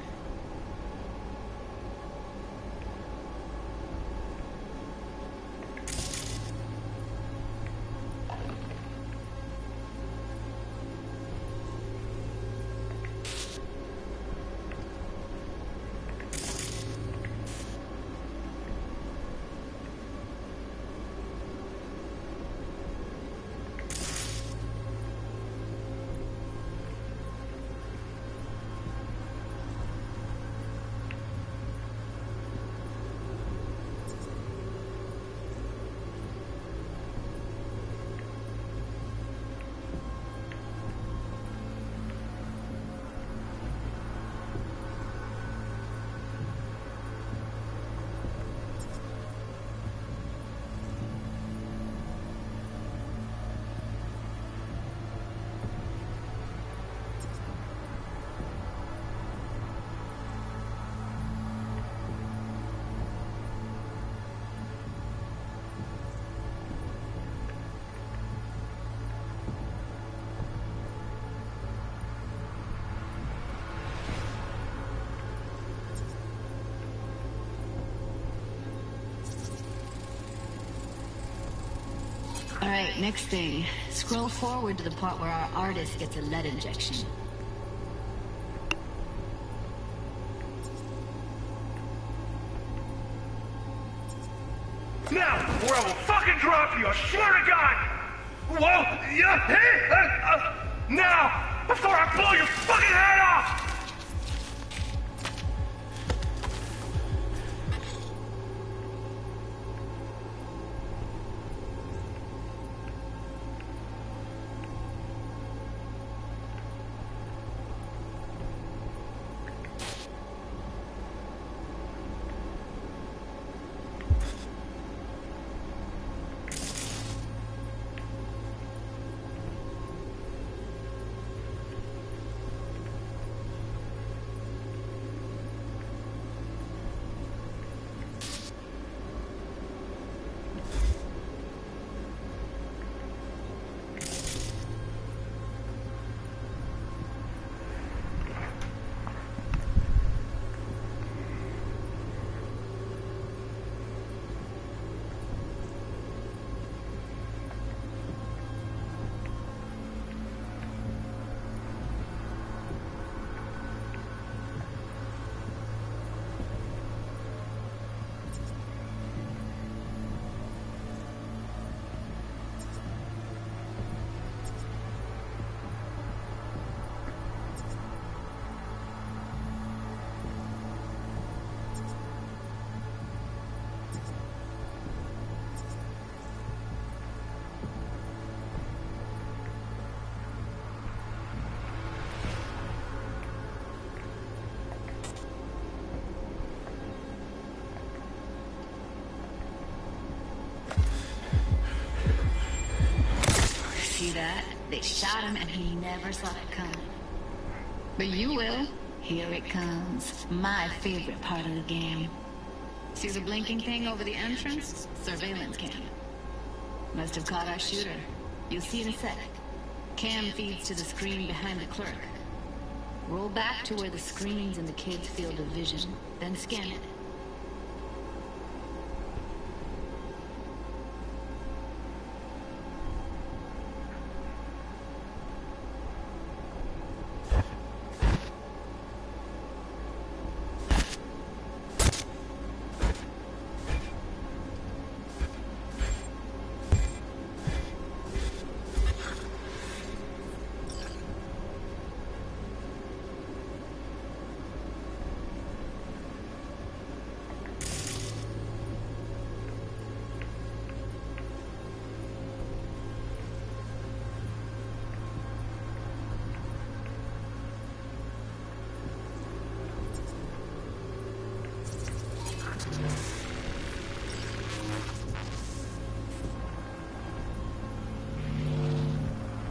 Alright, next thing. Scroll forward to the part where our artist gets a lead injection. Now, or I will fucking drop you, I swear to God! Whoa! Yeah! Hey! Now! Before I blow your fucking head off! They shot him and he never saw it coming. But you will. Here it comes. My favorite part of the game. See the blinking thing over the entrance? Surveillance cam. Must have caught our shooter. You'll see in a sec. Cam feeds to the screen behind the clerk. Roll back to where the screen's in the kid's field of vision, then scan it.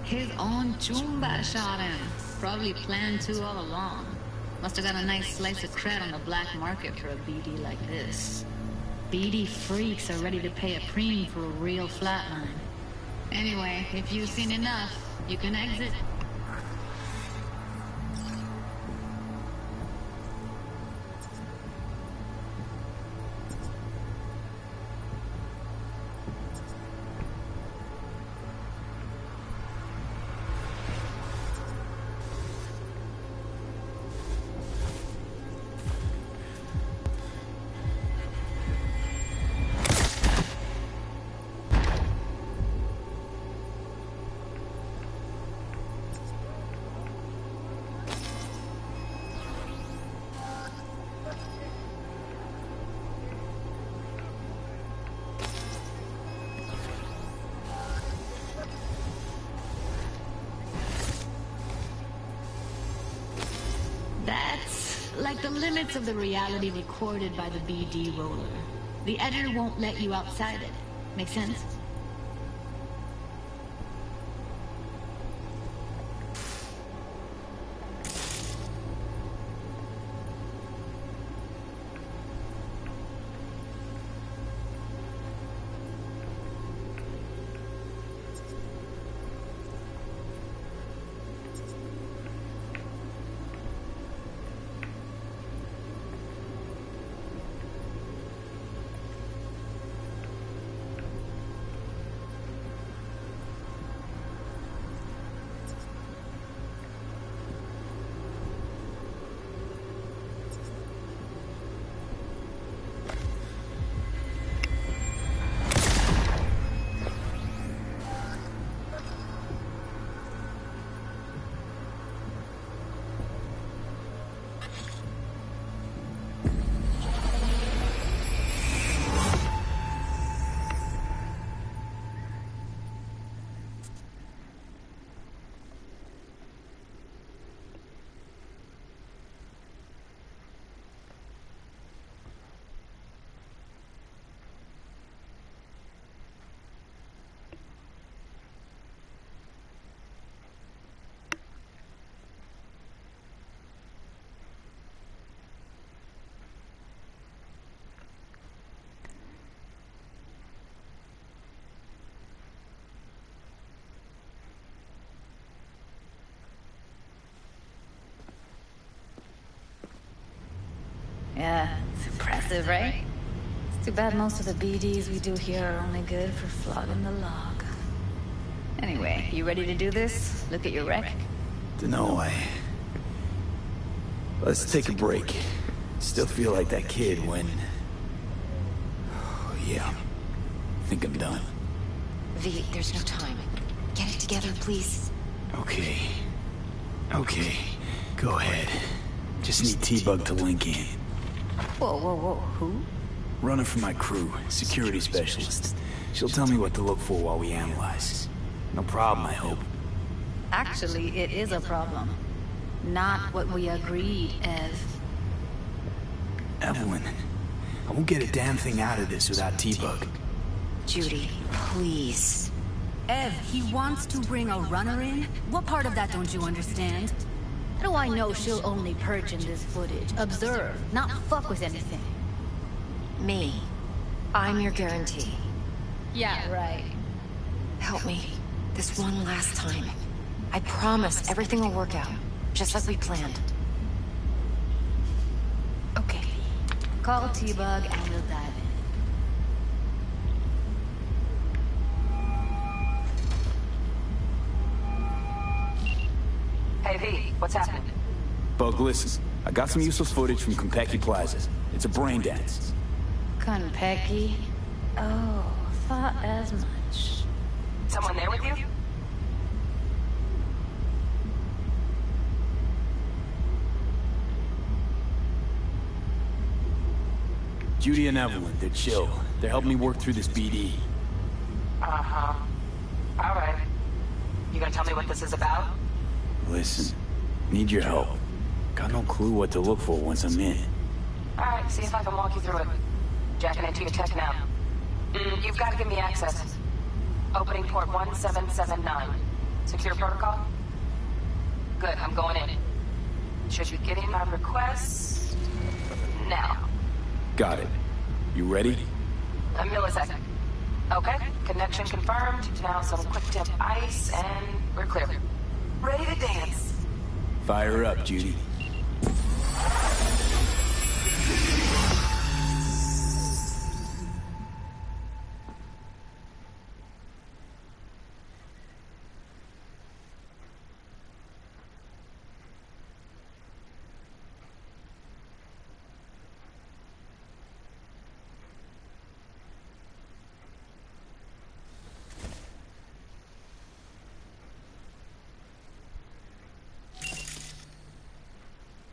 His own Chumba shot him. Probably planned to all along. Must have got a nice slice of cred on the black market for a BD like this. BD freaks are ready to pay a preem for a real flatline. Anyway, if you've seen enough, you can exit. Like the limits of the reality recorded by the BD roller. The editor won't let you outside it. Make sense? Yeah, it's impressive, right? It's too bad most of the BDs we do here are only good for flogging the log. Anyway, you ready to do this? Look at your wreck? Dunno, Let's take a break. Still feel like that kid when... Oh, yeah. Think I'm done. V, there's no time. Get it together, please. Okay. Go ahead. Just need T-Bug to link in. Whoa. Who? Runner for my crew, security specialist. She'll tell me what to look for while we analyze. No problem, I hope. Actually, it is a problem. Not what we agreed, Evelyn, I won't get a damn thing out of this without T-Bug. Judy, please. Ev, he wants to bring a runner in? What part of that don't you understand? How do I know she'll only perch in this footage? Observe, not fuck with anything. Me. I'm your guarantee. Yeah, right. Help me. This one last time. I promise everything will work out. Just like we planned. Okay. Call T-Bug and we'll dive in. Hey, V, what's happening? Bug, listen. I got some useless footage from Compeki Plaza. It's a brain dance. Compeki? Oh, thought as much. Someone there with you? Judy and Evelyn, they're chill. They're helping me work through this BD. Uh-huh. All right. You gonna tell me what this is about? Listen, need your help. Got no clue what to look for once I'm in. All right, see if I can walk you through it. Jacking into your tech now. You've got to give me access. Opening port 1779. Secure protocol? Good, I'm going in. Should be getting my request now. Got it. You ready? A millisecond. Okay, connection confirmed. Now some quick temp ice, and we're clear. Ready to dance. Fire up, Judy.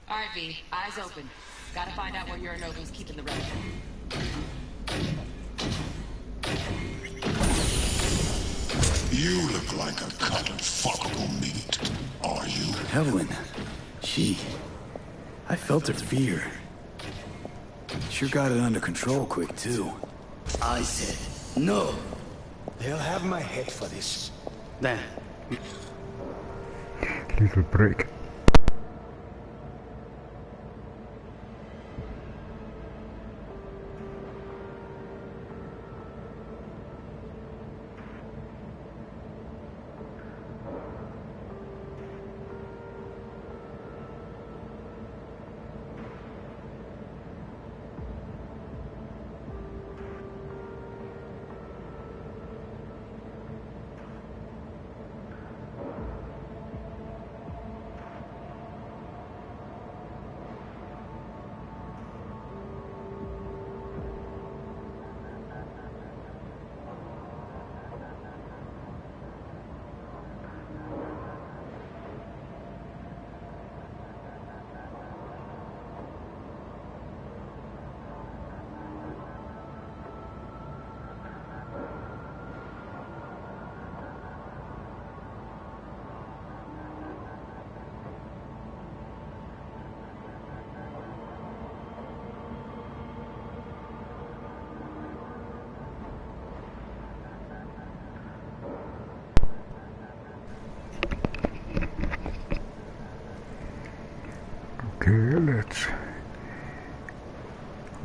All right, V, eyes open. Gotta find out where Yarinabu's keeping the Relic. You look like a cut of fuckable meat, are you? Evelyn. I felt her fear. Sure got it under control quick, too. I said, no. They'll have my head for this. Then. Little break.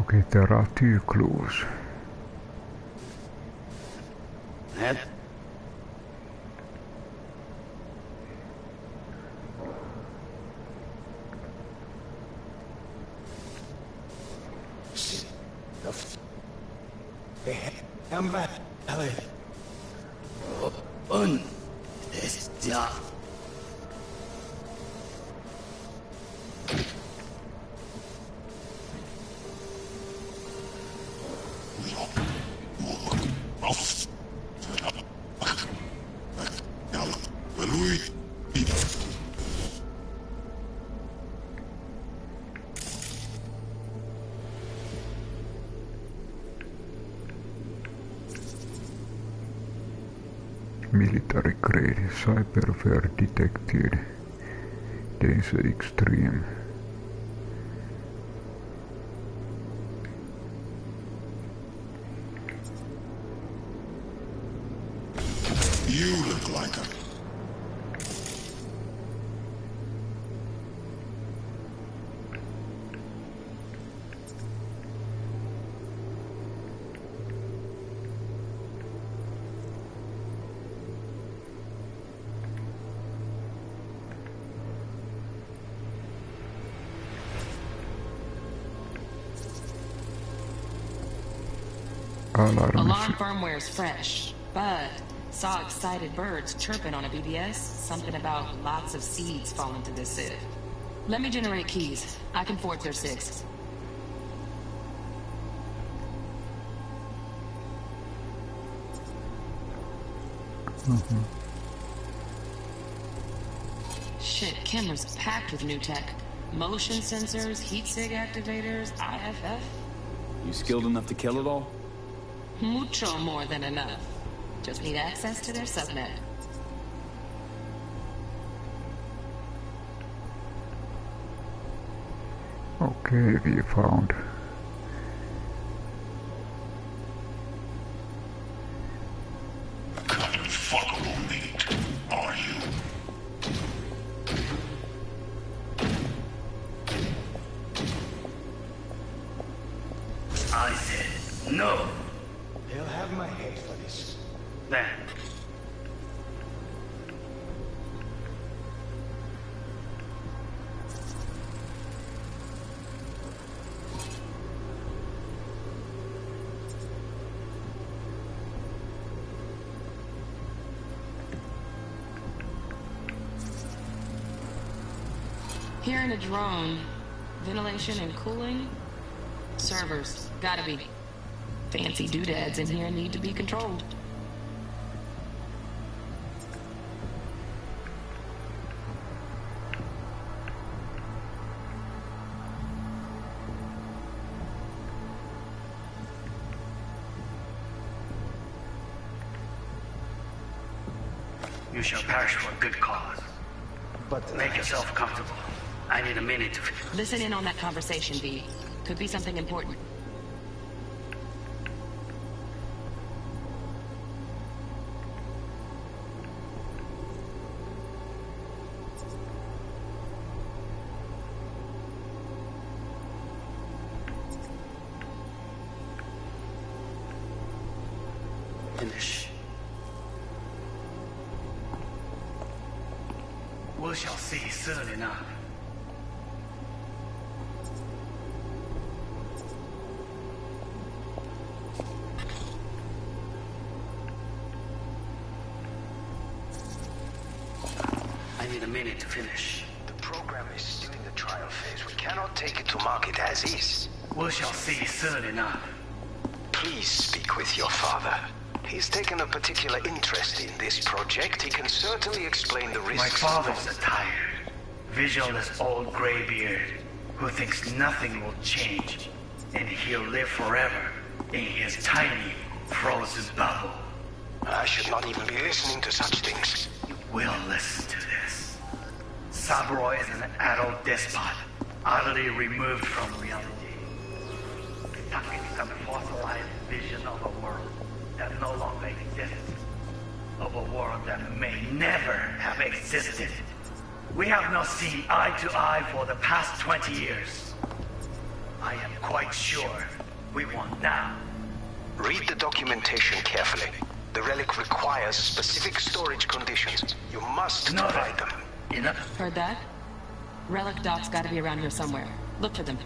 Okay, there are 2 clues. That? Military grade cyberware detected. Danger extreme. You look like a... Alarm firmware is fresh, but saw excited birds chirping on a BBS. Something about lots of seeds falling to this sieve. Let me generate keys. I can forge their SIGs. Shit, cameras packed with new tech. Motion sensors, heat sig activators, IFF. You skilled enough to kill it all? Mucho more than enough. Just need access to their subnet. Okay, we found. Kind of fuckable meat, are you? I said no. They'll have my head for this. Then. Hearing a drone. Ventilation and cooling? Servers. Gotta be. Fancy doodads in here need to be controlled. You shall perish for a good cause. But make yourself comfortable. I need a minute to... Listen in on that conversation, V. Could be something important. Finish. We shall see soon enough. I need a minute to finish. The program is still in the trial phase. We cannot take it to market as is. We shall see soon enough. Please speak with your father. He's taken a particular interest in this project. He can certainly explain the risks. My father's a tired, visionless old graybeard who thinks nothing will change, and he'll live forever in his tiny, frozen bubble. I should not even be listening to such things. You will listen to this. Cyberware is an adult despot, utterly removed from reality. Stuck in some fossilized vision of a world that no longer exists. Of a world that may never have existed. We have not seen eye to eye for the past 20 years. I am quite sure we want now. Read the documentation carefully. The relic requires specific storage conditions. You must provide them. Enough. Heard that? Relic docs gotta be around here somewhere. Look for them.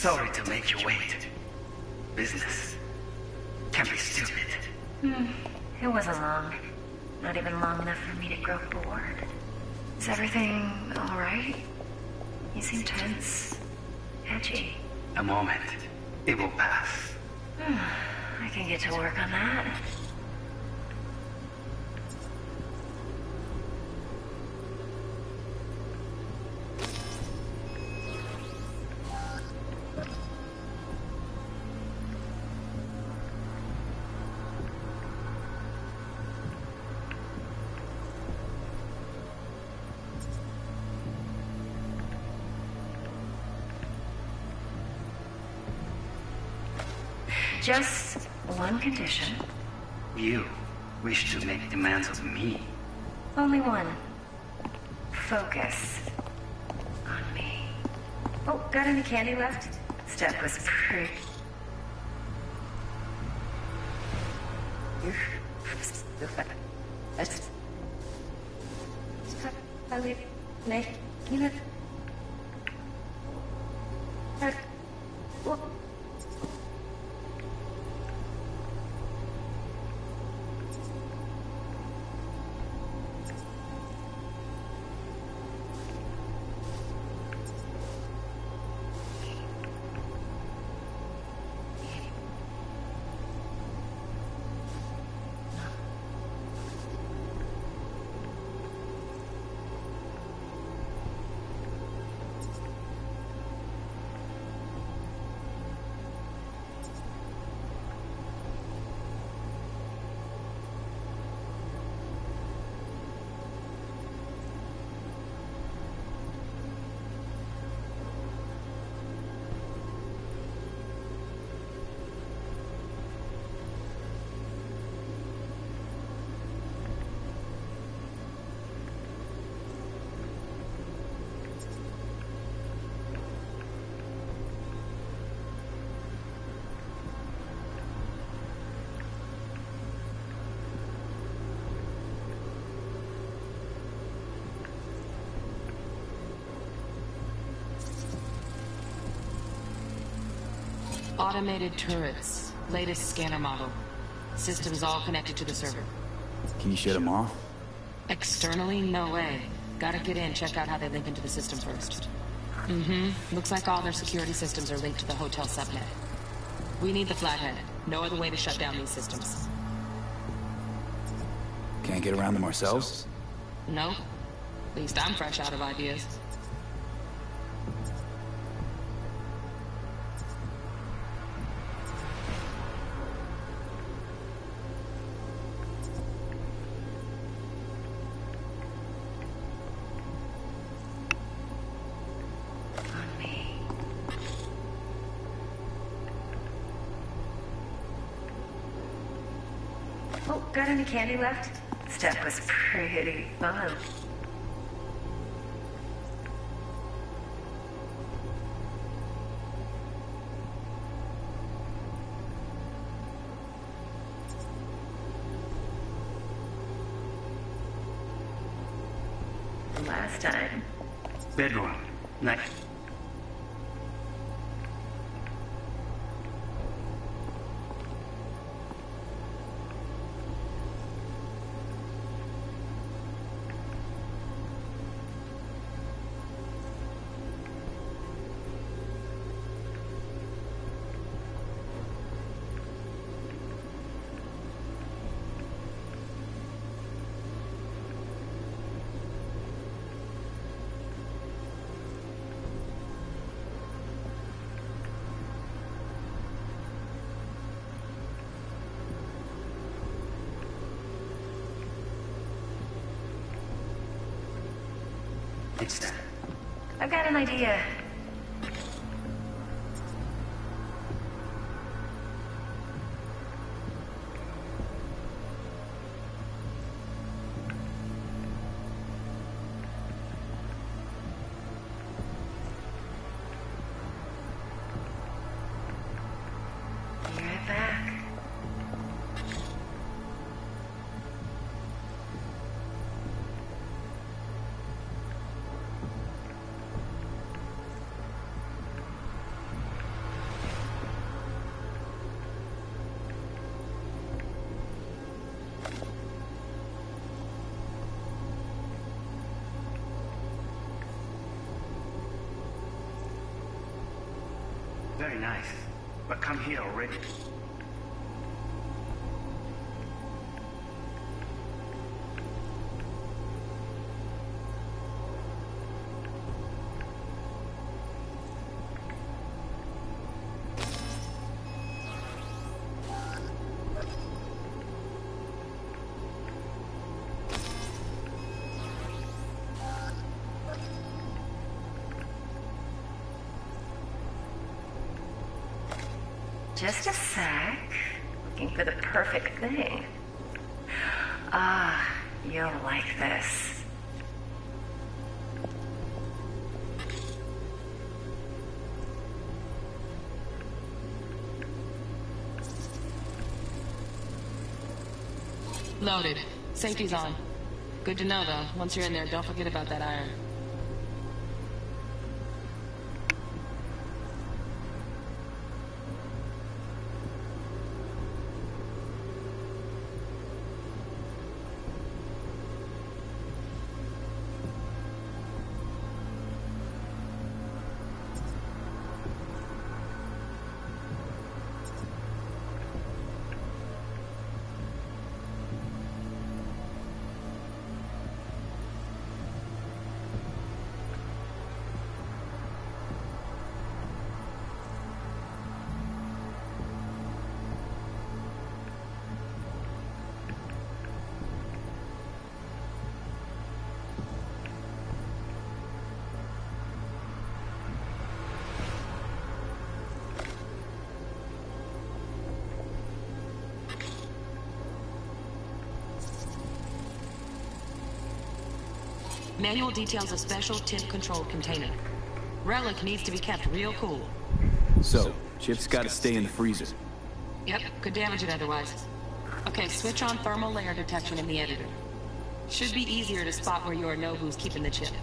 Sorry to make you wait. Business can be stupid. It wasn't long. Not even long enough for me to grow bored. Is everything alright? You seem tense. Edgy. A moment. It will pass. I can get to work on that. Just one condition. You wish to make demands of me. Only one. Focus on me. Oh, got any candy left? Step was pretty. Automated turrets. Latest scanner model. Systems all connected to the server. Can you shut them off? Externally, no way. Gotta get in, check out how they link into the system first. Looks like all their security systems are linked to the hotel subnet. We need the flathead. No other way to shut down these systems. Can't get around them ourselves? No. At least I'm fresh out of ideas. Oh, got any candy left? Step was pretty fun. Last time. Bedroom. Next. It's that. I've got an idea. Be right back. Very nice. But come here already. Just a sec. Looking for the perfect thing. Ah, you'll like this. Loaded. Safety's on. Good to know, though. Once you're in there, don't forget about that iron. Manual details a special tip-controlled container. Relic needs to be kept real cool. So, chip's gotta stay in the freezer. Yep, could damage it otherwise. Okay, switch on thermal layer detection in the editor. Should be easier to spot where you or know who's keeping the chip.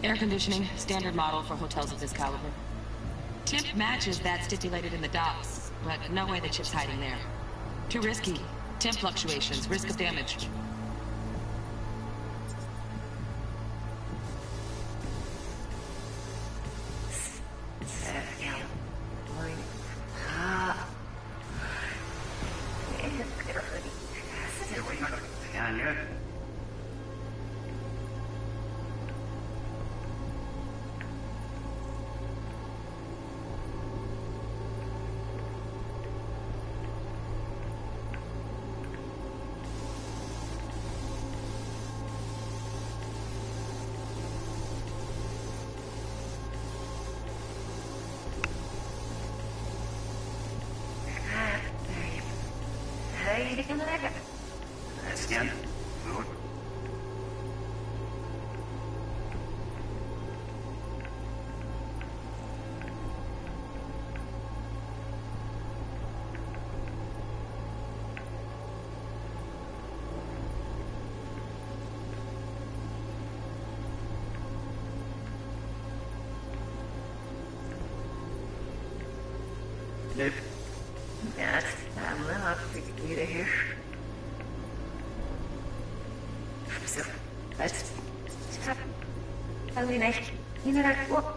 Air conditioning, standard model for hotels of this caliber. Tip matches that stipulated in the docs, but no way the chip's hiding there. Too risky. Temp fluctuations, risk of damage. Scan. Mode. Nope. Yes, I'm not free to hear. So, let's stop. I mean, you know that. What?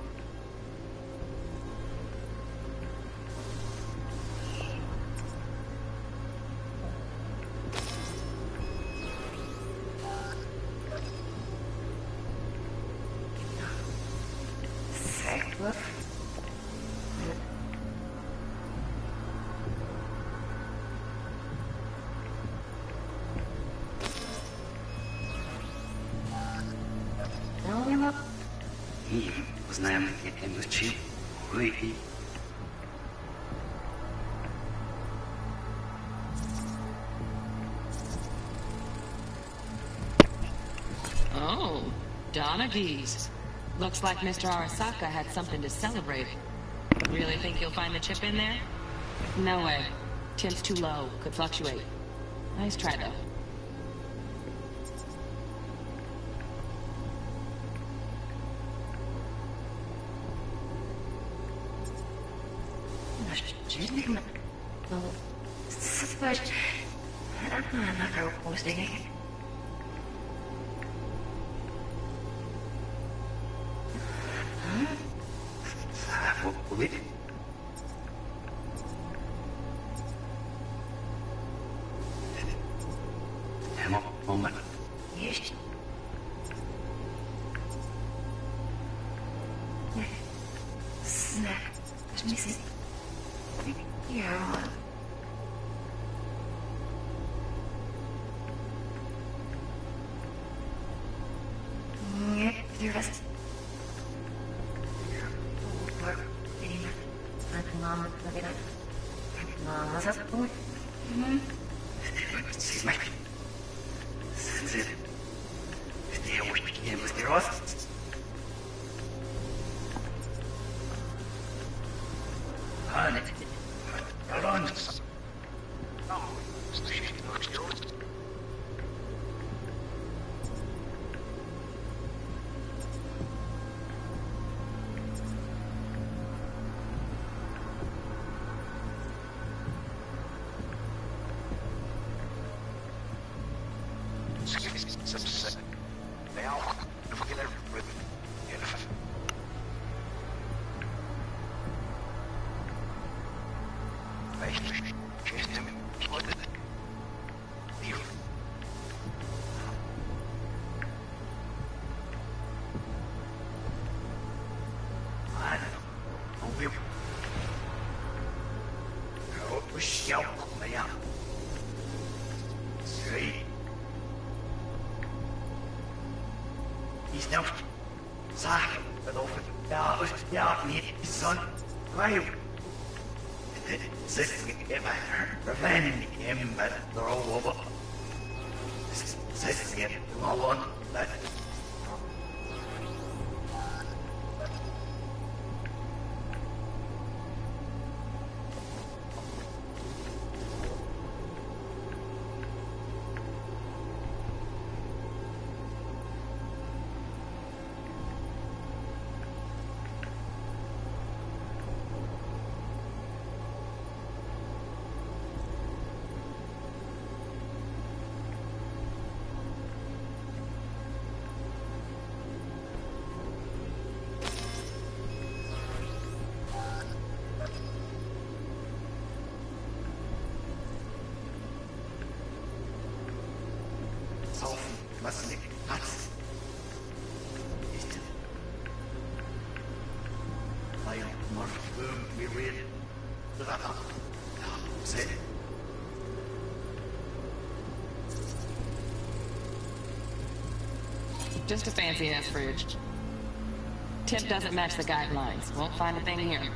Знаем, MSG, Relic. Oh, Donaghy's. Looks like Mr. Arasaka had something to celebrate. Really think you'll find the chip in there? No way. Temp's too low. Could fluctuate. Nice try, though. Moment. Yes. Snack. Let me see. Yeah. The rest. Just a fancy-ass fridge. Tip doesn't match the guidelines. Won't find a thing here.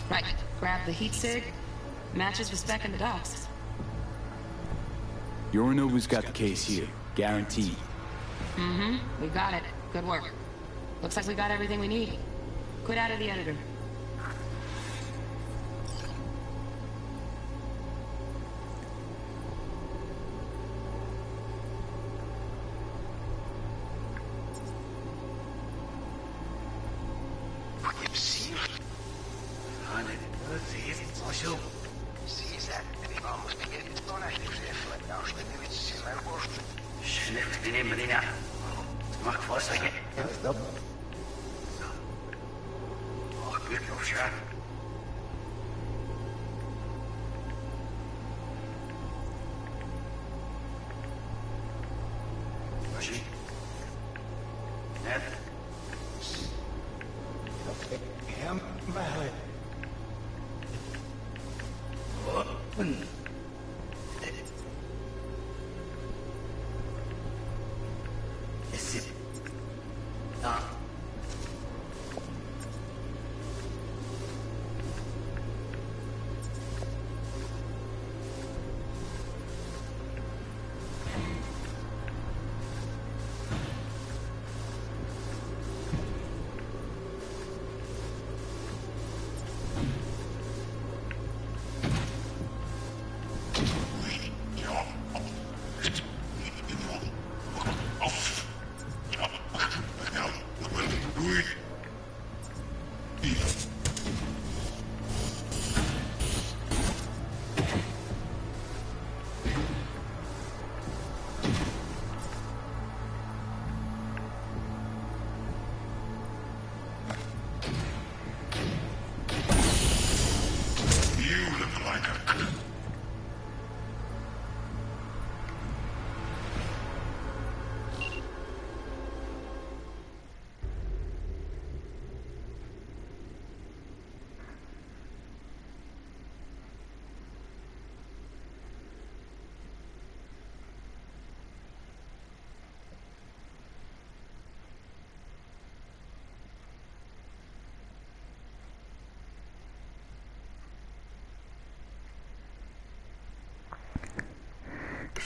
Right, grab the heat sig. Matches the spec in the docks. Yarinabu's got the case here, guaranteed. Mm-hmm, we got it. Good work. Looks like we got everything we need. Quit out of the editor.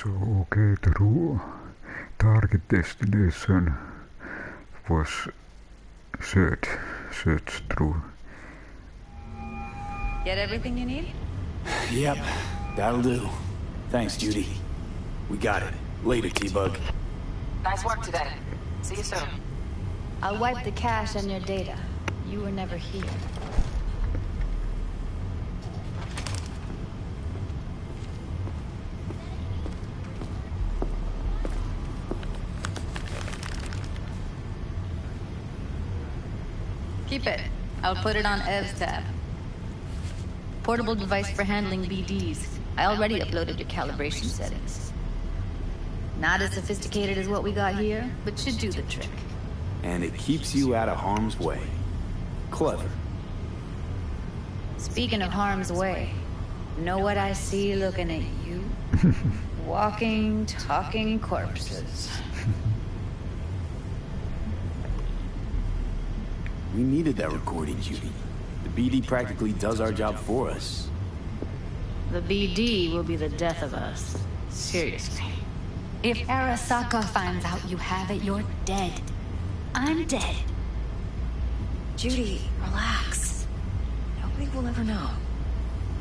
So, okay, the target destination was searched through. Get everything you need? Yep, that'll do. Thanks, Judy. We got it. Later, T-Bug. Nice work today. See you soon. I'll wipe the cache on your data. You were never here. Keep it. I'll put it on Ev's tab. Portable device for handling BDs. I already uploaded your calibration settings. Not as sophisticated as what we got here, but should do the trick. And it keeps you out of harm's way. Clever. Speaking of harm's way, know what I see looking at you? Walking, talking corpses. We needed that recording, Judy. The BD practically does our job for us. The BD will be the death of us. Seriously. If Arasaka finds out you have it, you're dead. I'm dead. Judy, relax. Nobody will ever know.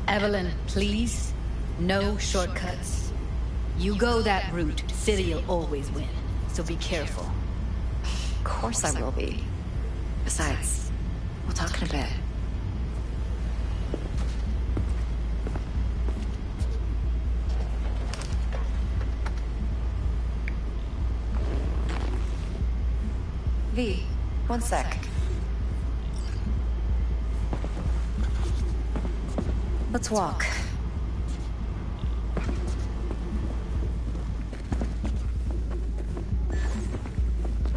Evelyn, please. No shortcuts. You go that route, City'll always win. So be careful. Of course I will be. Besides, we'll talk in a bit. V, one sec. Let's walk.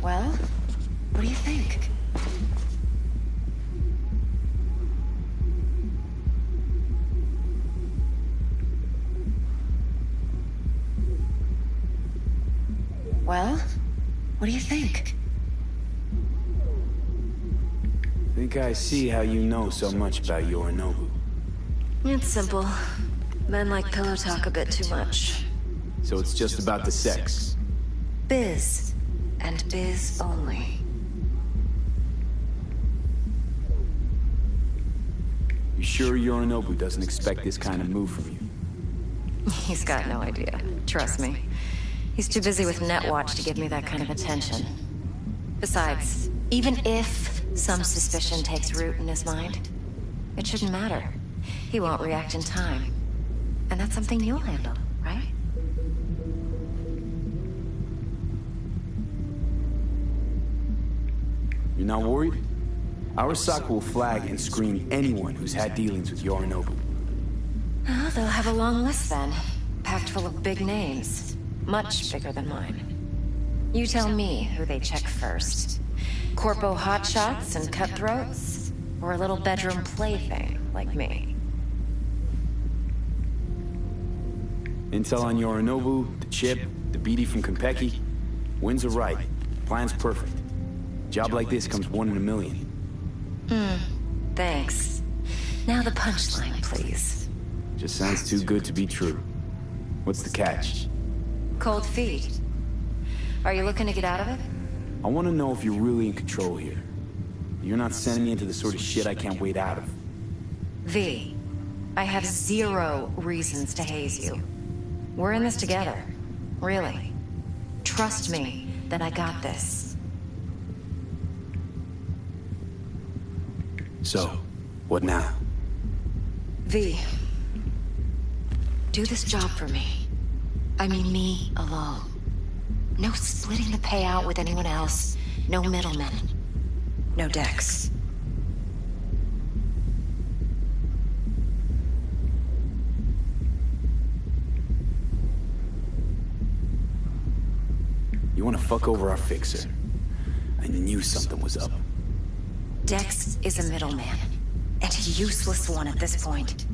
Well, what do you think? Well, what do you think? I think I see how you know so much about Yarinabu. It's simple. Men like pillow talk a bit too much. So it's just about the sex. Biz. And biz only. You sure Yarinabu doesn't expect this kind of move from you? He's got no idea. Trust me. He's too busy with Netwatch to give me that kind of attention. Besides, even if some suspicion takes root in his mind, it shouldn't matter. He won't react in time. And that's something you'll handle, right? You're not worried? Arasaka will flag and screen anyone who's had dealings with Yarinabu. Oh, they'll have a long list then. Packed full of big names. Much bigger than mine. You tell me who they check first. Corpo hotshots and cutthroats? Or a little bedroom plaything like me? Intel on Yarinabu, the chip, the BD from Konpeki. Winds are right. Plan's perfect. Job like this comes 1 in a million. Thanks. Now the punchline, please. Just sounds too good to be true. What's the catch? Cold feet. Are you looking to get out of it? I want to know if you're really in control here. You're not sending me into the sort of shit I can't wait out of. V, I have 0 reasons to haze you. We're in this together. Really. Trust me that I got this. So, what now? V, do this job for me. I mean me alone. No splitting the payout with anyone else. No middlemen. No decks. You want to fuck over our fixer? I knew something was up. Dex is a middleman. And a useless one at this point.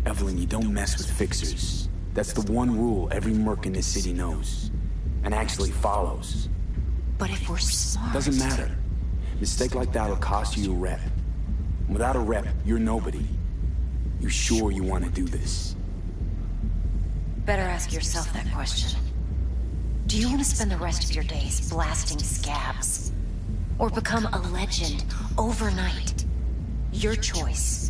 Evelyn, you don't mess with fixers. That's the one rule every merc in this city knows. And actually follows. But if we're smart... Doesn't matter. Mistake like that'll cost you a rep. Without a rep, you're nobody. You sure you want to do this? better ask yourself that question. Do you want to spend the rest of your days blasting scabs? Or become a legend overnight? Your choice.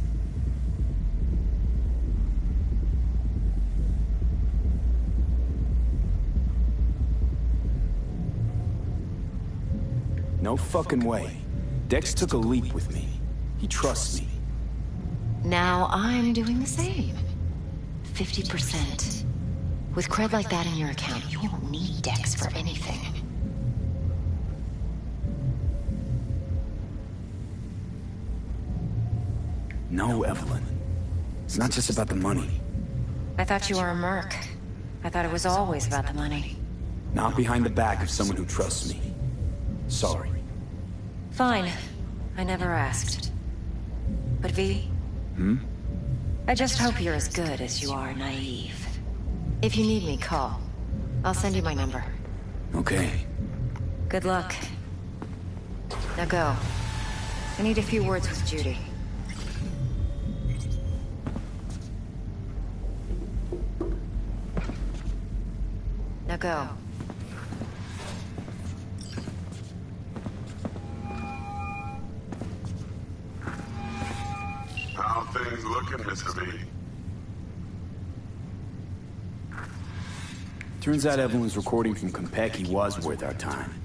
No fucking way. Dex took a leap with me. He trusts me. Now I'm doing the same. 50%. With cred like that in your account, you won't need Dex for anything. No, Evelyn. It's not just about the money. I thought you were a merc. I thought it was always about the money. Not behind the back of someone who trusts me. Sorry. Fine. I never asked. But V? I just hope you're as good as you are naive. If you need me, call. I'll send you my number. Okay. Good luck. Now go. I need a few words with Judy. Now go. How things looking, Mr. V? Turns out Evelyn's recording from Compeki was worth our time.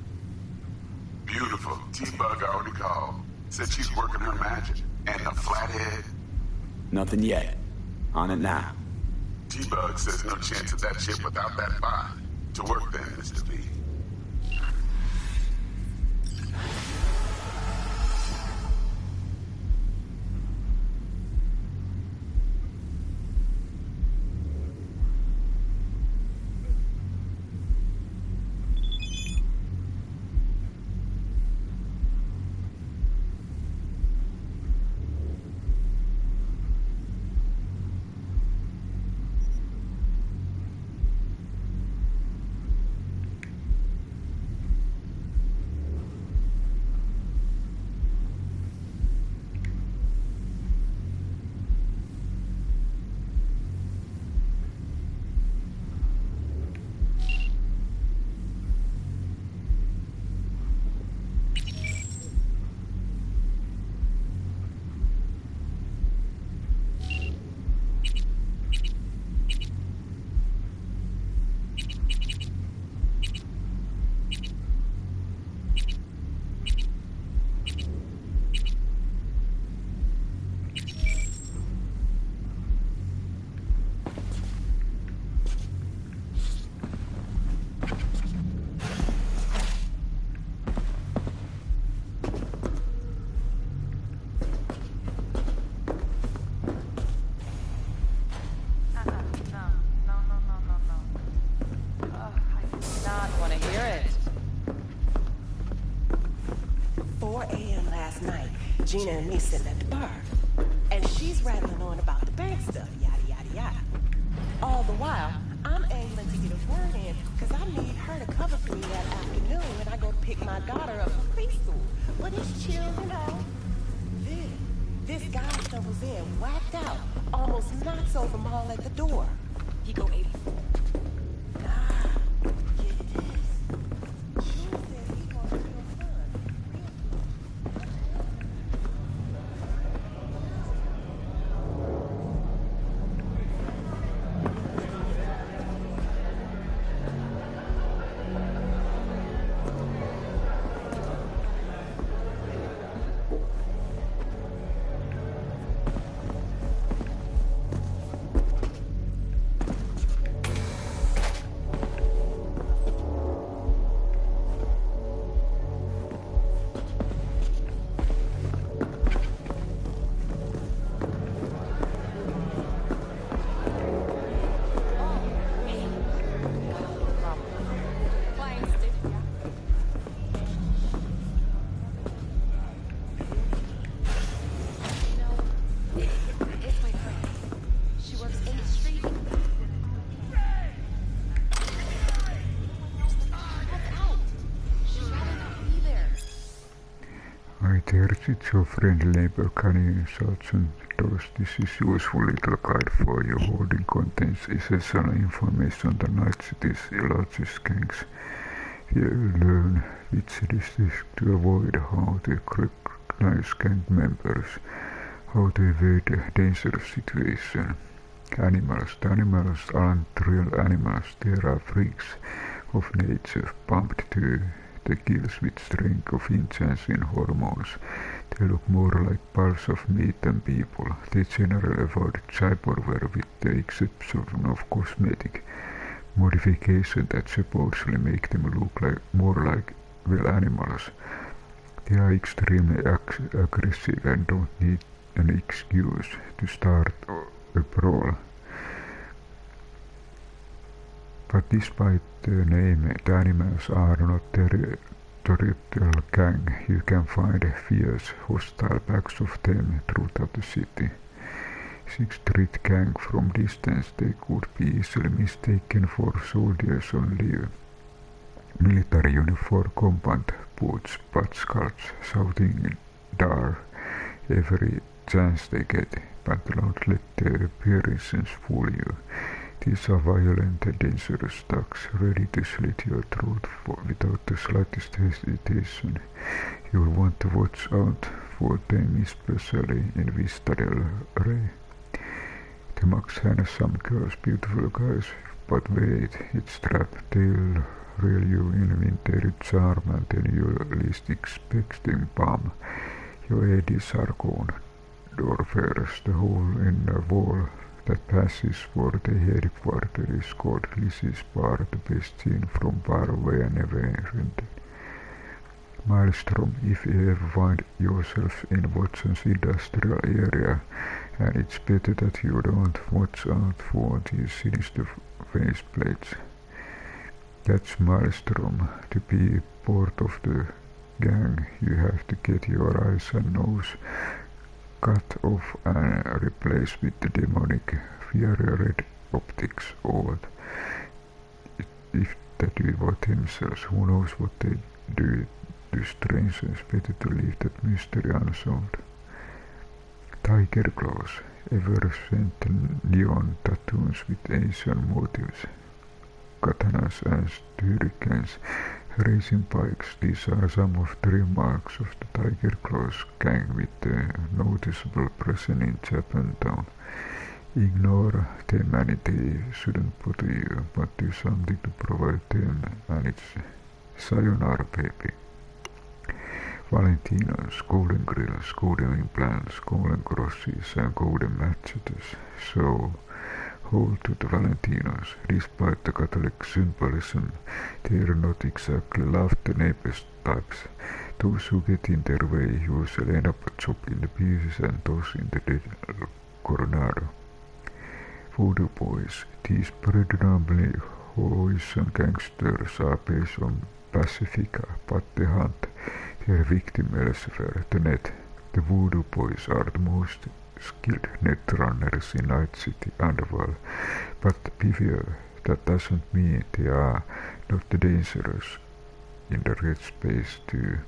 Beautiful. T-Bug already called. Said she's working her magic. And the flathead? Nothing yet. On it now. T-Bug says no chance of that shit without that bot. To work then, Mr. V. Gina and me sitting at the bar. And she's rattling on about the bank stuff, yada, yada, yada. All the while, I'm angling to get a word in, because I need her to cover for me that afternoon when I go to pick my daughter up from preschool. But it's chill, you know. Then, this guy stumbles in, whacked out, almost knocks over Maul at the door. He go 80. Care it's your friendly neighbor canine Sergeant Doss. This is useful little guide for you. Holding contains essential information on the Night City's largest gangs. You learn which districts to avoid, how to recognize gang members, how to avoid a dangerous situation. Animals. The animals aren't real animals. They are freaks of nature, pumped to the gills with strength of engines and hormones. They look more like piles of meat than people. They generally avoid cyberware with the exception of cosmetic modification that supposedly make them look more like real animals. They are extremely aggressive and don't need an excuse to start a brawl. But despite the name, the animals are not a territorial gang. You can find fierce, hostile packs of them throughout the city. 6th Street gang from distance, they could be easily mistaken for soldiers on leave. Military uniform, combat boots, butt sculpts, shouting dar every chance they get, but don't let their appearances fool you. These are violent and dangerous thugs, ready to slit your throat without the slightest hesitation. You'll want to watch out for them, especially in Vista del Rey. The Max handsome girls, beautiful guys, but wait, it's trap. They'll reel you in with their charm and then you'll least expect them bomb. Your ADs are gone. Doorwares, the hole in the wall that passes for the headquarters is called Lizzie's Bar, the best scene from far away and never rented. Maelstrom, if you ever find yourself in Watson's industrial area, and it's better that you don't watch out for these sinister faceplates. That's Maelstrom. To be part of the gang, you have to get your eyes and nose cut off and replaced with the demonic fiery red optics, or if they do it themselves, who knows what they do to strangers. Better to leave that mystery unsolved. Tiger claws, ever-sent neon tattoos with Asian motifs, katanas and shurikens, racing bikes. These are some of the remarks of the Tiger Claws gang with a noticeable presence in Japantown. Ignore them and they shouldn't bother you, but do something to provide them, and it's sayonara, baby. Valentinos, golden grills, golden implants, golden crosses and golden machetes. So hold to the Valentinos. Despite the Catholic symbolism, they are not exactly love the neighbors types. Those who get in their way usually end up chopping the pieces and tossing the dead Coronado. Voodoo boys, these predominantly Hawaiian gangsters are based on Pacifica, but they hunt their victim elsewhere, the net. The Voodoo boys are the most skilled net runners in Night City underworld, but beware, that doesn't mean they are not dangerous in the red space too.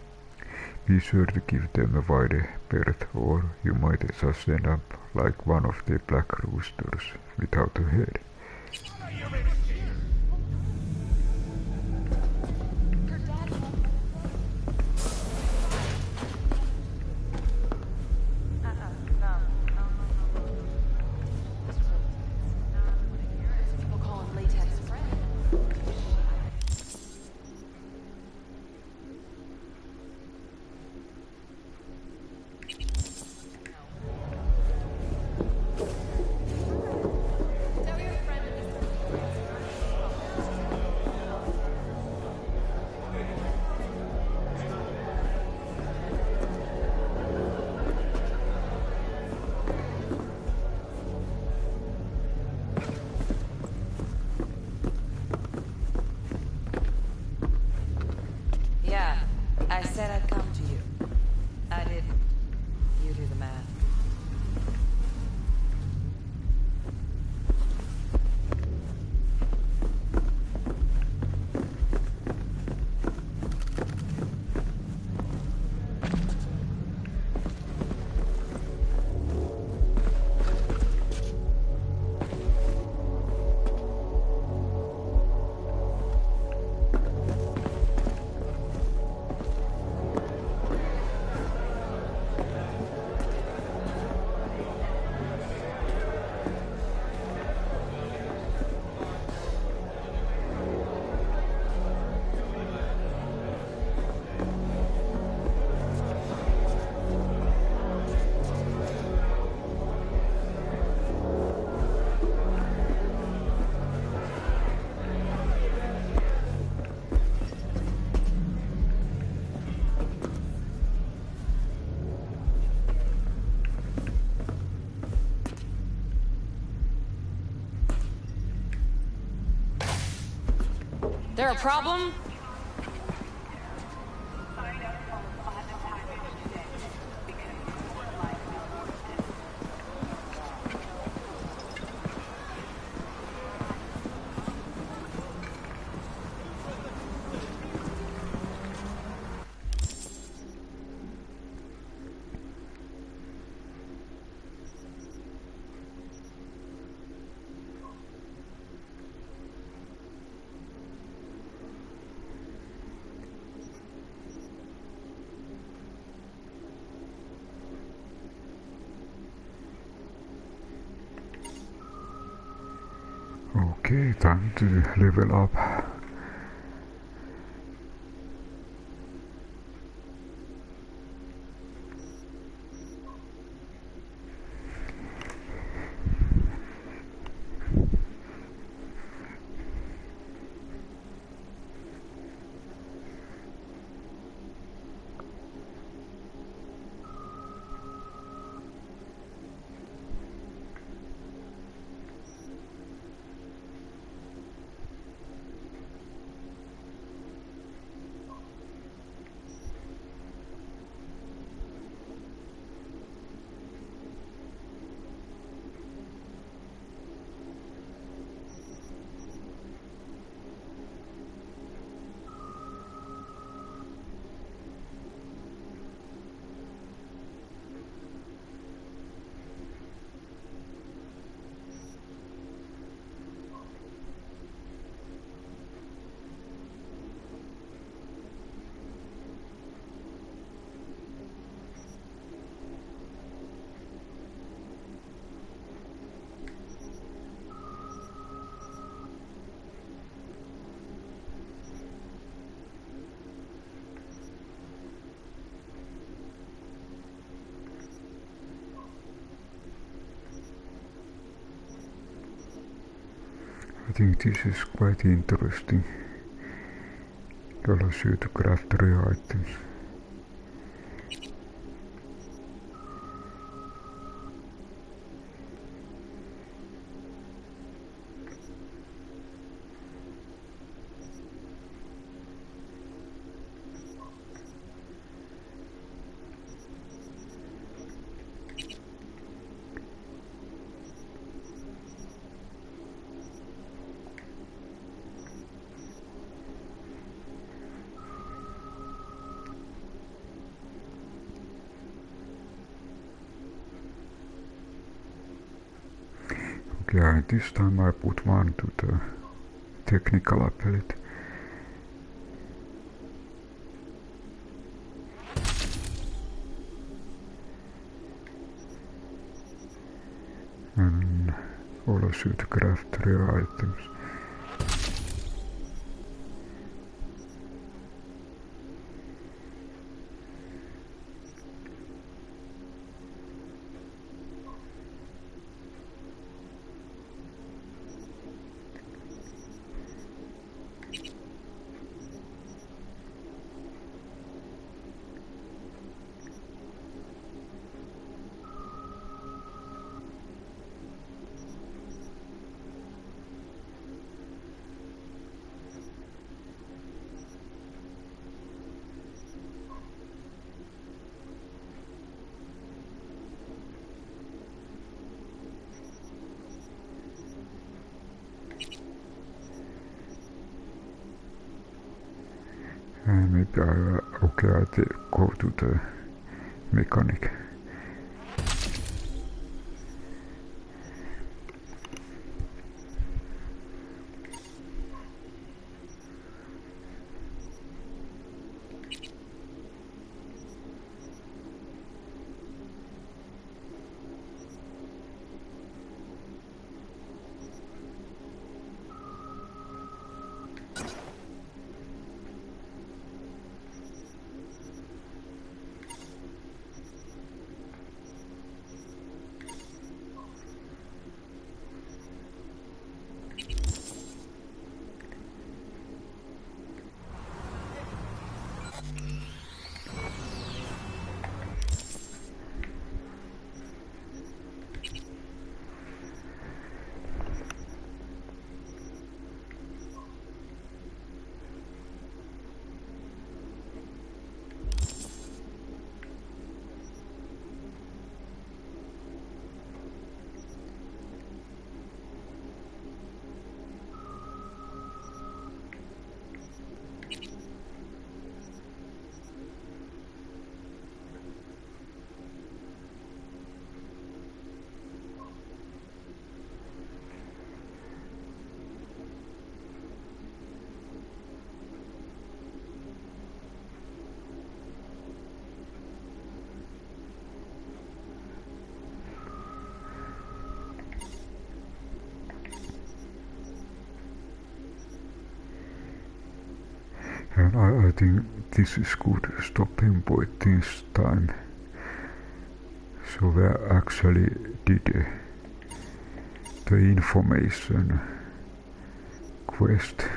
Be sure to give them a wide berth, or you might just end up like one of the black roosters without a head. There a problem? Okay, time to level up. I think this is quite interesting. It allows you to craft rare items. Okay, this time I put one to the technical ability. And allows you to craft rare items. And maybe I go to the mechanic. And I think this is good stopping point this time. So we actually did the information quest.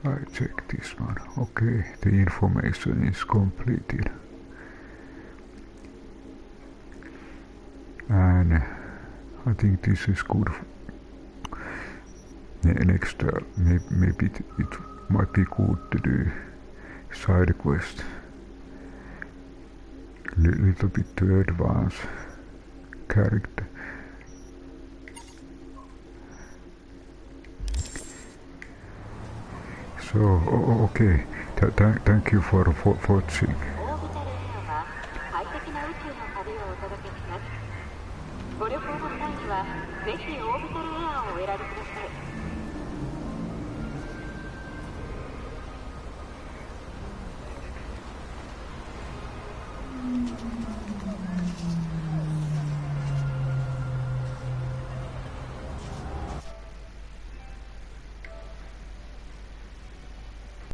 I check this one. Okay, the information is completed. And I think this is good. Next, maybe it might be good to do side quest. Little bit to advance character. So, okay, thank you for watching. ご旅行の際にはぜひオービタルエアーをお選びください。